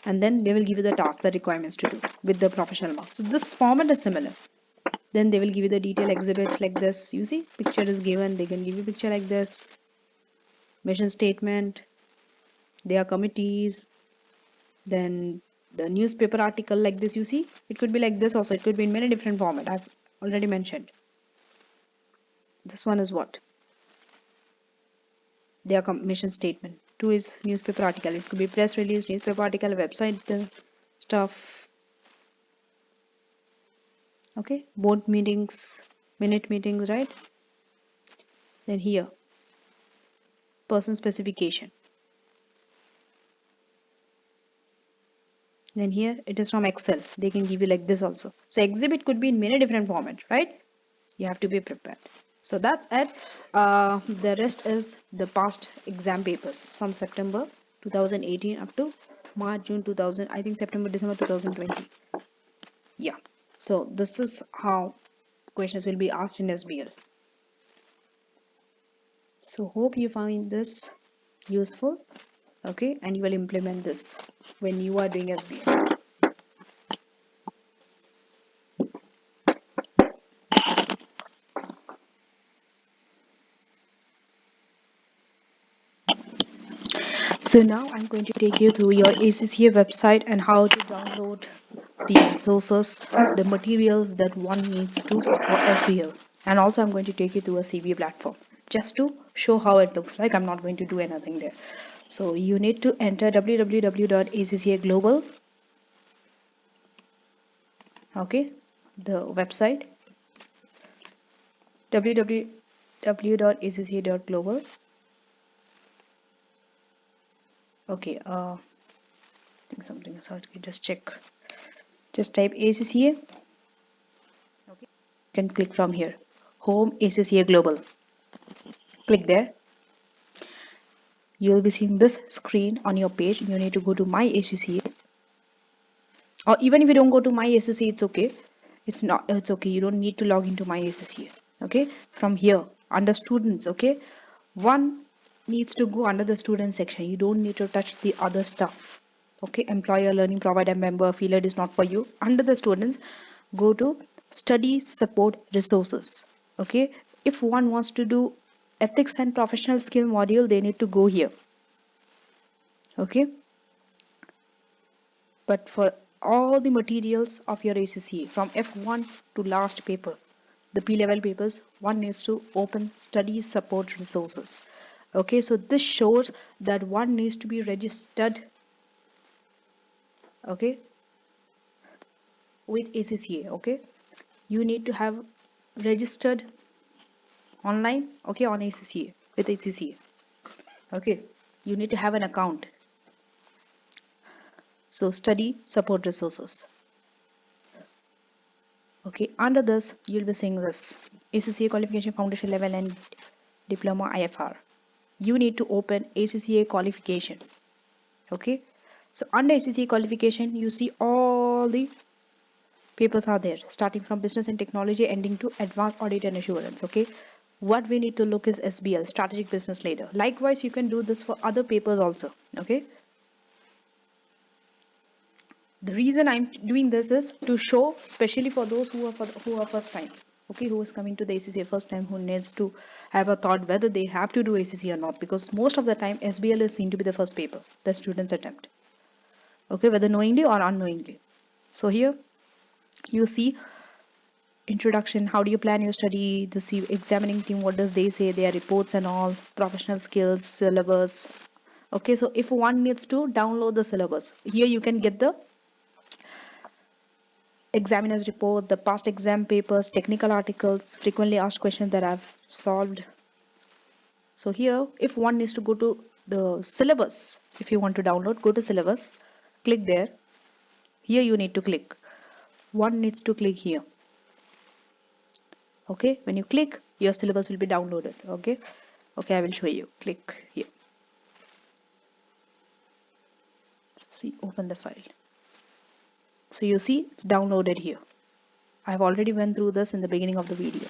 And then they will give you the task, the requirements to do with the professional marks. So this format is similar. Then they will give you the detail exhibit like this. You see, picture is given. They can give you picture like this. Mission statement. There are committees. Then the newspaper article like this. You see, it could be like this also. It could be in many different format. I've already mentioned. This one is what? Their mission statement. 2 is newspaper article. It could be press release, newspaper article, website stuff. Okay, board meetings, minute meetings, right? Then here, person specification. Then here it is from Excel. They can give you like this also. So exhibit could be in many different formats, right? You have to be prepared. So that's it. The rest is the past exam papers from September 2018 up to March, June 2000. I think September, December 2020. Yeah. So this is how questions will be asked in SBL. So hope you find this useful. Okay, and you will implement this when you are doing SBL. So now I'm going to take you through your ACCA website and how to download the resources, the materials that one needs to for SBL. And also I'm going to take you to a CBA platform just to show how it looks like. I'm not going to do anything there. So you need to enter www.accaglobal. Okay, the website www.acca.global. Okay, I think something is hard. Just check. Just type ACCA. Okay, you can click from here. Home ACCA Global. Click there. You will be seeing this screen on your page. You need to go to My ACCA. Or even if you don't go to My ACCA, it's okay. It's okay. You don't need to log into My ACCA. Okay, from here under students. Okay, one needs to go under the student section. You don't need to touch the other stuff. Okay, employer, learning provider, member, affiliate is not for you. Under the students, go to study support resources. Okay, if one wants to do ethics and professional skill module, they need to go here. Okay, but for all the materials of your ACCA from F1 to last paper, the P-level papers, one needs to open study support resources. Okay, so this shows that one needs to be registered, okay, with ACCA. Okay, you need to have registered online, okay, on ACCA, with ACCA. Okay, you need to have an account. So study support resources. Okay, under this you'll be seeing this ACCA qualification foundation level and diploma IFR. You need to open ACCA qualification. Okay, so under ACCA qualification you see all the papers are there, starting from business and technology ending to advanced audit and assurance. Okay, what we need to look is SBL, strategic business leader. Likewise, you can do this for other papers also. Okay. The reason I'm doing this is to show, especially for those who are first time, okay, who is coming to the ACCA first time, who needs to have a thought whether they have to do ACCA or not, because most of the time SBL is seen to be the first paper the students attempt, okay, whether knowingly or unknowingly. So here you see introduction, how do you plan your study, the examining team, what does they say, their reports and all, professional skills, syllabus. Okay, so if one needs to download the syllabus, here you can get the examiner's report, the past exam papers, technical articles, frequently asked questions that I've solved. So here, if one needs to go to the syllabus, if you want to download, go to syllabus, click there. Here you need to click. One needs to click here. Okay, when you click, your syllabus will be downloaded. Okay, okay, I will show you. Click here. See, open the file. So you see, it's downloaded here. I've already went through this in the beginning of the video.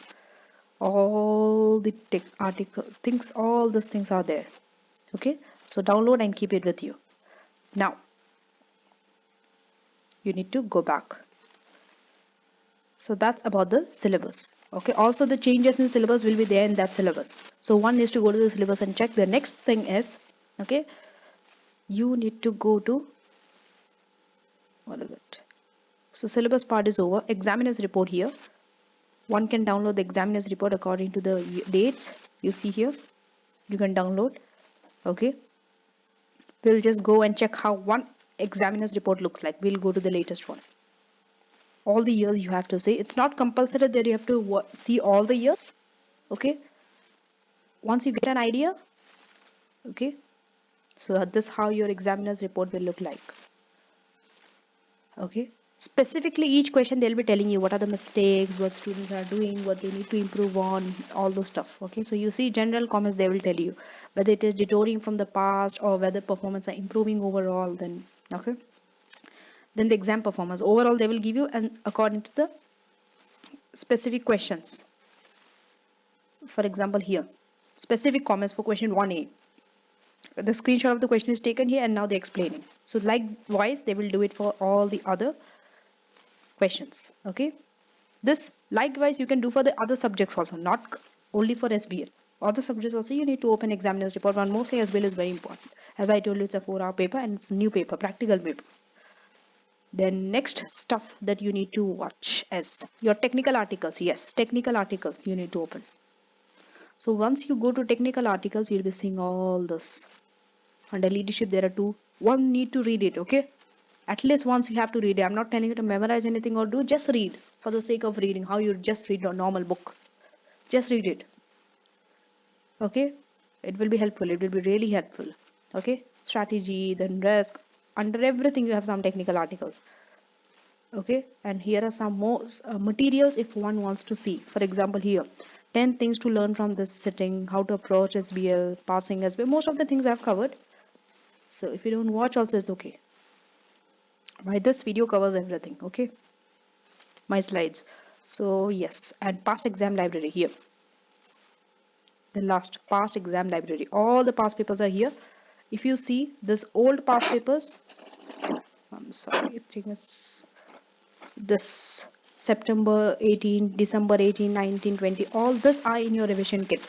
All the article things, all these things are there. Okay, so download and keep it with you. Now you need to go back. So that's about the syllabus. Okay, also the changes in syllabus will be there in that syllabus. So one needs to go to the syllabus and check. The next thing is, okay, you need to go to, what is it? So syllabus part is over. Examiner's report here. One can download the examiner's report according to the dates. You see here, you can download. Okay, we'll just go and check how one examiner's report looks like. We'll go to the latest one. All the years you have to say. It's not compulsory that you have to see all the years. Okay, once you get an idea, okay, so this is how your examiner's report will look like. Okay, specifically each question they'll be telling you what are the mistakes, what students are doing, what they need to improve on, all those stuff. Okay, so you see general comments, they will tell you whether it is deteriorating from the past or whether performance are improving overall. Then okay, then the exam performance overall they will give you, and according to the specific questions. For example, here specific comments for question 1A, the screenshot of the question is taken here and now they're explaining. So likewise they will do it for all the other questions. Okay, this likewise you can do for the other subjects also, not only for SBL. Other subjects also you need to open examiner's report, but mostly SBL is very important. As I told you, it's a 4-hour paper and it's a new paper, practical paper. Then next stuff that you need to watch is your technical articles. Yes, technical articles you need to open. So once you go to technical articles, you'll be seeing all this. Under leadership, there are two. One need to read it, okay? At least once you have to read it. I'm not telling you to memorize anything or do, just read for the sake of reading. How you just read a normal book. Just read it. Okay? It will be helpful. It will be really helpful. Okay? Strategy, then risk. Under everything, you have some technical articles. Okay, and here are some more materials if one wants to see. For example, here 10 things to learn from this sitting, how to approach SBL, passing SBL. Most of the things I've covered, so if you don't watch also, it's okay. This video covers everything. Okay, my slides. So yes, and past exam library here, the last past exam library, all the past papers are here. If you see this old past papers, I'm sorry, I think it's this September 18, December 18, 19, 20, all this are in your revision kit.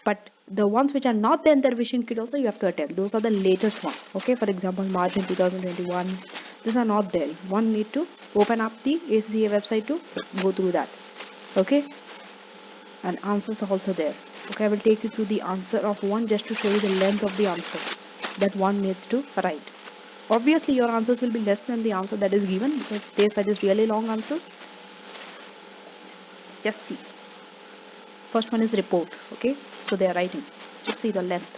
But the ones which are not there in the revision kit also you have to attempt. Those are the latest one. Okay, for example, March in 2021. These are not there. One need to open up the ACCA website to go through that. Okay, and answers are also there. Okay, I will take you through the answer of one just to show you the length of the answer that one needs to write. Obviously, your answers will be less than the answer that is given because they suggest really long answers. Just see. First one is report. Okay, so they are writing. Just see the length.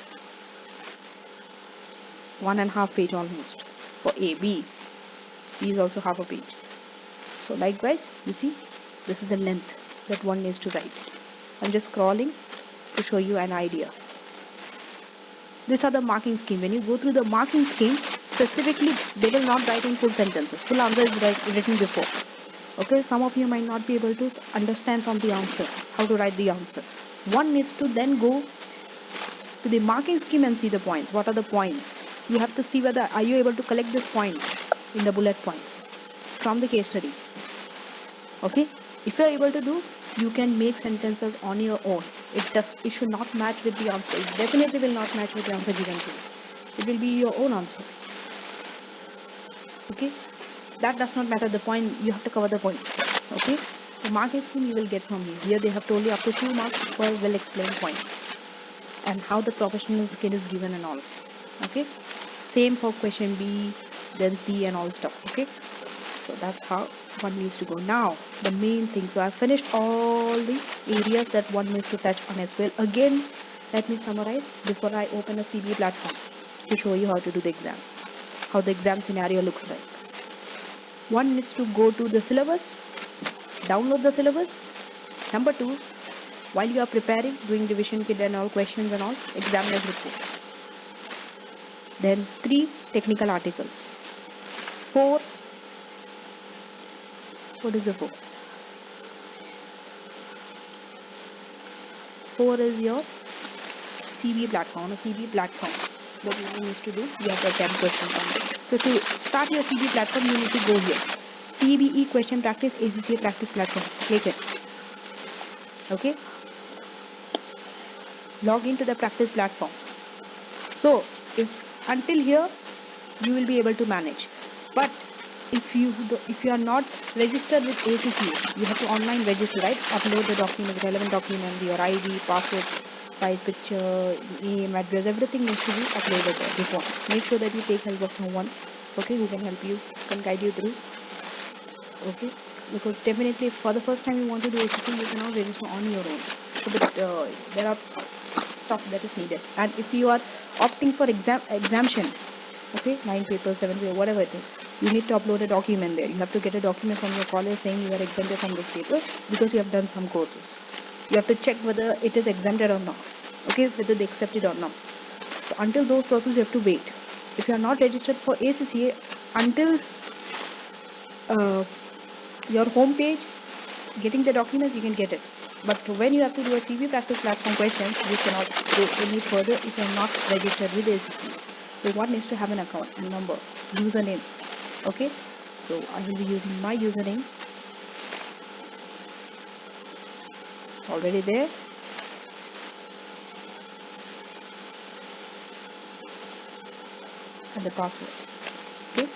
1.5 page almost. For A, B is also half a page. So likewise, you see, this is the length that one needs to write. I'm just scrolling to show you an idea. These are the marking scheme. When you go through the marking scheme, specifically, they will not write in full sentences. Full answer is written before. Okay, some of you might not be able to understand from the answer how to write the answer. One needs to then go to the marking scheme and see the points. What are the points? You have to see whether are you able to collect these points in the bullet points from the case study. Okay, if you are able to do, you can make sentences on your own. It should not match with the answer. It definitely will not match with the answer given to you. It will be your own answer. Okay, that does not matter. The point, you have to cover the points. Okay, so marking scheme you will get from here. Here they have told you up to 2 marks for well explained points and how the professional skill is given and all. Okay, same for question B, then C and all stuff. Okay, so that's how one needs to go. Now the main thing, so I've finished all the areas that one needs to touch on SBL. Again, let me summarize before I open a CB platform to show you how to do the exam, how the exam scenario looks like. One needs to go to the syllabus, download the syllabus. Number 2, while you are preparing, doing revision kit and all questions and all, examiner's report. Then 3, technical articles. 4, what is the 4? 4 is your CB platform. A CB platform, what you need to do, you have to attempt questions on it. So to start your CB platform, you need to go here. CBE question practice, ACCA practice platform. Click it. Okay. Log into the practice platform. So if until here you will be able to manage, but if you are not registered with ACCA, you have to online register, right? Upload the document, relevant document, your ID, passport size picture, name, address, everything needs to be uploaded there before. Make sure that you take help of someone, okay, who can help you, can guide you through. Okay, because definitely for the first time you want to do ACCA, you cannot register on your own. So there are stuff that is needed, and if you are opting for exemption, okay, 9 papers, 7 papers, whatever it is, you need to upload a document there. You have to get a document from your college saying you are exempted from this paper because you have done some courses. You have to check whether it is exempted or not, okay, whether they accept it or not. So until those processes you have to wait. If you are not registered for ACCA, until your home page, getting the documents, you can get it. But when you have to do a CV practice platform questions, you cannot go any further if you are not registered with ACCA. So one needs to have an account and number, username. Okay, so I will be using my username. It's already there. And the password. Okay,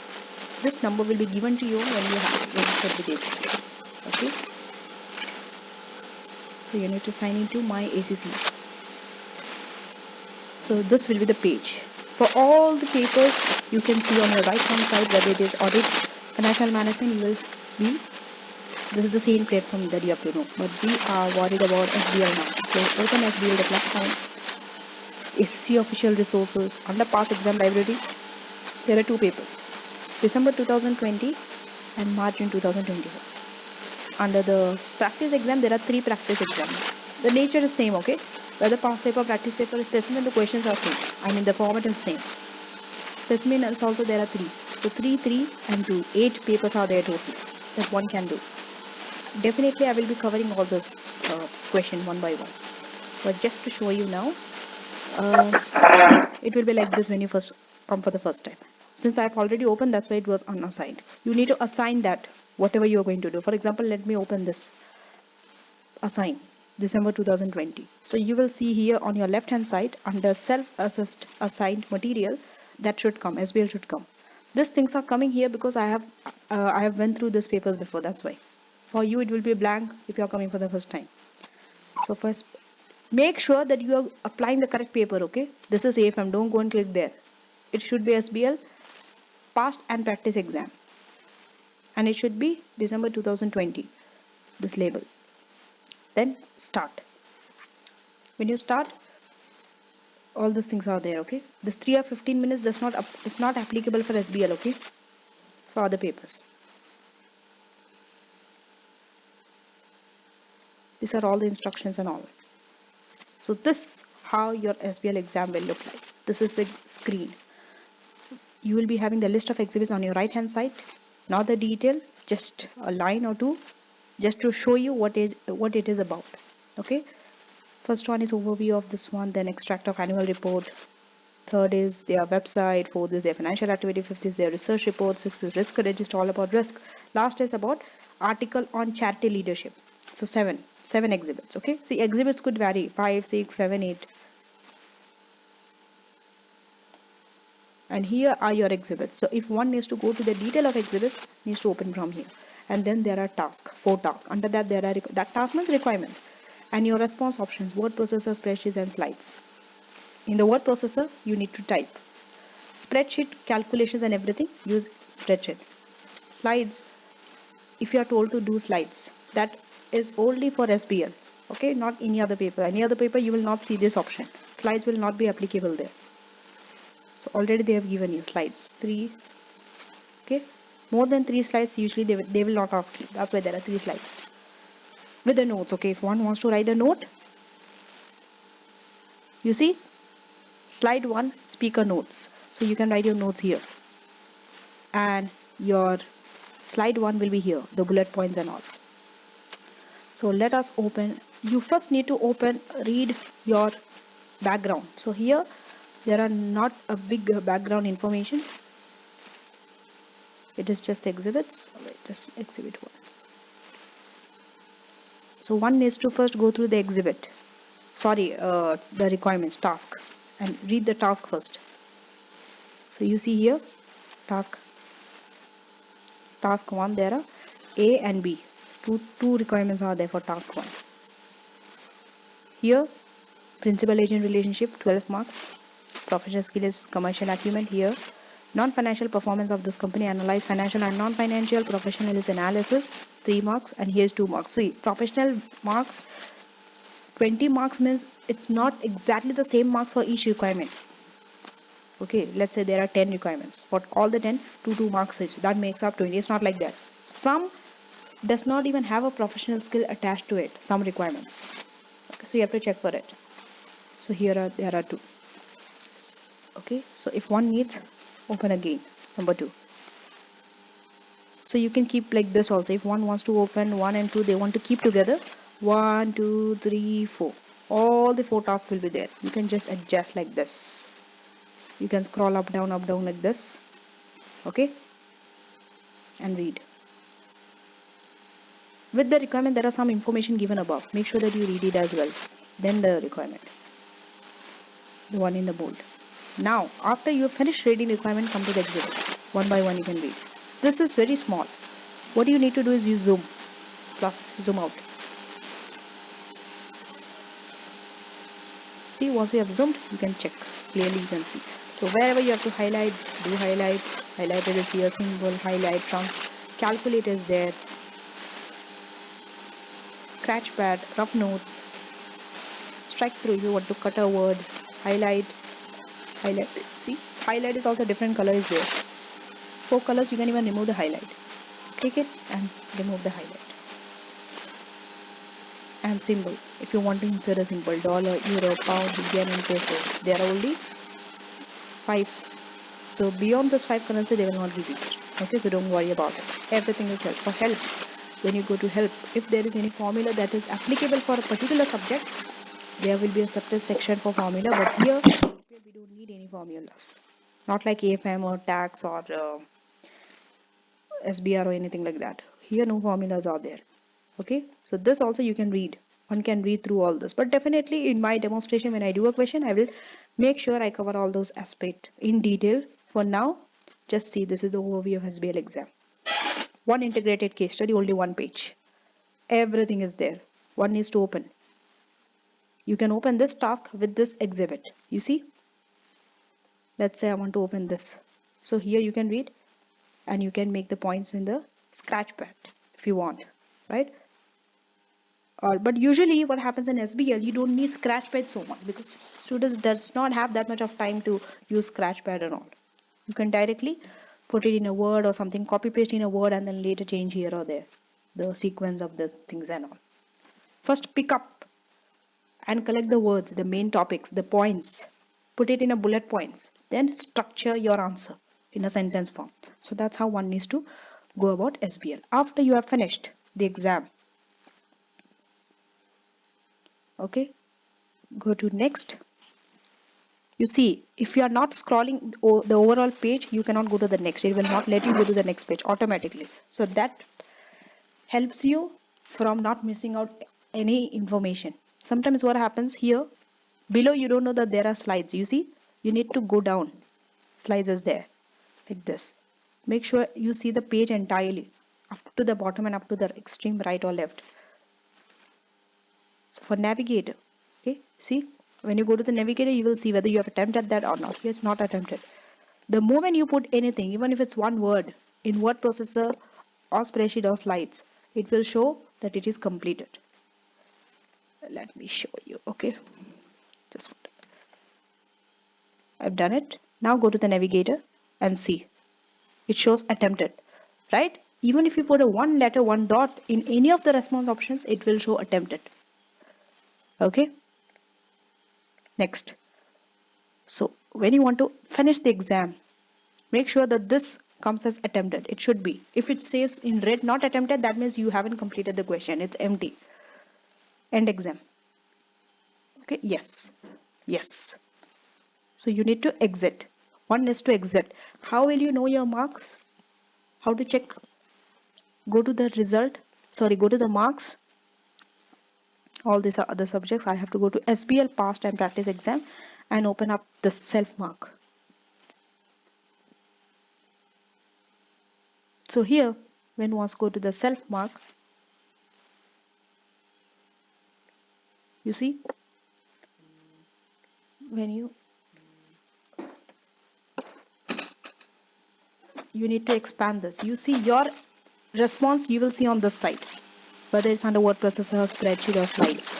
this number will be given to you when you have registered with ACCA. Okay, so you need to sign into my ACCA. So this will be the page. For all the papers, you can see on your right hand side whether it is audit, financial management, you will be, this is the same platform that you have to know. But we are worried about SBL now. So open SBL, the platform, SC official resources, under past exam library, there are 2 papers, December 2020 and March in 2021. Under the practice exam, there are 3 practice exams. The nature is same, okay? Whether past paper, practice paper, specimen, the questions are same. I mean the format is same. Specimen is also there are 3. So 3, 3 and 2. 8 papers are there total that one can do. Definitely I will be covering all this question one by one. But just to show you now, it will be like this when you first come for the first time. Since I've already opened, that's why it was unassigned. You need to assign that, whatever you are going to do. For example, let me open this. Assign December 2020. So you will see here on your left hand side under self-assessed assigned material, that should come, SBL should come. These things are coming here because I have went through these papers before, that's why. For you it will be blank if you are coming for the first time. So first make sure that you are applying the correct paper, okay? This is AFM, don't go and click there. It should be SBL past and practice exam, and it should be December 2020, this label. Then start. When you start, all these things are there, okay? This 3 or 15 minutes does not it's not applicable for SBL, okay? For other papers. These are all the instructions and all. So this how your SBL exam will look like. This is the screen. You will be having the list of exhibits on your right hand side, not the detail, just a line or two, just to show you what it is about, okay? First one is overview of this one, then extract of annual report. Third is their website. Fourth is their financial activity. Fifth is their research report. Sixth is risk register, all about risk. Last is about article on charity leadership. So seven exhibits. Okay, see, exhibits could vary, 5, 6, 7, 8. And here are your exhibits. So if one needs to go to the detail of exhibits, needs to open from here. And then there are tasks, 4 tasks. Under that there are that task means requirement. And your response options, word processor, spreadsheets, and slides. In the word processor, you need to type. Spreadsheet calculations and everything, use spreadsheet. Slides, if you are told to do slides, that is only for SBL. Okay, not any other paper. Any other paper you will not see this option. Slides will not be applicable there. So already they have given you slides 3. Okay, more than 3 slides usually they will not ask you. That's why there are 3 slides with the notes. Okay, if one wants to write a note, you see slide 1, speaker notes. So you can write your notes here, and your slide 1 will be here, the bullet points and all. So let us open. You first need to open, read your background. So here there are not a big background information. It is just exhibits. Wait, just exhibit 1. So one needs to first go through the exhibit. Sorry, the requirements, task, and read the task first. So you see here, task 1, there are A and B. Two requirements are there for task 1. Here, principal agent relationship, 12 marks. Professional skill is commercial acumen. Here, non-financial performance of this company, analyze financial and non-financial. Professional is analysis, 3 marks, and here's 2 marks. See, professional marks, 20 marks means it's not exactly the same marks for each requirement. Okay, let's say there are 10 requirements. For all the 10, 2 marks each. That makes up 20. It's not like that. Some does not even have a professional skill attached to it. Some requirements. Okay, so you have to check for it. So there are 2. Okay, so if one needs, open again. Number 2. So you can keep like this also. If one wants to open 1 and 2, they want to keep together. 1, 2, 3, 4. All the 4 tasks will be there. You can just adjust like this. You can scroll up down like this. Okay, and read. With the requirement, there are some information given above. Make sure that you read it as well. Then the requirement, the one in the bold. Now, after you finish reading requirement, come to the exhibit. One by one you can read. This is very small. What you need to do is use zoom plus zoom out. See, once you have zoomed, you can check. Clearly you can see. So wherever you have to highlight, do highlight. Highlighted is here, symbol, highlight, from calculate is there. Scratch pad, rough notes, strike through, you want to cut a word, highlight. See, highlight is also different color is there. 4 colors, you can even remove the highlight. Click it and remove the highlight. And symbol, if you want to insert a symbol, dollar, euro, pound, yen and peso, there are only 5. So beyond this 5 currency, they will not give you. Okay, so don't worry about it. Everything is help. For help, when you go to help, if there is any formula that is applicable for a particular subject, there will be a separate section for formula. But here we don't need any formulas. Not like AFM or tax or SBR or anything like that. Here no formulas are there. Okay, so this also you can read. One can read through all this. But definitely in my demonstration, when I do a question, I will make sure I cover all those aspects in detail. For now, just see, this is the overview of SBL exam. One integrated case study, only 1 page. Everything is there. One needs to open. You can open this task with this exhibit. You see? Let's say I want to open this. So here you can read and you can make the points in the scratch pad if you want, right? But usually what happens in SBL, you don't need scratch pad so much because students does not have that much of time to use scratch pad and all. You can directly put it in a word or something, copy paste in a word and then later change here or there the sequence of the things and all. First pick up and collect the words, the main topics, the points, put it in a bullet points, then structure your answer in a sentence form. So that's how one needs to go about SBL. After you have finished the exam, okay, Go to next. You see, if you are not scrolling the overall page, you cannot go to the next. It will not let you go to the next page automatically. So that helps you from not missing out any information. Sometimes what happens here, below you don't know that there are slides. You see, you need to go down. Slides is there, like this. Make sure you see the page entirely, up to the bottom and up to the extreme right or left. So for navigator, okay, see, when you go to the navigator, you will see whether you have attempted that or not. It's not attempted. The moment you put anything, even if it's one word, in word processor or spreadsheet or slides, it will show that it is completed. Let me show you. Okay, just I've done it. Now go to the navigator and see. It shows attempted, right? Even if you put a one letter, one dot in any of the response options, it will show attempted. Okay. Next. So when you want to finish the exam, make sure that this comes as attempted. It should be. If it says in red not attempted, that means you haven't completed the question. It's empty. End exam. Okay. Yes. Yes. So you need to exit. One is to exit. How will you know your marks? How to check? Go to the result. Sorry, go to the marks. All these are other subjects. I have to go to SBL past and practice exam and open up the self mark. So here, when once go to the self mark, you see, when you need to expand this. You see your response, you will see on this side, whether it's under word processor, spreadsheet or slides.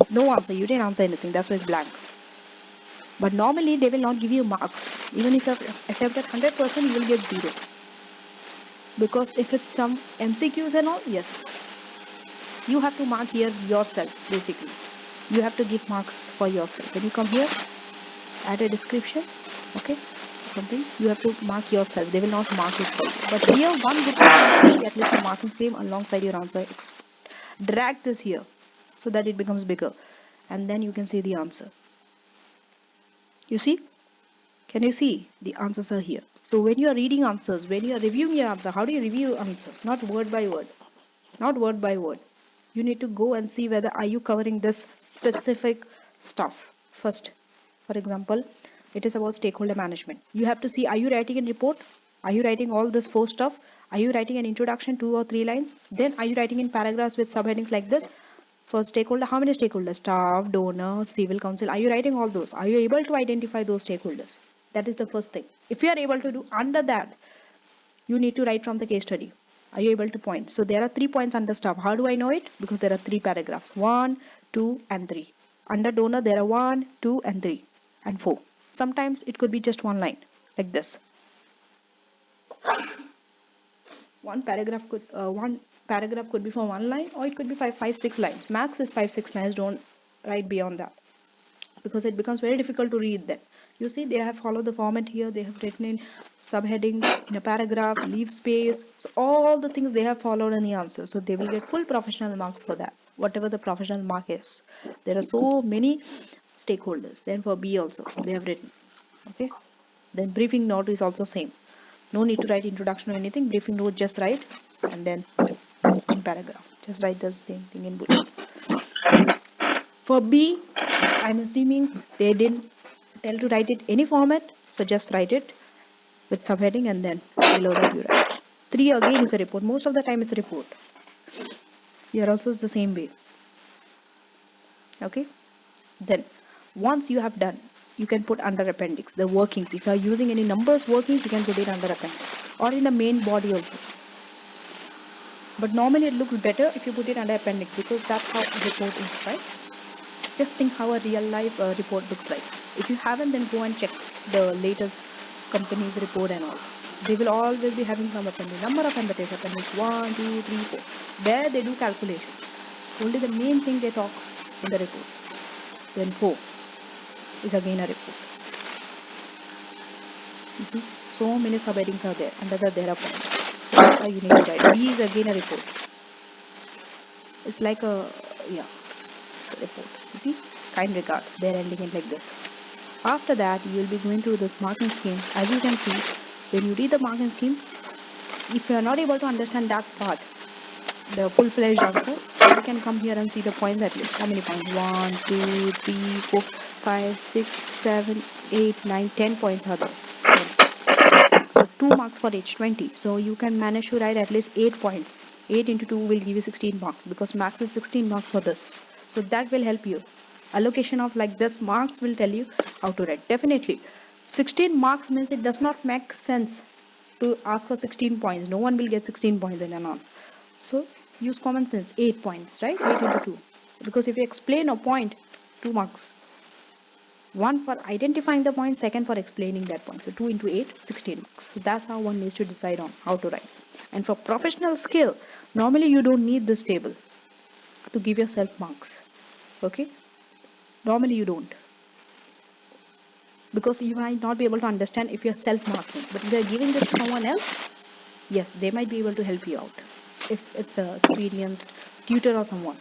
No answer, you didn't answer anything, that's why it's blank. But normally they will not give you marks. Even if you have attempted 100%, you will get 0. Because if it's some MCQs and all, yes, you have to mark here yourself. Basically you have to give marks for yourself. When you come here, add a description, okay, something, you have to mark yourself. They will not mark it for you. But here one good thing is at least a marking scheme alongside your answer. Drag this here so that it becomes bigger, and then you can see the answer. You see, can you see the answers are here? So when you are reading answers, when you are reviewing your answer, how do you review your answer? Not word by word, not word by word. You need to go and see whether are you covering this specific stuff first. For example, it is about stakeholder management. You have to see, are you writing a report? Are you writing all this 4 stuff? Are you writing an introduction, 2 or 3 lines? Then are you writing in paragraphs with subheadings like this? For stakeholder, how many stakeholders? Staff, donor, civil council. Are you writing all those? Are you able to identify those stakeholders? That is the first thing. If you are able to do under that, you need to write from the case study. Are you able to point? So there are 3 points under staff. How do I know it? Because there are 3 paragraphs. 1, 2 and 3. Under donor there are 1, 2 and 3 and 4. Sometimes it could be just one line like this. One paragraph could be for one line, or it could be 6 lines. Max is 5-6 lines. Don't write beyond that, because it becomes very difficult to read them. You see, they have followed the format here. They have written in subheadings, in a paragraph, leave space. So all the things they have followed in the answer. So they will get full professional marks for that, whatever the professional mark is. There are so many stakeholders. Then for B also, they have written. Okay. Then briefing note is also same. No need to write introduction or anything. Briefing note, just write, and then in paragraph, just write the same thing in bullet. For B, I'm assuming they didn't tell to write it any format, so just write it with subheading, and then below that you write. 3 again is a report. Most of the time it's a report. Here also is the same way. Okay. Then once you have done, you can put under appendix the workings. If you are using any numbers workings, you can put it under appendix or in the main body also. But normally it looks better if you put it under appendix, because that's how a report is, right? Just think how a real life report looks like. If you haven't, then go and check the latest company's report and all. They will always be having some appendix. Number of appendices, appendix 1, 2, 3, 4. There they do calculations. Only the main thing they talk in the report. Then 4 is again a report. You see, so many subheadings are there under the data point. So that's how you need to write. B is again a report. It's like a report. You see, kind regard. They're ending it like this. After that, you will be going through this marking scheme. As you can see, when you read the marking scheme, if you are not able to understand that part, the full-fledged answer, then you can come here and see the points at least. How many points? 1, 2, 3, 4, 5, 6, 7, 8, 9, 10 points are there. 10. So 2 marks for each 20. So you can manage to write at least 8 points. 8 into 2 will give you 16 marks because max is 16 marks for this. So that will help you. Allocation of like this marks will tell you how to write. Definitely. 16 marks means it does not make sense to ask for 16 points. No one will get 16 points in an answer. So use common sense. 8 points, right? 8 into 2. Because if you explain a point, 2 marks. One for identifying the point, second for explaining that point. So 2 into 8, 16 marks. So that's how one needs to decide on how to write. And for professional skill, normally you don't need this table to give yourself marks. Okay? Normally you don't. Because you might not be able to understand if you're self-marking. But if you're giving this to someone else, yes, they might be able to help you out. If it's an experienced tutor or someone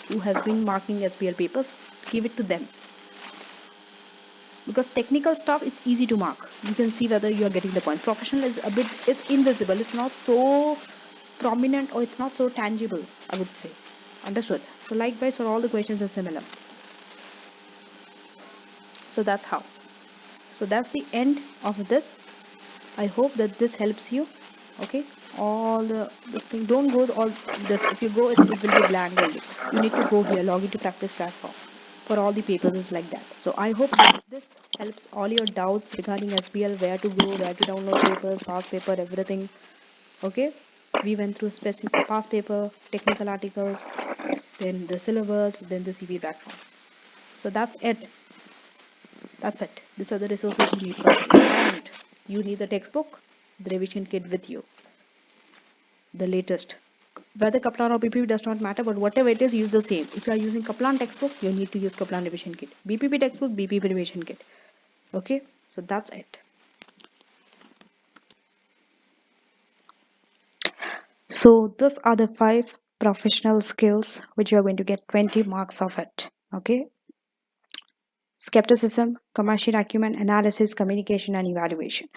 who has been marking SBL papers, give it to them. Because technical stuff, it's easy to mark. You can see whether you are getting the point. Professional is a bit, it's invisible. It's not so prominent or it's not so tangible, I would say. Understood? So likewise for all the questions are similar. So that's how. So that's the end of this. I hope that this helps you. Okay, all this thing, don't go all this. If you go, it will be blank only. You need to go here, log into practice platform. For all the papers is like that. So I hope that this helps all your doubts regarding SBL, where to go, where to download papers, past paper, everything. Okay, we went through specific past paper, technical articles, then the syllabus, then the CV platform. So that's it. That's it. These are the resources you need first. And you need the textbook, the revision kit with you, the latest. Whether Kaplan or BPP does not matter, but whatever it is, use the same. If you are using Kaplan textbook, you need to use Kaplan revision kit. BPP textbook, BPP revision kit. Okay, so that's it. So these are the 5 professional skills which you are going to get 20 marks of it. Okay, skepticism, commercial acumen, analysis, communication, and evaluation.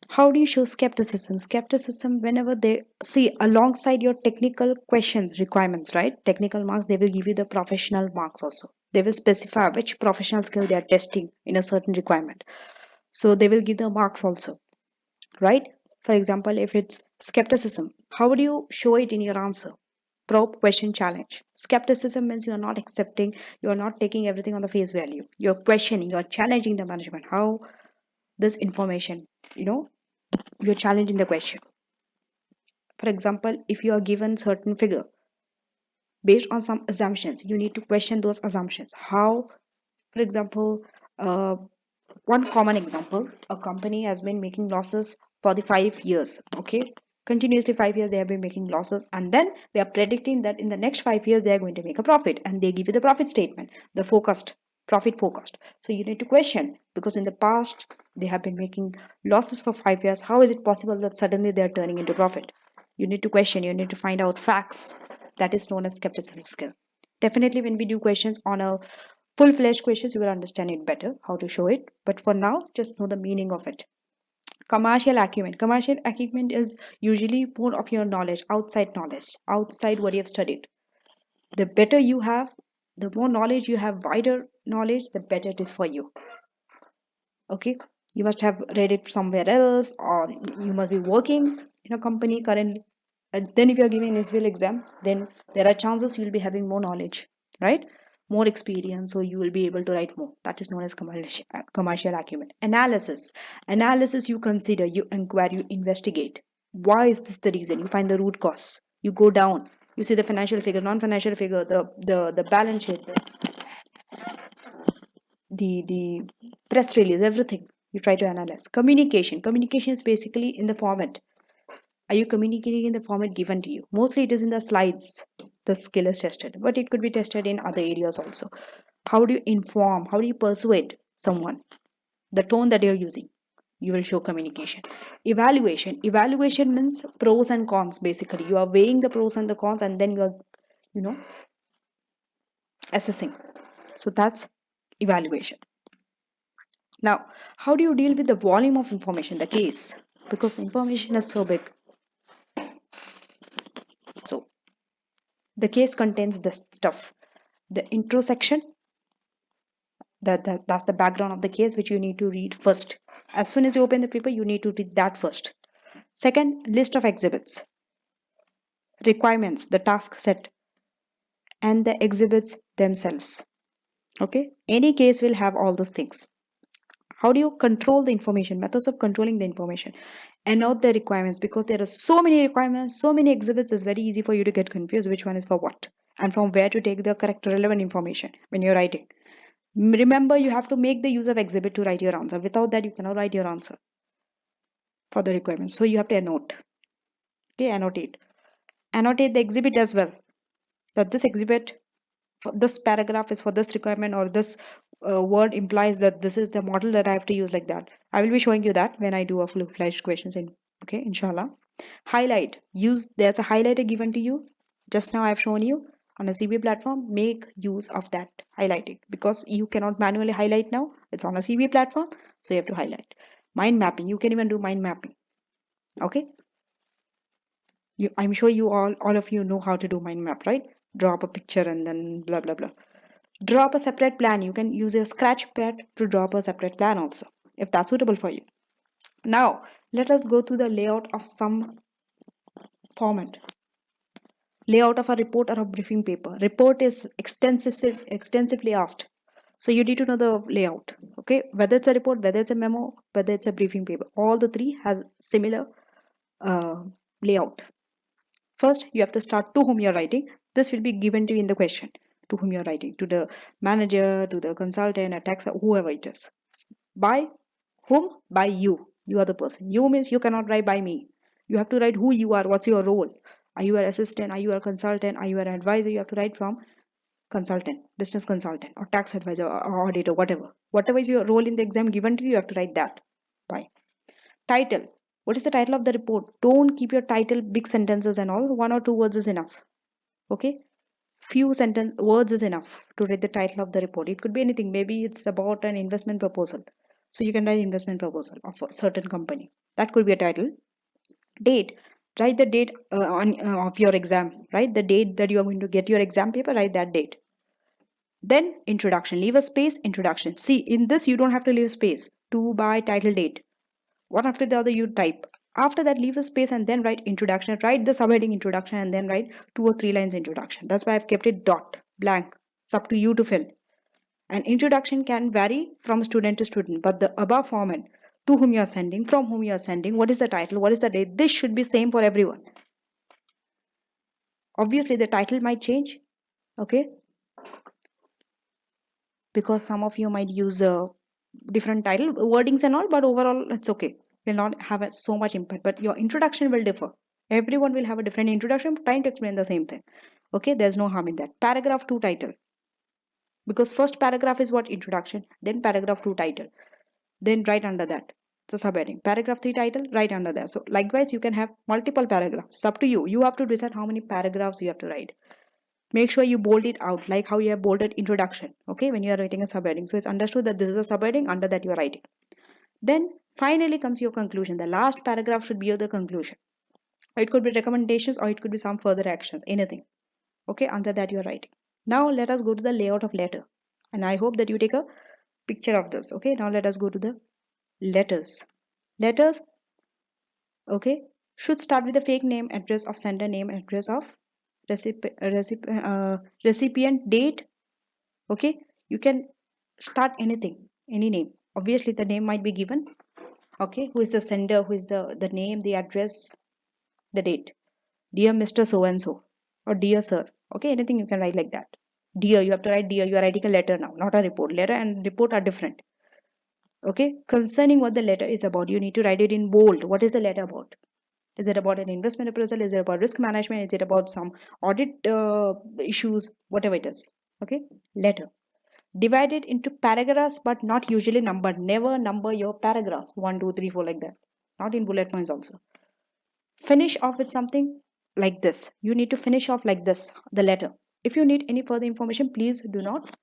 How do you show skepticism? Skepticism, whenever they see alongside your technical questions, requirements, right? Technical marks, they will give you the professional marks also. They will specify which professional skill they are testing in a certain requirement. So they will give the marks also, right? For example, if it's skepticism, how would you show it in your answer? Probe, question, challenge. Skepticism means you are not accepting, you are not taking everything on the face value. You're questioning, you're challenging the management. How this information, you're challenging the question. For example, if you are given certain figure based on some assumptions, you need to question those assumptions. How, for example, uh, one common example, a company has been making losses for the 5 years, okay? Continuously 5 years they have been making losses, and then they are predicting that in the next 5 years they are going to make a profit, and they give you the profit statement, the forecast, profit forecast. So you need to question, because in the past they have been making losses for 5 years. How is it possible that suddenly they are turning into profit? You need to question, you need to find out facts. That is known as skepticism skill. Definitely when we do questions on a full-fledged questions, you will understand it better how to show it, but for now just know the meaning of it. Commercial acumen. Commercial acumen is usually more of your knowledge, outside what you have studied. The better you have, the more knowledge you have, wider knowledge, the better it is for you. Okay, you must have read it somewhere else, or you must be working in a company currently. And then if you're giving an SBL exam, then there are chances you'll be having more knowledge, right? More experience, so you will be able to write more. That is known as commercial acumen. Analysis, you consider, you inquire, you investigate. Why is this the reason? You find the root cause. You go down. You see the financial figure, non-financial figure, the balance sheet, the press release, everything. You try to analyze. Communication is basically in the format. Are you communicating in the format given to you? Mostly it is in the slides the skill is tested, but it could be tested in other areas also. How do you inform? How do you persuade someone? The tone that you're using, you will show communication. Evaluation means pros and cons. Basically, you are weighing the pros and the cons, and then you are, assessing. So that's evaluation. Now, how do you deal with the volume of information, the case? Because information is so big. So the case contains this stuff. The intro section, that's the background of the case, which you need to read first. As soon as you open the paper, you need to read that first. Second, list of exhibits, requirements, the task set, and the exhibits themselves. Okay, any case will have all those things. How do you control the information? Methods of controlling the information. And note the requirements, because there are so many requirements, so many exhibits. It's very easy for you to get confused which one is for what and from where to take the correct relevant information when you're writing. Remember, you have to make the use of exhibit to write your answer. Without that, you cannot write your answer for the requirements. So you have to annotate. Okay, annotate the exhibit as well, that this exhibit for this paragraph is for this requirement, or this word implies that this is the model that I have to use, like that. I will be showing you that when I do a full-fledged questions in, okay, inshallah. Highlight, use, there's a highlighter given to you. Just now I've shown you on a CB platform, make use of that highlighting, because you cannot manually highlight now. It's on a CB platform, so you have to highlight. Mind mapping, you can even do mind mapping. Okay, I'm sure you all of you know how to do mind map, right? Draw up a picture and then blah blah blah. Draw up a separate plan. You can use a scratch pad to draw up a separate plan also, if that's suitable for you. Now let us go to the layout of some format. Layout of a report or a briefing paper. Report is extensively asked, so you need to know the layout. Okay, whether it's a report, whether it's a memo, whether it's a briefing paper, all the three has similar layout. First, you have to start to whom you're writing. This will be given to you in the question. To whom you're writing, to the manager, to the consultant, a tax, whoever it is. By whom? By you. You are the person. You means you cannot write by me. You have to write who you are, what's your role. Are you an assistant? Are you a consultant? Are you an advisor? You have to write from consultant, business consultant, or tax advisor, or auditor, whatever. Whatever is your role in the exam given to you, you have to write that. By title. What is the title of the report? Don't keep your title big sentences and all. One or two words is enough. Okay, few sentence words is enough to write the title of the report. It could be anything. Maybe it's about an investment proposal, so you can write investment proposal of a certain company. That could be a title. Date, write the date of your exam. Write the date that you are going to get your exam paper. Write that date. Then introduction, leave a space. Introduction, see, in this you don't have to leave space. To, by, title, date, one after the other you type. After that, leave a space and then write introduction. Write the subheading introduction and then write 2 or 3 lines introduction. That's why I've kept it dot blank. It's up to you to fill. An introduction can vary from student to student, but the above format, to whom you are sending, from whom you are sending, what is the title, what is the date, this should be same for everyone. Obviously the title might change, okay, because some of you might use a different title wordings and all, but overall it's okay, will not have so much impact, but your introduction will differ. Everyone will have a different introduction trying to explain the same thing. Okay, there's no harm in that. Paragraph 2 title, because first paragraph is what, introduction, then paragraph 2 title, then right under that it's a subheading. Paragraph 3 title, right under there. So likewise you can have multiple paragraphs. It's up to you. You have to decide how many paragraphs you have to write. Make sure you bold it out like how you have bolded introduction, okay, when you are writing a subheading, so it's understood that this is a subheading, under that you are writing. Then finally comes your conclusion. The last paragraph should be the conclusion. It could be recommendations or it could be some further actions, anything, okay, under that you are writing. Now let us go to the layout of letter, and I hope that you take a picture of this. Okay, now let us go to the letters. Letters, okay, should start with the fake name, address of sender, name, address of recipient, date. Okay, you can start anything, any name. Obviously the name might be given. Okay, who is the sender, who is the name, the address, the date. Dear Mr. So and so, or dear sir. Okay, anything you can write like that. Dear, you have to write dear. You are writing a letter now, not a report. Letter and report are different. Okay, concerning what the letter is about, you need to write it in bold. What is the letter about? Is it about an investment appraisal? Is it about risk management? Is it about some audit issues? Whatever it is. Okay, letter. Divide it into paragraphs, but not usually numbered. Never number your paragraphs 1, 2, 3, 4 like that. Not in bullet points also. Finish off with something like this. You need to finish off like this, the letter. If you need any further information, please do not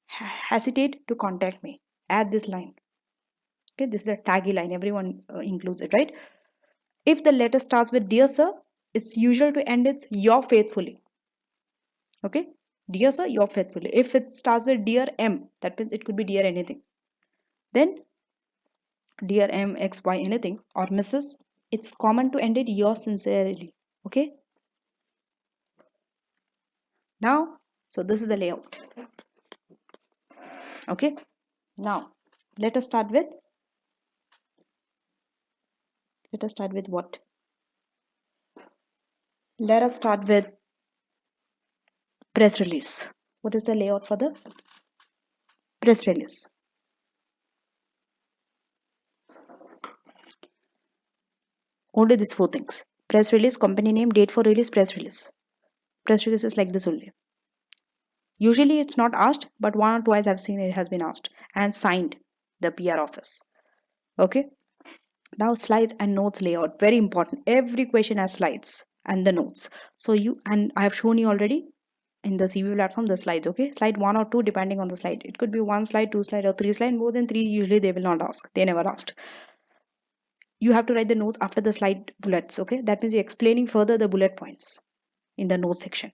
hesitate to contact me. Add this line. Okay, this is a taggy line. Everyone includes it, right? If the letter starts with dear sir, it's usual to end it your faithfully. Okay, dear sir, your faithfully. If it starts with dear M, that means it could be dear anything. Then dear M, X, Y, anything, or Mrs. It's common to end it yours sincerely. Okay, now, so this is the layout. Okay, now let us start with what? Let us start with press release. What is the layout for the press release? Only these four things: press release, company name, date for release, press release. Press release is like this only. Usually it's not asked, but one or twice I've seen it has been asked and signed the PR office. Okay. Now slides and notes layout, very important. Every question has slides and the notes. So I have shown you already in the CV platform the slides. Okay, slide one or two depending on the slide. It could be one slide, two slide, or three slide. More than three, usually they will not ask. They never asked. You have to write the notes after the slide bullets. Okay, that means you're explaining further the bullet points in the notes section.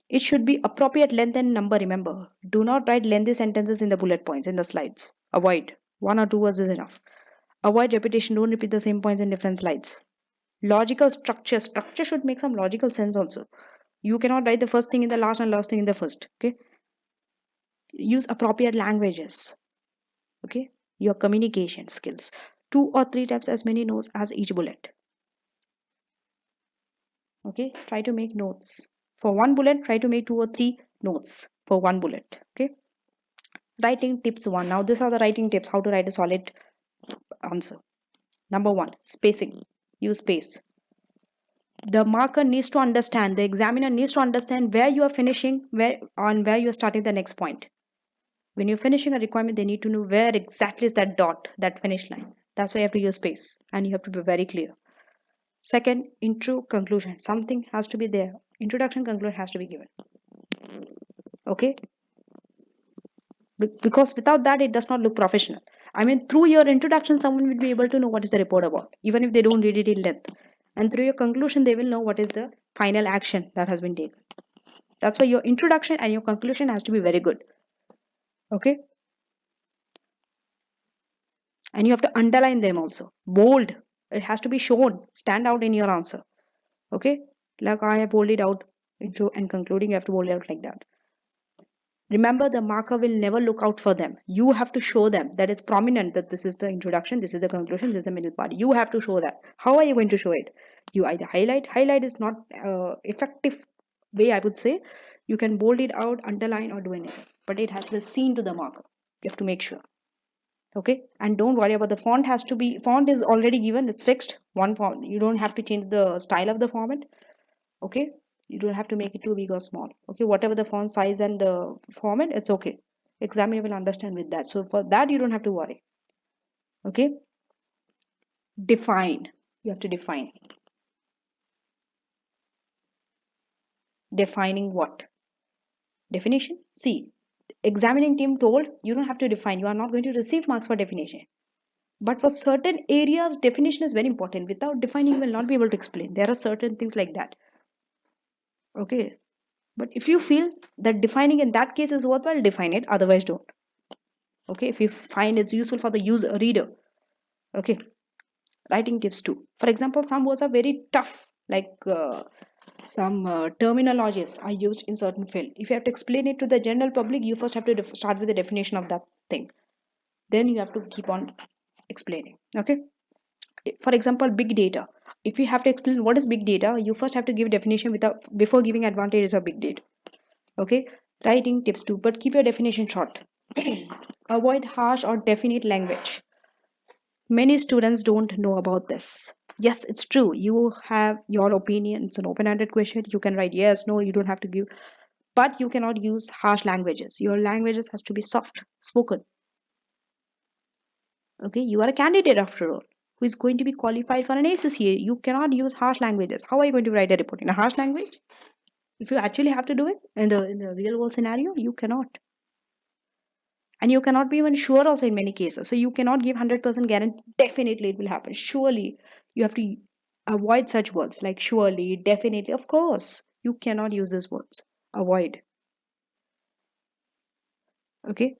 It should be appropriate length and number. Remember, do not write lengthy sentences in the bullet points in the slides. Avoid. One or two words is enough. Avoid repetition. Don't repeat the same points in different slides. Logical structure. Structure should make some logical sense also. You cannot write the first thing in the last and last thing in the first. Okay. Use appropriate languages. Okay. Your communication skills. 2 or 3 times as many notes as each bullet. Okay. Try to make notes. For one bullet, try to make 2 or 3 notes for one bullet. Okay. Writing tips 1. Now these are the writing tips how to write a solid answer. Number 1, spacing. Use space. The marker needs to understand, the examiner needs to understand where you are finishing, where you are starting the next point. When you're finishing a requirement, they need to know where exactly is that dot, that finish line. That's why you have to use space and you have to be very clear. Second, intro, conclusion. Something has to be there. Introduction, conclusion has to be given. Okay? Because without that, it does not look professional. I mean, through your introduction, someone will be able to know what is the report about, even if they don't read it in length. And through your conclusion, they will know what is the final action that has been taken. That's why your introduction and your conclusion has to be very good. Okay? And you have to underline them also. Bold. It has to be shown. Stand out in your answer. Okay? Like I have bolded out intro and concluding, you have to bold it out like that. Remember, the marker will never look out for them. You have to show them that it's prominent, that this is the introduction, this is the conclusion, this is the middle part. You have to show that. How are you going to show it? You either highlight. Highlight is not effective way, I would say. You can bold it out, underline, or do anything. But it has to be seen to the marker. You have to make sure. Okay, and don't worry about the font. Has to be, font is already given, it's fixed. One font. You don't have to change the style of the format. Okay, you don't have to make it too big or small. Okay, whatever the font size and the format, it's okay. Examiner will understand with that. So for that, you don't have to worry. Okay, define. You have to define. Defining what? Definition. See, examining team told you don't have to define. You are not going to receive marks for definition. But for certain areas, definition is very important. Without defining, you will not be able to explain. There are certain things like that. Okay, but if you feel that defining in that case is worthwhile, define it. Otherwise, don't. Okay, if you find it's useful for the user reader. Okay, writing tips too. For example, some words are very tough, like some terminologies are used in certain field. If you have to explain it to the general public, you first have to start with the definition of that thing. Then you have to keep on explaining. Okay, for example, big data. If you have to explain what is big data, you first have to give definition without before giving advantages of big data. Okay, writing tips too, but keep your definition short. Avoid harsh or definite language. Many students don't know about this. Yes, it's true. You have your opinion. It's an open-ended question. You can write yes, no, you don't have to give. But you cannot use harsh languages. Your languages has to be soft, spoken. Okay, you are a candidate after all, who is going to be qualified for an ACCA. You cannot use harsh languages. How are you going to write a report in a harsh language? If you actually have to do it in the real world scenario, you cannot. And you cannot be even sure also in many cases. So you cannot give 100% guarantee definitely it will happen. Surely you have to avoid such words like surely, definitely, of course. You cannot use these words. Avoid. Okay,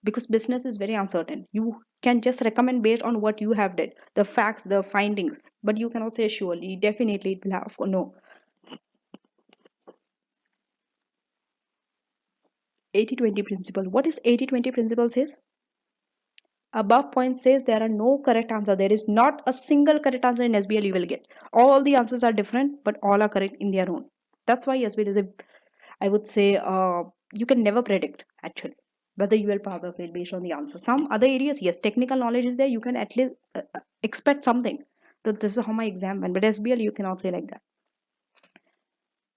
because business is very uncertain. You can just recommend based on what you have did, the facts, the findings, but you cannot say surely, definitely it will have. No. 80-20 principle. What is 80-20 principle says? Above point says there are no correct answer. There is not a single correct answer in SBL you will get. All the answers are different, but all are correct in their own. That's why SBL is a, I would say, you can never predict actually whether you will pass or fail based on the answer. Some other areas, yes, technical knowledge is there. You can at least expect something that this is how my exam went. But SBL, you cannot say like that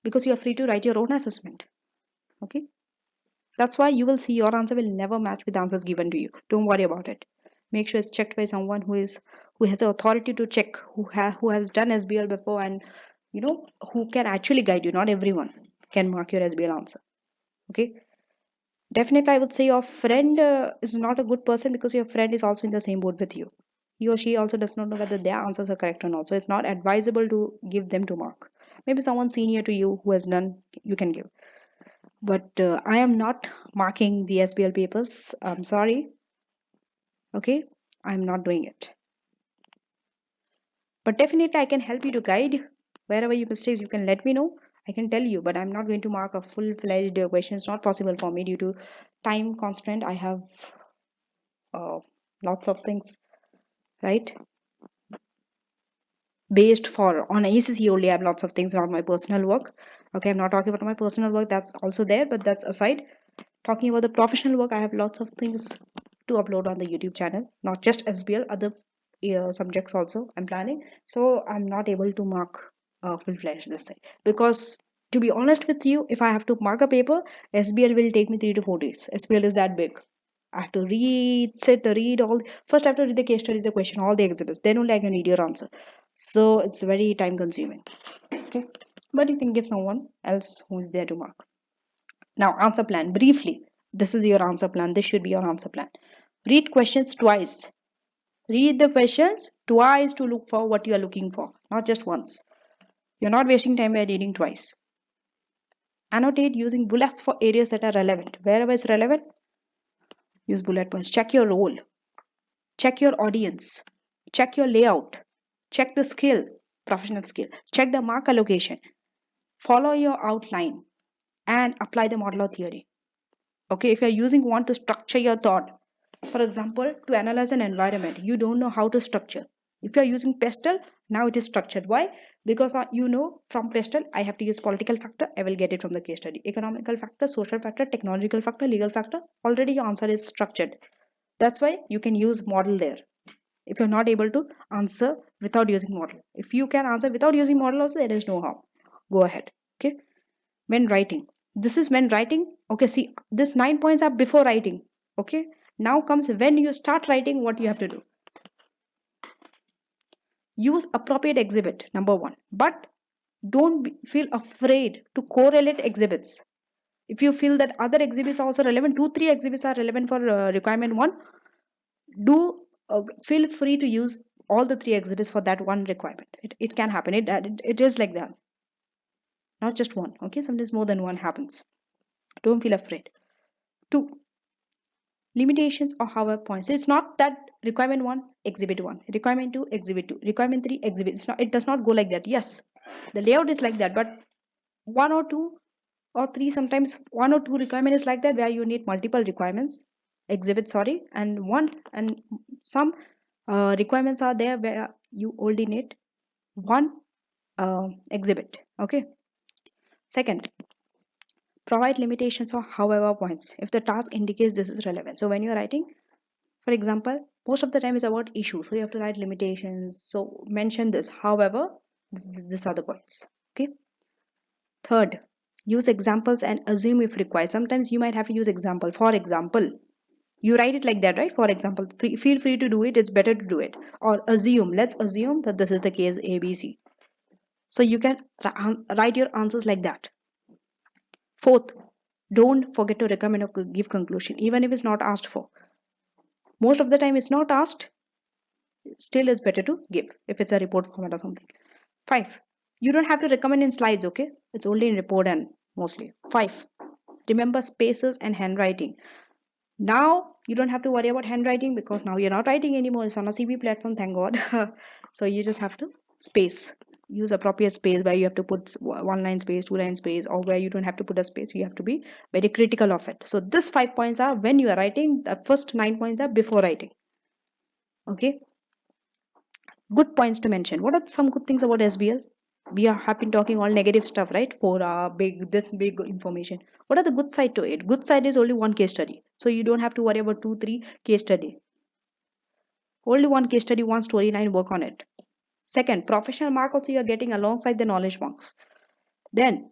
because you are free to write your own assessment. Okay. That's why you will see your answer will never match with the answers given to you. Don't worry about it. Make sure it's checked by someone who has the authority to check, who has done SBL before, and who can actually guide you. Not everyone can mark your SBL answer. Okay. Definitely, I would say your friend is not a good person because your friend is also in the same boat with you. He or she also does not know whether their answers are correct or not. So it's not advisable to give them to mark. Maybe someone senior to you who has done, you can give. But I am not marking the SBL papers. I'm sorry. Okay, I'm not doing it. But definitely, I can help you to guide wherever you mistakes. You can let me know. I can tell you, but I'm not going to mark a full-fledged question. It's not possible for me due to time constraint. I have uh, lots of things, right? Based for on ACC only, I have lots of things, not my personal work. Okay, I'm not talking about my personal work. That's also there, but that's aside. Talking about the professional work, I have lots of things to upload on the YouTube channel, not just SBL, other subjects also I'm planning. So I'm not able to mark full-fledged this thing because, to be honest with you, if I have to mark a paper, SBL will take me 3 to 4 days. SBL is that big. I have to read all. First, I have to read the case study, the question, all the exhibits. Then only I can read your answer. So it's very time consuming. Okay, but you can give someone else who is there to mark. Now, answer plan briefly. This is your answer plan. This should be your answer plan. Read questions twice. Read the questions twice to look for what you are looking for, not just once. You're not wasting time by reading twice. Annotate using bullets for areas that are relevant. Wherever it's relevant, use bullet points. Check your role. Check your audience. Check your layout. Check the skill, professional skill. Check the mark allocation. Follow your outline and apply the model or theory. Okay, if you're using one to structure your thought, for example, to analyze an environment, you don't know how to structure. If you're using pestle, now it is structured. Why? Because from pestle I have to use political factor, I will get it from the case study. Economical factor, social factor, technological factor, legal factor, already your answer is structured. That's why you can use model there. If you're not able to answer without using model, if you can answer without using model also, there is no harm. Go ahead. Okay, when writing, this is when writing. Okay, see, this 9 points are before writing. Okay, now comes when you start writing, what you have to do. Use appropriate exhibit, number one, but don't feel afraid to correlate exhibits. If you feel that other exhibits are also relevant, 2 3 exhibits are relevant for requirement one, do feel free to use all the 3 exhibits for that one requirement. It can happen. It is like that, not just one. Okay, sometimes more than one happens. Don't feel afraid. Two, limitations or however points. So it's not that requirement one, exhibit one, requirement two, exhibit two, requirement three, exhibit. It's not. It does not go like that. Yes, the layout is like that, but one or two or three, sometimes one or two requirement is like that where you need multiple requirements, exhibit. Sorry, and one and some requirements are there where you only need one exhibit. Okay. Second, provide limitations or however points if the task indicates this is relevant. So when you're writing, for example, most of the time is about issues, so you have to write limitations. So mention this. However, these are the points. Okay. Third, use examples and assume if required. Sometimes you might have to use example. For example, you write it like that, right? For example, feel free to do it. It's better to do it. Or assume. Let's assume that this is the case ABC. So you can write your answers like that. Fourth, Don't forget to recommend or give conclusion, even if it's not asked for. Most of the time it's not asked, still it's better to give if it's a report format or something. 5. You don't have to recommend in slides, okay? It's only in report and mostly. 5. Remember spaces and handwriting. Now you don't have to worry about handwriting because now you're not writing anymore. It's on a CB platform, thank God. So you just have to space. Use appropriate space where you have to put one line space, two line space, or where you don't have to put a space. You have to be very critical of it. So this 5 points are when you are writing. The first 9 points are before writing. Okay. Good points to mention. What are some good things about SBL? We have been talking all negative stuff, right? For big information. What are the good side to it? Good side is only one case study, so you don't have to worry about two, three case study. Only one case study, one storyline. Work on it. Second, professional mark also you are getting alongside the knowledge marks. Then,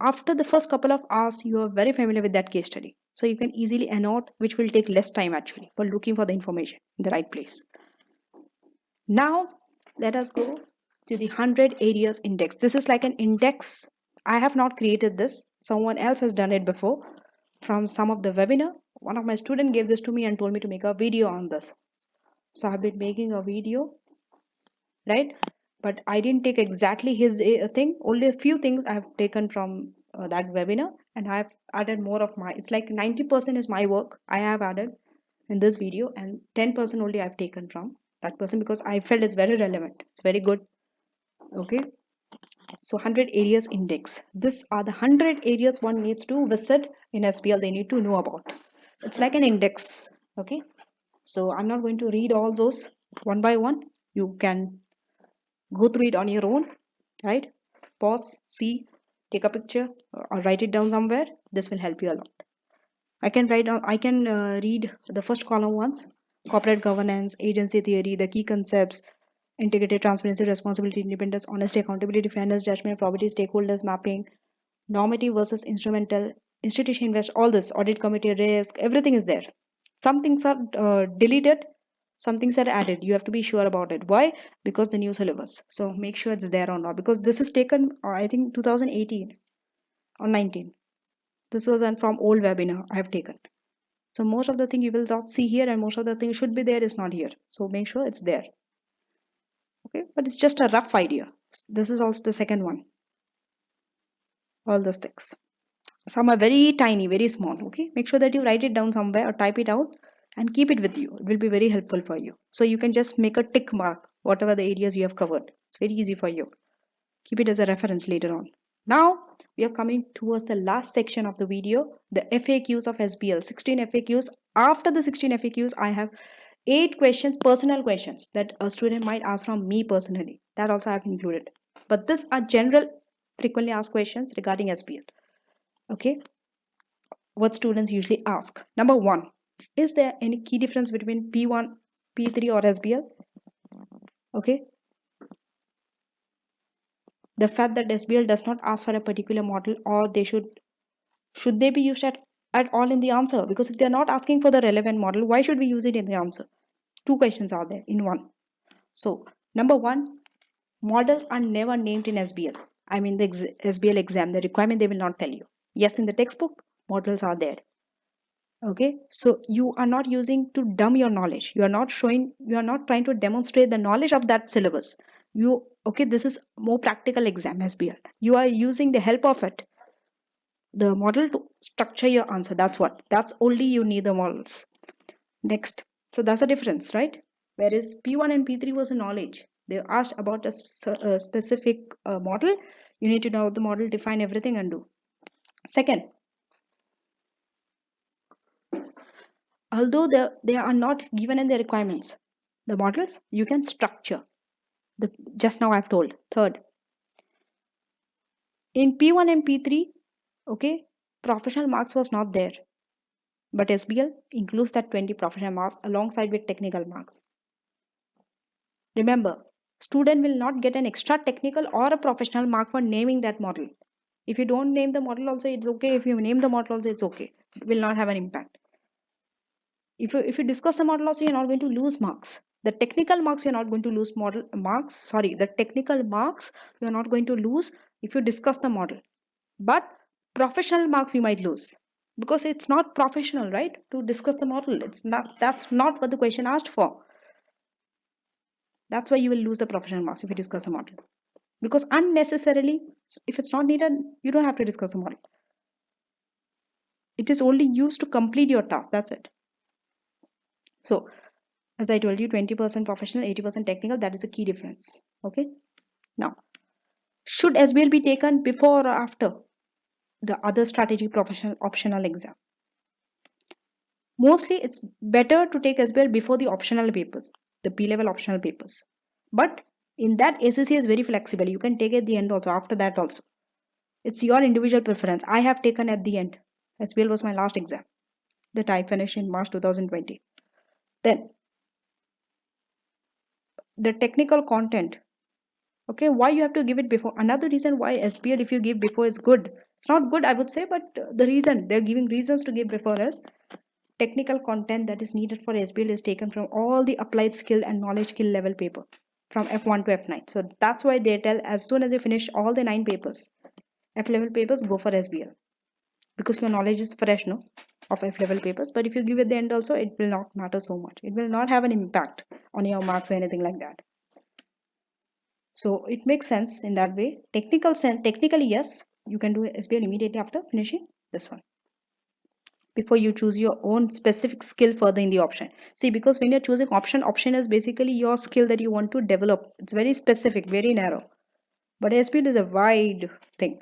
after the first couple of hours, you are very familiar with that case study, so you can easily annotate, which will take less time actually for looking for the information in the right place. Now, let us go to the 100 areas index. This is like an index. I have not created this. Someone else has done it before from some of the webinar. One of my students gave this to me and told me to make a video on this. So I've been making a video, right? But I didn't take exactly his thing. Only a few things I have taken from that webinar, and I've added more of my. It's like 90% is my work I have added in this video, and 10% only I've taken from that person because I felt it's very relevant. It's very good. Okay. So 100 areas index. These are the 100 areas one needs to visit in SBL. They need to know about. It's like an index. Okay. So I'm not going to read all those one by one. You can go through it on your own, right? Pause, see, take a picture, or write it down somewhere. This will help you a lot. I can write down. I can read the first column once: corporate governance, agency theory, the key concepts, integrated transparency, responsibility, independence, honesty, accountability, fairness, judgment, probability, stakeholders mapping, normative versus instrumental, institution invest, all this, audit committee, risk, everything is there. Some things are deleted, some things are added. You have to be sure about it. Why? Because the new syllabus. So make sure it's there or not. Because this is taken, I think, 2018 or 19. This was from old webinar I have taken. So most of the thing you will not see here, and most of the thing should be there is not here. So make sure it's there. Okay, but it's just a rough idea. This is also the second one. All those things. Some are very tiny, very small. Okay, make sure that you write it down somewhere or type it out and keep it with you. It will be very helpful for you. So you can just make a tick mark whatever the areas you have covered. It's very easy for you. Keep it as a reference later on. Now we are coming towards the last section of the video, the FAQs of SBL. 16 FAQs. After the 16 FAQs, I have 8 questions, personal questions that a student might ask from me personally. That also I have included. But these are general frequently asked questions regarding SBL. Okay, what students usually ask. Number one, is there any key difference between P1, P3 or SBL? Okay, the fact that SBL does not ask for a particular model, or they should they be used at all in the answer? Because if they're not asking for the relevant model, why should we use it in the answer? Two questions are there in one. So number one, models are never named in SBL. I mean the SBL exam, the requirement they will not tell you. Yes, in the textbook, models are there. Okay, so you are not using to dumb your knowledge. You are not showing, you are not trying to demonstrate the knowledge of that syllabus. You, okay, this is more practical exam SBL. You are using the help of it, the model, to structure your answer. That's only you need the models. Next, so that's a difference, right? Whereas P1 and P3 was a knowledge. They asked about a specific model. You need to know the model, define everything and do. Second, although they are not given in the requirements, the models you can structure. Just now I've told. Third, in P1 and P3, okay, professional marks was not there, but SBL includes that 20 professional marks alongside with technical marks. Remember, student will not get an extra technical or a professional mark for naming that model. If you don't name the model also, it's okay. If you name the model also, it's okay. It will not have an impact. If you discuss the model also, you're not going to lose marks. The technical marks you're not going to lose model marks. Sorry, the technical marks you're not going to lose if you discuss the model. But Professional marks you might lose because it's not professional, right? To discuss the model. It's not, that's not what the question asked for. That's why you will lose the professional marks if you discuss the model. Because unnecessarily, if it's not needed, you don't have to discuss the model. It is only used to complete your task. That's it. So, as I told you, 20% professional, 80% technical. That is the key difference. Okay. Now, should SBL be taken before or after the other strategy professional optional exam? Mostly, it's better to take SBL before the optional papers, the P-level optional papers. But in that, ACC is very flexible. You can take at the end also, after that also. It's your individual preference. I have taken at the end. SBL was my last exam that I finished in March 2020. Then the technical content. Okay, why you have to give it before? Another reason why SBL if you give before is good. It's not good, I would say, but the reason they're giving reasons to give before is technical content that is needed for SBL is taken from all the applied skill and knowledge skill level paper from F1 to F9. So that's why they tell as soon as you finish all the 9 papers, F level papers, go for SBL because your knowledge is fresh, no, of F level papers. But if you give at the end also, it will not matter so much. It will not have an impact on your marks or anything like that. So it makes sense in that way. Technical sense, technically yes, you can do SBL immediately after finishing this one. Before you choose your own specific skill further in the option. See, because when you're choosing option, option is basically your skill that you want to develop. It's very specific, very narrow. But SBL is a wide thing.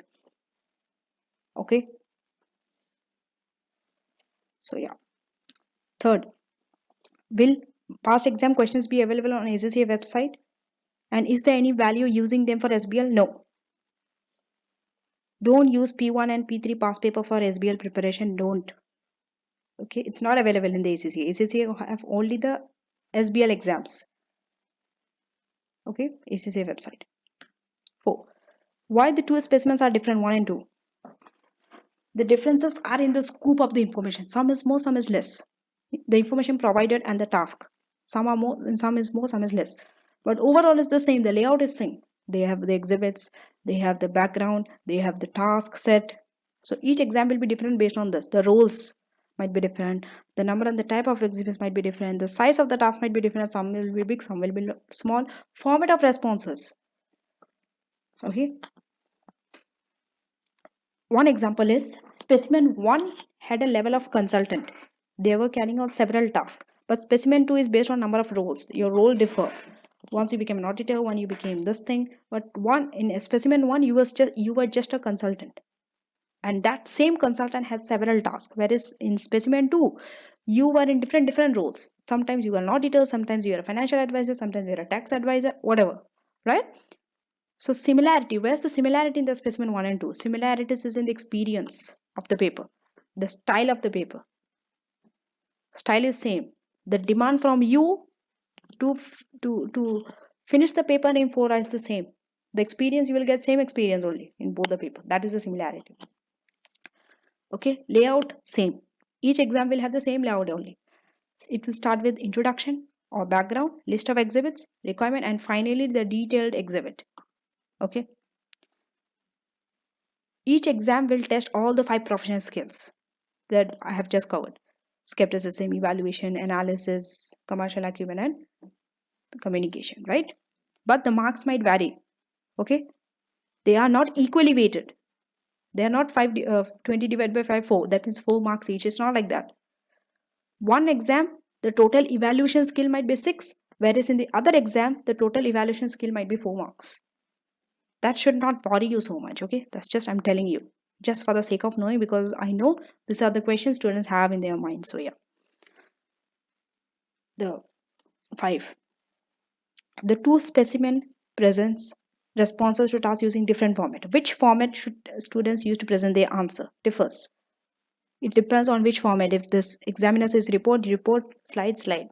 Okay. So yeah. Third, will past exam questions be available on ACCA website? And is there any value using them for SBL? No. Don't use P1 and P3 past paper for SBL preparation. Don't. Okay, it's not available in the ACCA. ACCA have only the SBL exams. Okay, ACCA website. 4. Why the two specimens are different, 1 and 2? The differences are in the scope of the information. Some is more, some is less. The information provided and the task. Some are more and some is more, some is less. But overall it's the same. The layout is same. They have the exhibits, they have the background, they have the task set. So each exam will be different based on this. The roles might be different. The number and the type of exhibits might be different. The size of the task might be different. Some will be big, some will be small. Format of responses. Okay. One example is specimen 1 had a level of consultant. They were carrying out several tasks. But specimen 2 is based on number of roles. Your role differ. Once you became an auditor, one you became this thing. But one in specimen 1 you were just a consultant. And that same consultant had several tasks. Whereas in specimen 2, you were in different roles. Sometimes you were an auditor, sometimes you were a financial advisor, sometimes you were a tax advisor, whatever. Right? So similarity, where's the similarity in the specimen 1 and 2? Similarities is in the experience of the paper, the style of the paper. Style is same. The demand from you to to finish the paper in 4 is the same. The experience you will get same experience only in both the paper. That is the similarity. Okay, layout same. Each exam will have the same layout only. It will start with introduction or background, list of exhibits, requirement, and finally the detailed exhibit. Okay. Each exam will test all the 5 professional skills that I have just covered: skepticism, evaluation, analysis, commercial acumen, and communication, right? But the marks might vary. Okay, they are not equally weighted. They are not 20 divided by 5, 4. That means 4 marks each. It's not like that. One exam, the total evaluation skill might be 6, whereas in the other exam, the total evaluation skill might be 4 marks. That should not bother you so much. Okay, that's just I'm telling you, just for the sake of knowing, because I know these are the questions students have in their mind. So yeah. The 5. The two specimen presents responses to tasks using different format. Which format should students use to present their answer? Differs. It depends on which format. If this examiner says report, report, slide, slide.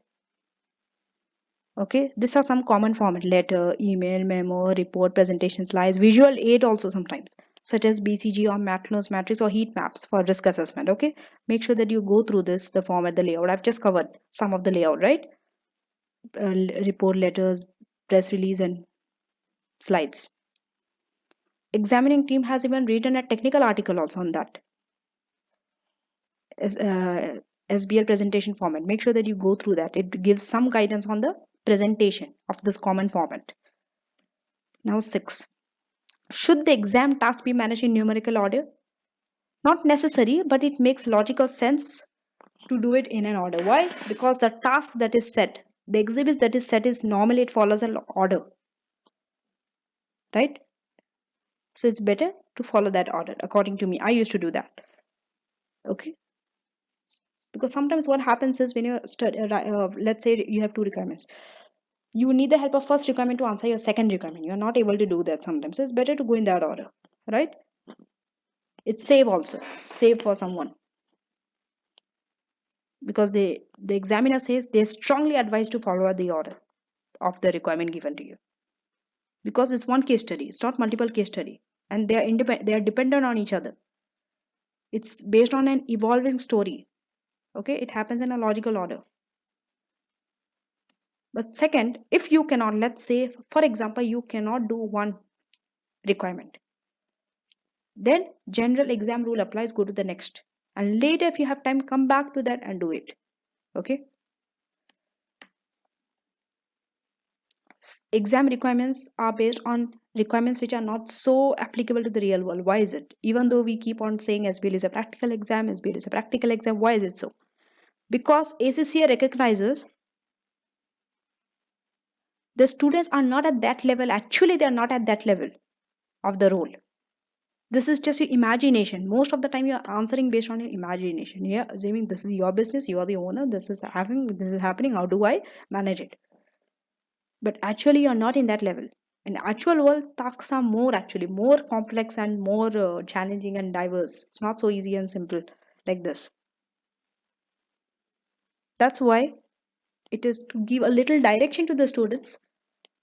Okay, these are some common format: letter, email, memo, report, presentation, slides, visual aid also sometimes, such as BCG or Matlo's matrix or heat maps for risk assessment. Okay, make sure that you go through this, the format, the layout. I've just covered some of the layout, right? Report, letters, press release, and slides. Examining team has even written a technical article also on that as SBL presentation format. Make sure that you go through that. It gives some guidance on the presentation of this common format. Now 6. Should the exam task be managed in numerical order? Not necessary, but it makes logical sense to do it in an order. Why? Because the task that is set, the exhibit that is set is normally it follows an order, right? So it's better to follow that order. According to me, I used to do that. Okay, because sometimes what happens is when you study, let's say you have two requirements, you need the help of first requirement to answer your second requirement. You are not able to do that sometimes. So it's better to go in that order, right? It's safe also, safe for someone, because the examiner says they strongly advise to follow the order of the requirement given to you, because it's one case study, it's not multiple case study, and they are independent, they are dependent on each other. It's based on an evolving story. Okay, it happens in a logical order. But second, if you cannot, let's say for example you cannot do one requirement, then general exam rule applies, go to the next, and later if you have time come back to that and do it. Okay, exam requirements are based on requirements which are not so applicable to the real world. Why is it? Even though we keep on saying SBL is a practical exam, SBL is a practical exam, why is it so? Because ACCA recognizes the students are not at that level. Actually, they are not at that level of the role. This is just your imagination. Most of the time, you are answering based on your imagination. Yeah, assuming this is your business, you are the owner. This is happening. How do I manage it? But actually, you are not in that level. In the actual world, tasks are actually more complex and more challenging and diverse. It's not so easy and simple like this. That's why it is to give a little direction to the students.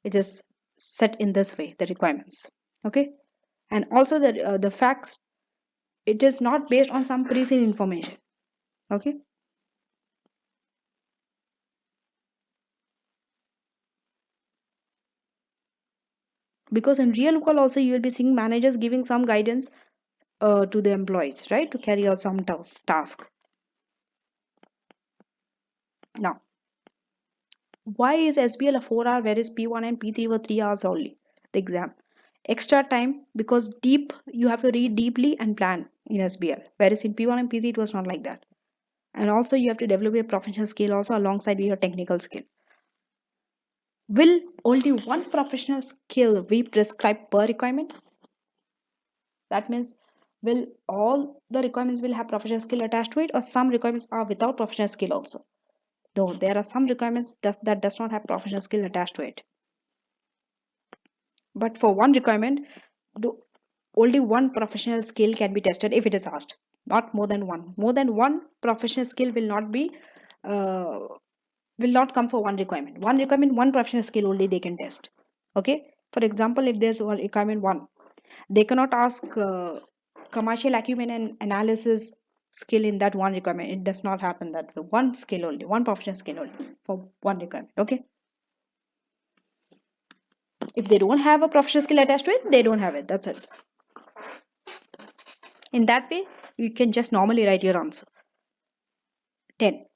It is set in this way, the requirements. Okay, and also the facts. It is not based on some pre-seen information. Okay, because in real world also you will be seeing managers giving some guidance to the employees, right, to carry out some task. Now, why is SBL a 4 hour whereas P1 and P3 were 3 hours only? The exam. Extra time because deep you have to read deeply and plan in SBL. Whereas in P1 and P3 it was not like that. And also you have to develop your professional skill also alongside with your technical skill. Will only one professional skill be prescribed per requirement? That means will all the requirements will have professional skill attached to it, or some requirements are without professional skill also? No, there are some requirements that does not have professional skill attached to it. But for one requirement, the, only one professional skill can be tested if it is asked. Not more than one. More than one professional skill uh, will not come for one requirement. One requirement, one professional skill only they can test. Okay. For example, if there's one requirement one, they cannot ask commercial acumen and analysis skill in that one requirement. It does not happen that way. One skill only, one professional skill only for one requirement. Okay. If they don't have a professional skill attached to it, they don't have it. That's it. In that way, you can just normally write your answer. 10.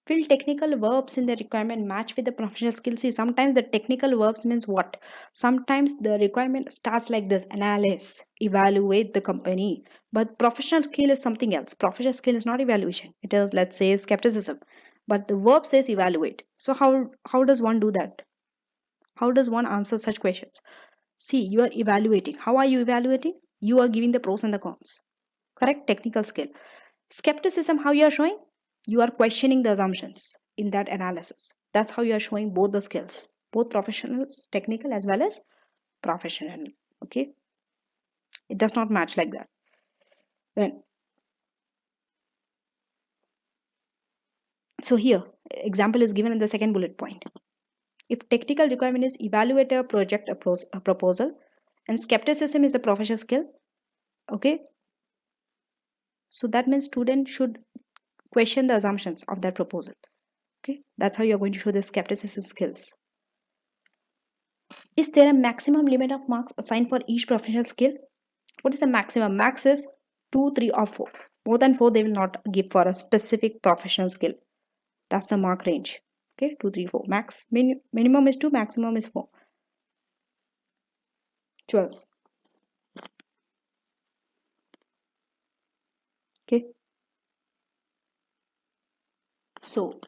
Will technical verbs in the requirement match with the professional skills? See, sometimes the technical verbs means what? Sometimes the requirement starts like this: analyze, evaluate the company. But professional skill is something else. Professional skill is not evaluation. It is, let's say, skepticism. But the verb says evaluate. So how does one do that? How does one answer such questions? See, you are evaluating. How are you evaluating? You are giving the pros and the cons. Correct? Technical skill. Skepticism, how you are showing? You are questioning the assumptions in that analysis. That's how you are showing both the skills, both professionals, technical as well as professional. Okay, it does not match like that. Then, so here, example is given in the second bullet point. If technical requirement is evaluate a project a proposal, and skepticism is a professional skill, okay, so that means student should question the assumptions of that proposal. Okay, that's how you're going to show the skepticism skills. Is there a maximum limit of marks assigned for each professional skill? What is the maximum? Max is 2, 3, or 4. More than 4, they will not give for a specific professional skill. That's the mark range. Okay, 2, 3, 4. Max minimum is 2, maximum is 4. 12. Okay. So,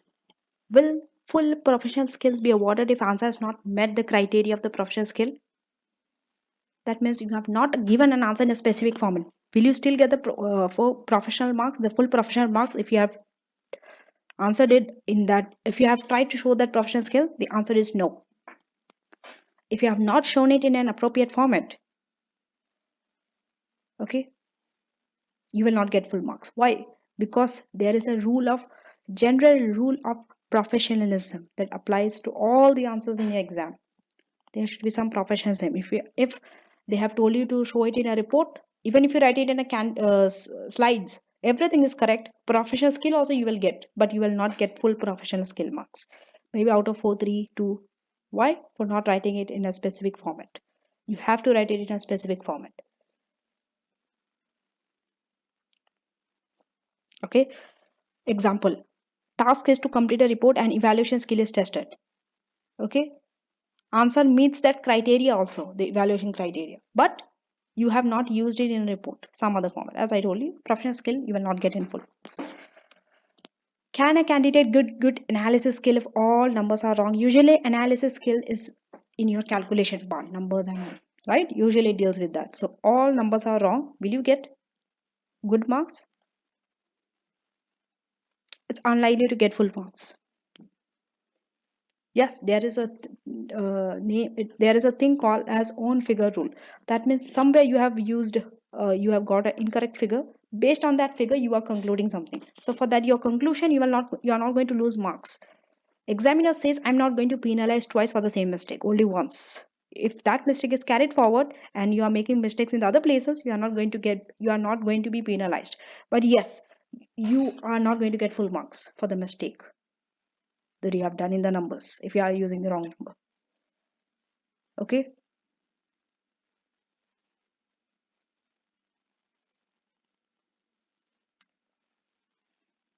will full professional skills be awarded if answer has not met the criteria of the professional skill? That means you have not given an answer in a specific format. Will you still get the for professional marks, the full professional marks, if you have answered it in that, if you have tried to show that professional skill? The answer is no. If you have not shown it in an appropriate format, okay, you will not get full marks. Why? Because there is a general rule of professionalism that applies to all the answers in your exam. There should be some professionalism. If they have told you to show it in a report, even if you write it in a slides, everything is correct. Professional skill also you will get, but you will not get full professional skill marks. Maybe out of 4, 3, 2. Why? For not writing it in a specific format. You have to write it in a specific format. Okay. Example. Task is to complete a report and evaluation skill is tested. Okay. Answer meets that criteria also, the evaluation criteria. But you have not used it in a report, some other format. As I told you, professional skill, you will not get in full. Can a candidate good analysis skill if all numbers are wrong? Usually analysis skill is in your calculation part, numbers and right? Usually it deals with that. So all numbers are wrong. Will you get good marks? It's unlikely to get full marks. Yes, there is a there is a thing called as own figure rule. That means somewhere you have used you have got an incorrect figure. Based on that figure, you are concluding something. So for that, your conclusion, you are not going to lose marks. Examiner says, I'm not going to penalize twice for the same mistake, only once. If that mistake is carried forward and you are making mistakes in the other places, you are not going to be penalized. But yes, you are not going to get full marks for the mistake that you have done in the numbers if you are using the wrong number. Okay.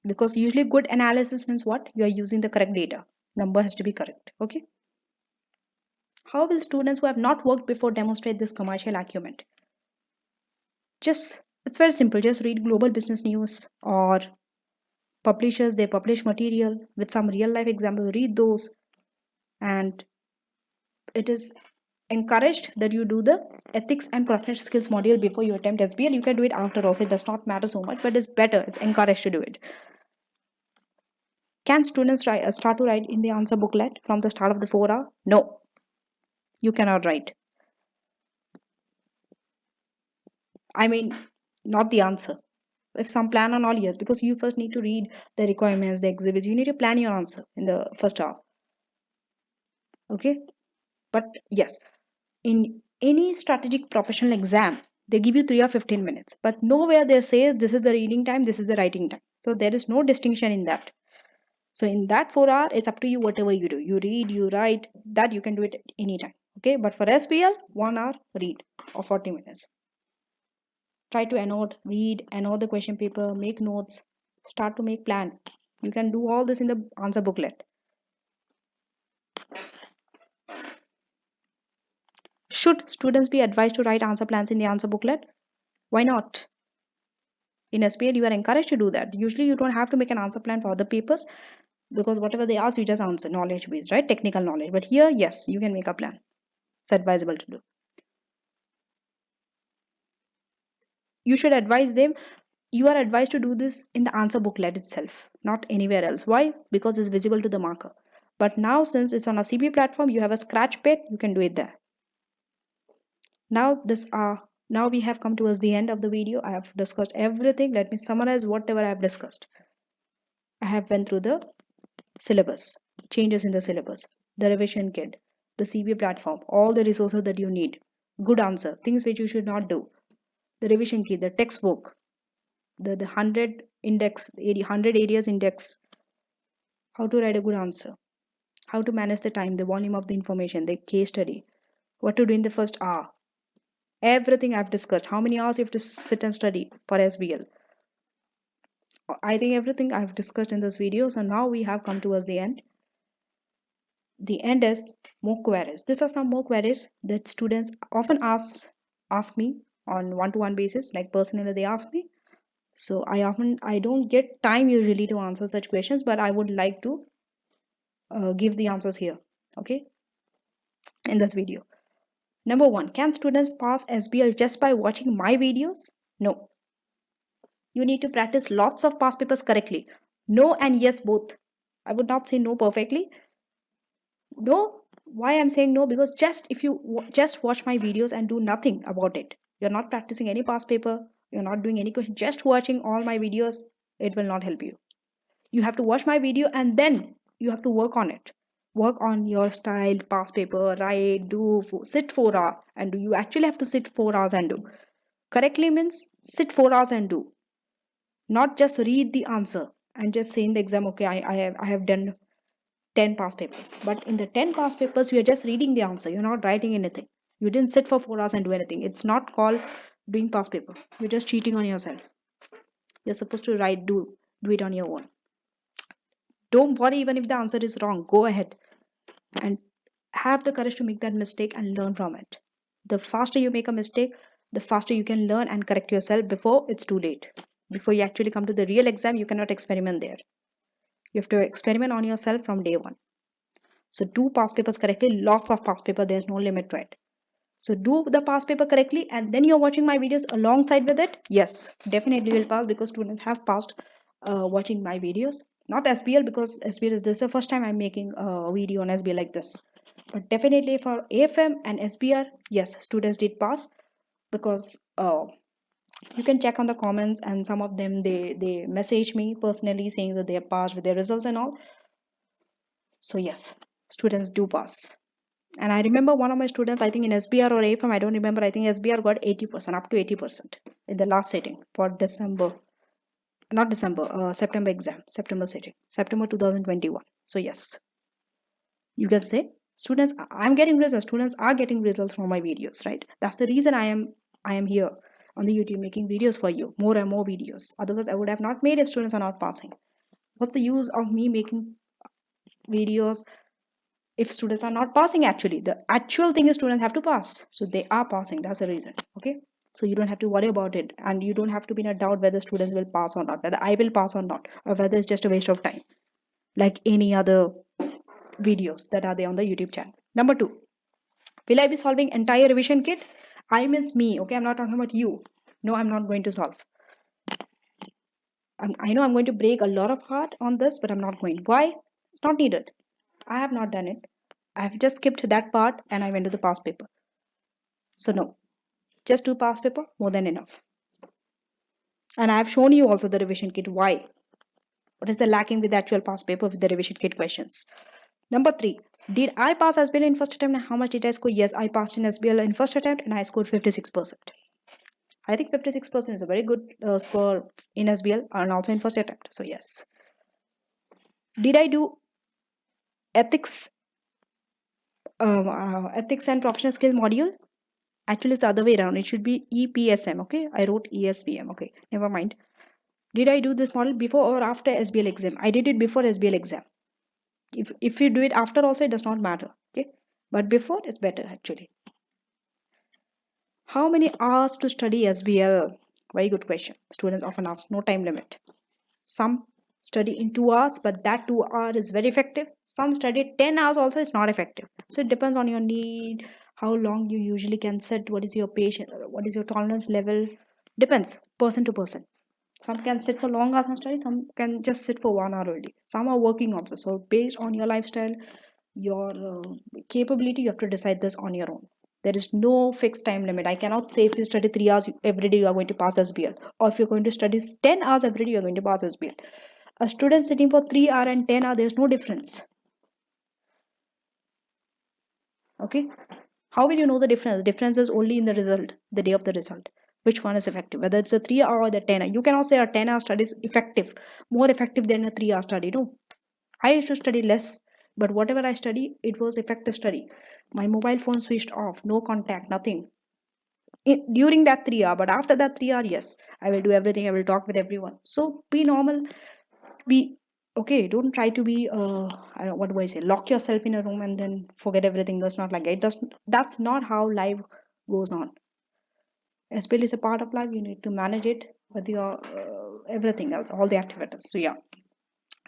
Because usually good analysis means what? You are using the correct data. Number has to be correct. Okay. How will students who have not worked before demonstrate this commercial acumen? Just, it's very simple. Just read global business news or publishers, they publish material with some real life example. Read those, and it is encouraged that you do the ethics and professional skills module before you attempt SBL. You can do it after also. It does not matter so much, but it's better. It's encouraged to do it. Can students start to write in the answer booklet from the start of the 4 hour? No, you cannot write. I mean, not the answer. If some plan on all, yes, because you first need to read the requirements, the exhibits. You need to plan your answer in the first hour. Okay, but yes, in any strategic professional exam, they give you 3 or 15 minutes, but nowhere they say this is the reading time, this is the writing time. So there is no distinction in that. So in that 4 hour, it's up to you whatever you do. You read, you write, that you can do it anytime. Okay, but for SBL, 1 hour read or 40 minutes. Try to annotate, read, annotate the question paper, make notes, start to make plan. You can do all this in the answer booklet. Should students be advised to write answer plans in the answer booklet? Why not? In SPL, you are encouraged to do that. Usually, you don't have to make an answer plan for other papers because whatever they ask, you just answer knowledge based, right? Technical knowledge. But here, yes, you can make a plan. It's advisable to do. You should advise them. You are advised to do this in the answer booklet itself, not anywhere else. Why? Because it's visible to the marker. But now, since it's on a CB platform, you have a scratch pad, you can do it there. Now we have come towards the end of the video. I have discussed everything. Let me summarize whatever I have discussed. I have went through the syllabus, changes in the syllabus, the revision kit, the CB platform, all the resources that you need, good answer, things which you should not do, the revision kit, the textbook, the 100 index, 100 areas index, how to write a good answer, how to manage the time, the volume of the information, the case study, what to do in the first hour. Everything I've discussed. How many hours you have to sit and study for SBL. I think everything I've discussed in this video. So now we have come towards the end. The end is more queries. These are some more queries that students often ask me on one-to-one basis, like personally they ask me. So I don't get time usually to answer such questions, but I would like to give the answers here, okay, in this video. Number one, can students pass SBL just by watching my videos? No. You need to practice lots of past papers correctly. No and yes both. I would not say no perfectly. No, why I'm saying no? Because just if you just watch my videos and do nothing about it, you're not practicing any past paper, you're not doing any question, just watching all my videos, it will not help you. You have to watch my video and then you have to work on it. Work on your style, past paper, write, do, sit 4 hours and do. You actually have to sit 4 hours and do. Correctly means sit 4 hours and do. Not just read the answer and just say in the exam, okay, I have done 10 past papers. But in the 10 past papers, you're just reading the answer. You're not writing anything. You didn't sit for 4 hours and do anything. It's not called doing past paper. You're just cheating on yourself. You're supposed to write, do it on your own. Don't worry even if the answer is wrong. Go ahead and have the courage to make that mistake and learn from it. The faster you make a mistake, the faster you can learn and correct yourself before it's too late. Before you actually come to the real exam, you cannot experiment there. You have to experiment on yourself from day one. So do past papers correctly. Lots of past paper. There's no limit to it. So do the past paper correctly and then you're watching my videos alongside with it. Yes, definitely you'll pass because students have passed watching my videos. Not SBL because SBL is this is the first time I'm making a video on SBL like this. But definitely for AFM and SBR, yes, students did pass because you can check on the comments and some of them they message me personally saying that they have passed with their results and all. So yes, students do pass. And I remember one of my students, I think in SBR or AFM, I don't remember, I think SBR got 80%, up to 80% in the last sitting for December, not December, September exam, September sitting, September 2021. So yes, you can say students, I'm getting results, students are getting results from my videos, right? That's the reason I am here on the YouTube making videos for you, more and more videos. Otherwise, I would have not made if students are not passing. What's the use of me making videos if students are not passing? Actually the actual thing is students have to pass, so they are passing. That's the reason. Okay, so you don't have to worry about it and you don't have to be in a doubt whether students will pass or not, whether I will pass or not, or whether it's just a waste of time like any other videos that are there on the YouTube channel. Number two, will I be solving entire revision kit? I means me. Okay, I'm not talking about you. No, I'm not going to solve. I know I'm going to break a lot of heart on this, but I'm not going. Why? It's not needed. I have not done it. I've just skipped that part and I went to the past paper. So no, just do past paper, more than enough. And I've shown you also the revision kit. Why? What is the lacking with the actual past paper with the revision kit questions? Number three, did I pass SBL in first attempt and how much did I score? Yes, I passed in SBL in first attempt and I scored 56%. I think 56% is a very good score in SBL and also in first attempt. So yes. Did I do ethics, ethics and professional skills module? Actually, it's the other way around. It should be EPSM. Okay, I wrote ESPM. Okay, never mind. Did I do this model before or after SBL exam? I did it before SBL exam. If you do it after also, it does not matter. Okay, but before it's better actually. How many hours to study SBL? Very good question. Students often ask. No time limit. Some study in 2 hours, but that 2 hour is very effective. Some study 10 hours also is not effective. So it depends on your need, how long you usually can sit, what is your patient, what is your tolerance level. Depends person to person. Some can sit for long hours and study, some can just sit for 1 hour only. Some are working also. So based on your lifestyle, your capability, you have to decide this on your own. There is no fixed time limit. I cannot say if you study 3 hours every day, you are going to pass SBL. Or if you're going to study 10 hours every day, you're going to pass SBL. A student sitting for 3 hours and 10 hours, there's no difference. Okay. How will you know the difference? The difference is only in the result, the day of the result. Which one is effective? Whether it's a 3 hour or the 10 hour. You cannot say a 10-hour study is effective, more effective than a 3 hour study. No. I used to study less But whatever I study, it was effective study. My mobile phone switched off, no contact, nothing. During that 3 hour, but after that 3 hour, yes, I will do everything. I will talk with everyone. So be normal. Be okay. Don't try to be I don't, what do I say? Lock yourself in a room and then forget everything. That's not like it. That's not how life goes on. SBL is a part of life. You need to manage it with your everything else, all the activities. So yeah.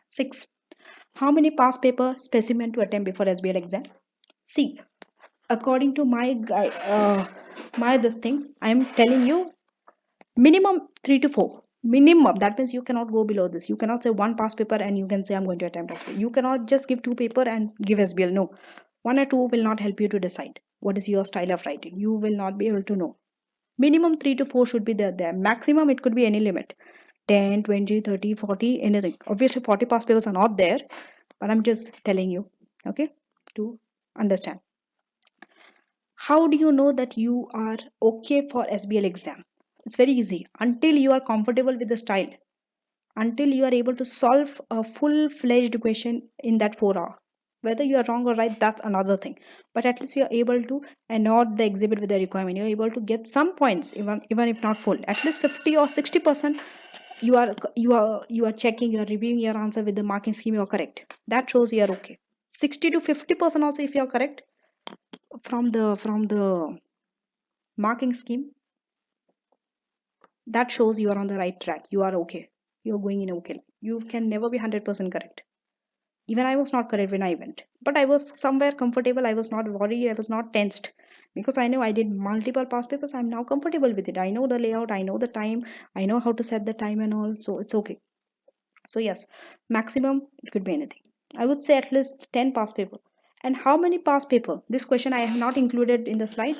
6. How many past paper specimen to attempt before SBL exam? See, according to my this thing, I am telling you minimum 3 to 4. Minimum. That means you cannot go below this. You cannot say one past paper and you can say I'm going to attempt SBL. You cannot just give 2 paper and give SBL. No, 1 or 2 will not help you to decide what is your style of writing. You will not be able to know. Minimum 3 to 4 should be there. Maximum it could be any limit. 10, 20, 30, 40, anything. Obviously 40 past papers are not there, but I'm just telling you, okay, to understand. How do you know that you are okay for SBL exam? It's very easy. Until you are comfortable with the style, until you are able to solve a full-fledged question in that 4 hour. Whether you are wrong or right, that's another thing. But at least you are able to annotate the exhibit with the requirement. You're able to get some points, even if not full. At least 50 or 60%. You are checking, you are reviewing your answer with the marking scheme. You are correct. That shows you are okay. 60 to 50% also, if you are correct from the marking scheme, that shows you are on the right track. You are okay. You are going in okay. You can never be 100% correct. Even I was not correct when I went, but I was somewhere comfortable. I was not worried. I was not tensed because I know I did multiple past papers. I'm now comfortable with it. I know the layout. I know the time. I know how to set the time and all. So it's okay. So yes, maximum it could be anything. I would say at least 10 past paper. And how many past paper? This question I have not included in the slide.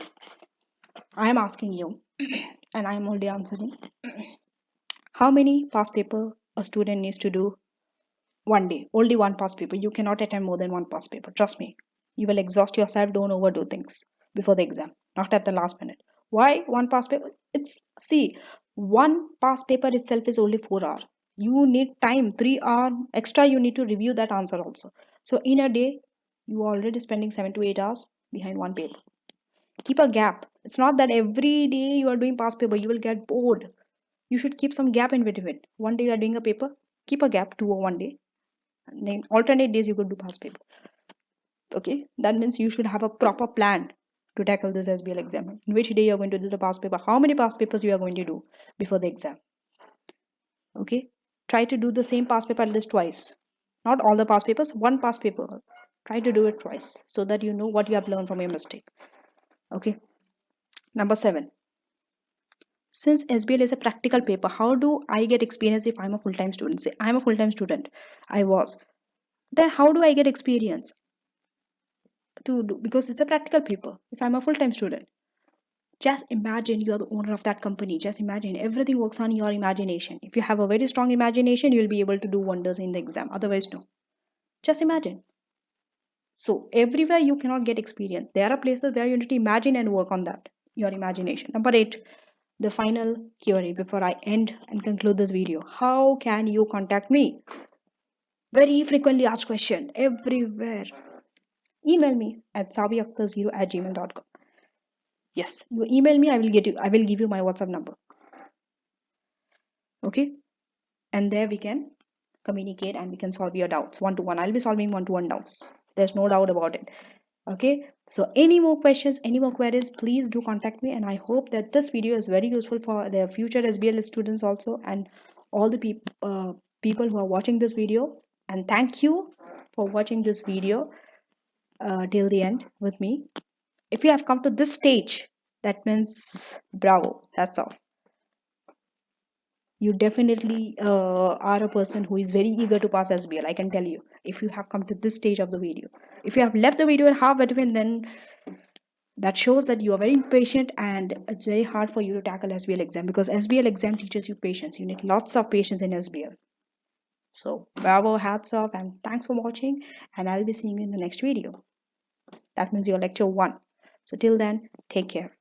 I am asking you, and I am only answering. How many past paper a student needs to do one day? Only one past paper. You cannot attempt more than one past paper. Trust me. You will exhaust yourself. Don't overdo things before the exam. Not at the last minute. Why one past paper? It's see, one past paper itself is only 4 hours. You need time, 3 hours extra. You need to review that answer also. So in a day, you are already spending 7 to 8 hours behind one paper. Keep a gap. It's not that every day you are doing past paper. You will get bored. You should keep some gap in between. One day you are doing a paper, keep a gap 2 or 1 day. And then alternate days you could do past paper. Okay, that means you should have a proper plan to tackle this SBL exam. In which day you are going to do the past paper, how many past papers you are going to do before the exam. Okay, try to do the same past paper at least twice. Not all the past papers, one past paper. Try to do it twice so that you know what you have learned from your mistake. Okay, number 7. Since SBL is a practical paper, how do I get experience if I'm a full-time student? Say I'm a full-time student. I was. Then how do I get experience to do? Because it's a practical paper. If I'm a full-time student, just imagine you're the owner of that company. Just imagine everything works on your imagination. If you have a very strong imagination, you'll be able to do wonders in the exam. Otherwise, no. Just imagine. So everywhere you cannot get experience. There are places where you need to imagine and work on that. Your imagination. Number 8. The final query before I end and conclude this video. How can you contact me? Very frequently asked question everywhere. Email me at sabiakhtar0@gmail.com. Yes, you email me, I will give you my WhatsApp number. Okay? And there we can communicate and we can solve your doubts one to one. I'll be solving one to one doubts. There's no doubt about it. Okay, so any more questions, any more queries, please do contact me. And I hope that this video is very useful for the future SBL students also and all the people who are watching this video. And thank you for watching this video till the end with me. If you have come to this stage, that means bravo. That's all. You definitely are a person who is very eager to pass SBL. I can tell you. If you have come to this stage of the video, if you have left the video in half between, then that shows that you are very impatient and it's very hard for you to tackle SBL exam because SBL exam teaches you patience. You need lots of patience in SBL. So bravo, hats off, and thanks for watching. And I'll be seeing you in the next video. That means your lecture 1. So till then, take care.